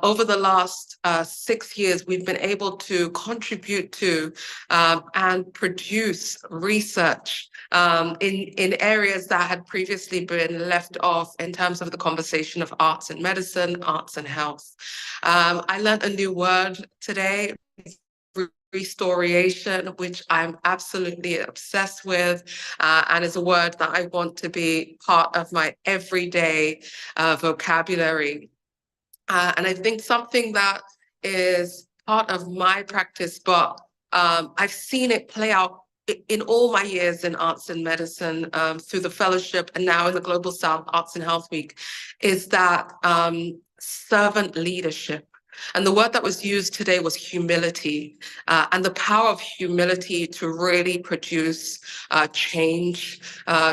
Over the last 6 years, we've been able to contribute to and produce research in areas that had previously been left off in terms of the conversation of arts and medicine, arts and health. I learned a new word today, restoration, which I'm absolutely obsessed with, and is a word that I want to be part of my everyday vocabulary. And I think something that is part of my practice, but I've seen it play out in all my years in arts and medicine, through the fellowship and now in the Global South Arts and Health Week, is that servant leadership. And the word that was used today was humility, and the power of humility to really produce change,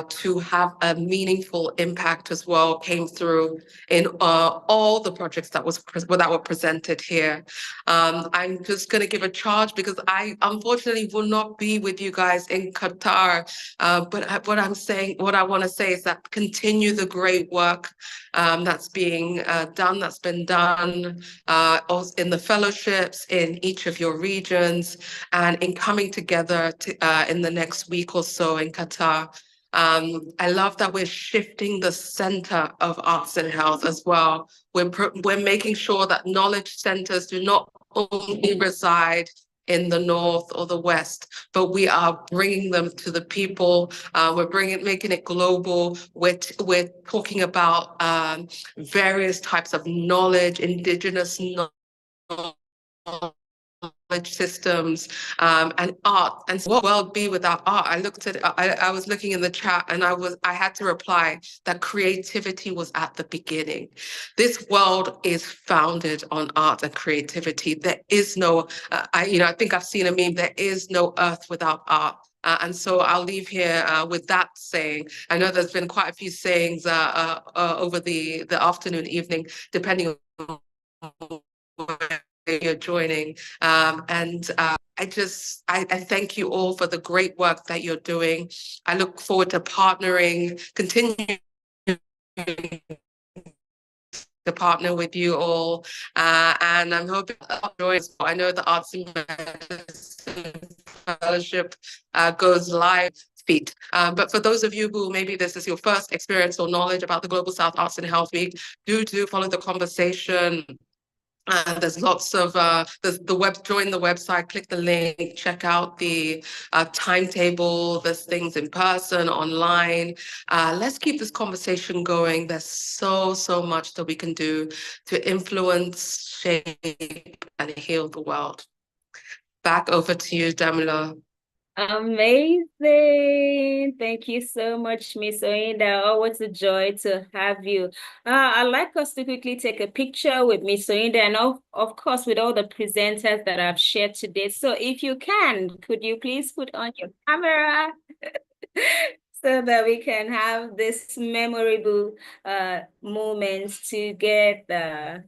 to have a meaningful impact as well, came through in all the projects that were presented here. I'm just going to give a charge because I unfortunately will not be with you guys in Qatar. But what I want to say is that continue the great work that's being done, that's been done in the fellowships in each of your regions, and in coming together in the next week or so in Qatar. I love that we're shifting the center of arts and health as well. We're making sure that knowledge centers do not only reside in the north or the west, but we are bringing them to the people. Making it global. We're talking about various types of knowledge, indigenous knowledge systems, and art. And what world be without art? I was looking in the chat, and I had to reply that creativity was at the beginning. This world is founded on art and creativity. There is no, I think I've seen a meme, there is no earth without art. And so I'll leave here with that saying. I know there's been quite a few sayings over the afternoon, evening, depending on where you're joining. And I thank you all for the great work that you're doing. I look forward to partnering, continuing to partner with you all. And I'm hoping I know the Arts and Medicine Fellowship goes live feet. But for those of you who maybe this is your first experience or knowledge about the Global South Arts and Health Week, do follow the conversation. There's lots of join the website, click the link, check out the timetable. There's things in person, online. Let's keep this conversation going. There's so much that we can do to influence, shape, and heal the world. Back over to you, Damila. Amazing. Thank you so much, Miss Oinda. Always a joy to have you. I'd like us to quickly take a picture with Miss Oinda and of course with all the presenters that I've shared today. So if you can, could you please put on your camera so that we can have this memorable moment together.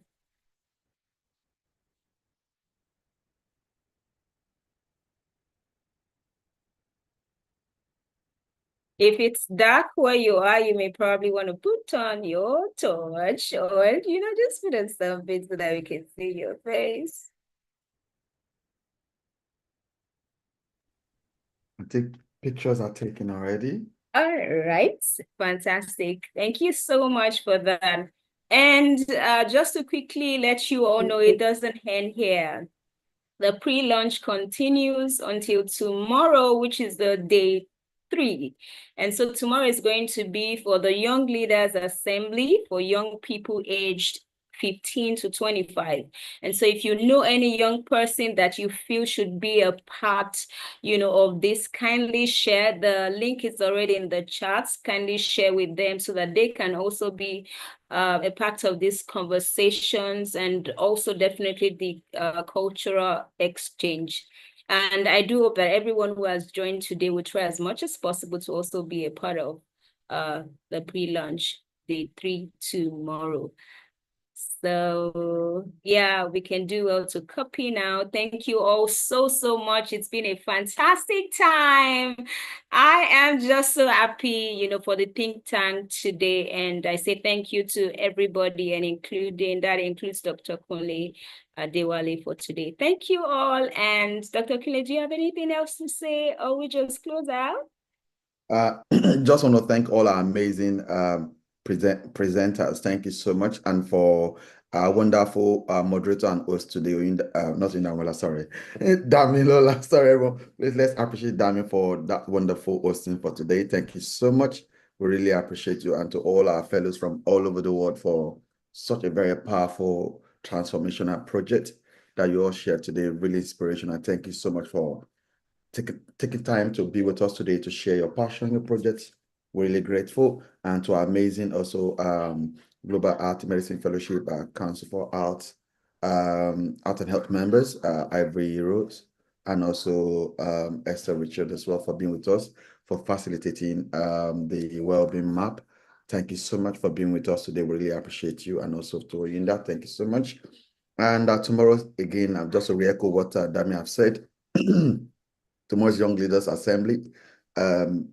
If it's dark where you are, you may probably want to put on your torch or, just put on something so that we can see your face. I think pictures are taken already. All right, fantastic. Thank you so much for that. And just to quickly let you all know, it doesn't end here. The pre-launch continues until tomorrow, which is the day 3. And so tomorrow is going to be for the Young Leaders Assembly for young people aged 15 to 25. And so if you know any young person that you feel should be a part, of this, kindly share. The link is already in the chats. Kindly share with them so that they can also be a part of these conversations and also definitely the cultural exchange. And I do hope that everyone who has joined today will try as much as possible to also be a part of the pre-launch day 3 tomorrow. So yeah, we can do well to copy now. Thank you all so much. It's been a fantastic time. I am just so happy, for the think tank today. And I say thank you to everybody, and that includes Dr. Kunle Adewale for today. Thank you all. And Dr. Kunle, do you have anything else to say, or we just close out? Just want to thank all our amazing presenters. Thank you so much. And for our wonderful moderator and host today, not Indamola, sorry, Damilola, sorry, everyone. Let's appreciate Dami for that wonderful hosting for today. Thank you so much. We really appreciate you, and to all our fellows from all over the world for such a very powerful transformational project that you all shared today. Really inspirational. Thank you so much for taking time to be with us today to share your passion, your projects. We're really grateful. And to our amazing also Global Art Medicine Fellowship Council for Art and Health members, Ivory Rose, and also Esther Richard as well for being with us, for facilitating the wellbeing map. Thank you so much for being with us today. We really appreciate you. And also to Oyinda, thank you so much. And tomorrow, again, I'm just to re-echo what Dami have said. Tomorrow's Young Leaders Assembly. And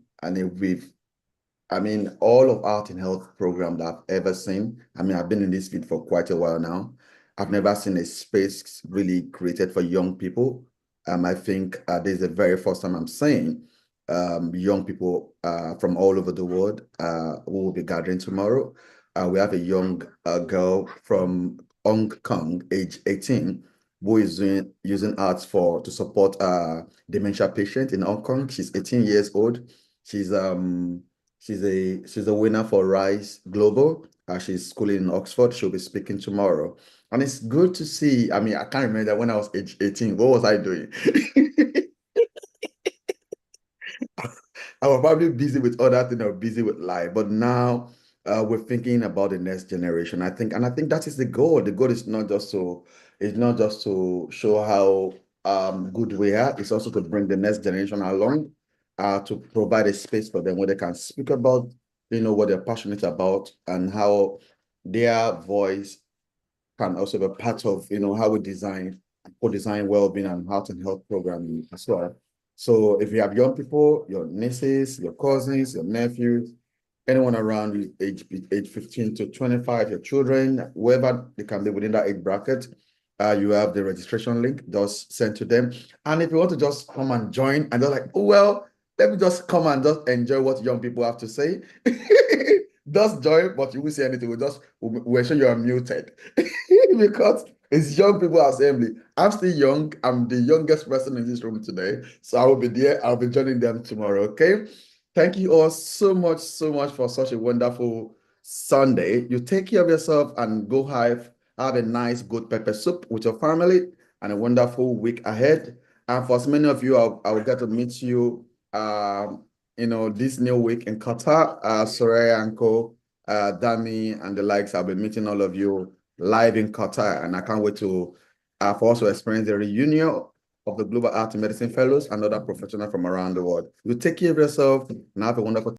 all of Art and Health program that I've ever seen. I've been in this field for quite a while now. I've never seen a space really created for young people. I think this is the very first time I'm saying young people from all over the world who will be gathering tomorrow. We have a young girl from Hong Kong, age 18, who is using arts to support dementia patient in Hong Kong. She's 18 years old. She's a winner for Rise Global. She's schooling in Oxford. She'll be speaking tomorrow. And it's good to see. I can't remember when I was age 18. What was I doing? I was probably busy with other things or busy with life. But now we're thinking about the next generation. I think that is the goal. The goal is not just to show how good we are. It's also to bring the next generation along, to provide a space for them where they can speak about, what they're passionate about, and how their voice can also be part of, how we design well-being and health and health programming as well. So if you have young people, your nieces, your cousins, your nephews, anyone around age 15 to 25, your children, whoever they can be within that age bracket, you have the registration link just sent to them. And if you want to just come and join and they're like, oh, well, let me just come and just enjoy what young people have to say. Just join, but you won't say anything. We'll ensure you are muted because it's young people assembly. I'm still young. I'm the youngest person in this room today. So I will be there. I'll be joining them tomorrow. Okay. Thank you all so much for such a wonderful Sunday. You take care of yourself and go have a nice good pepper soup with your family and a wonderful week ahead. And for so many of you, I will get to meet you this new week in Qatar. Soraya and Co, Dami and the likes. I'll be meeting all of you live in Qatar, and I can't wait to for us to experience the reunion of the Global Art and Medicine Fellows and other professionals from around the world. You take care of yourself and have a wonderful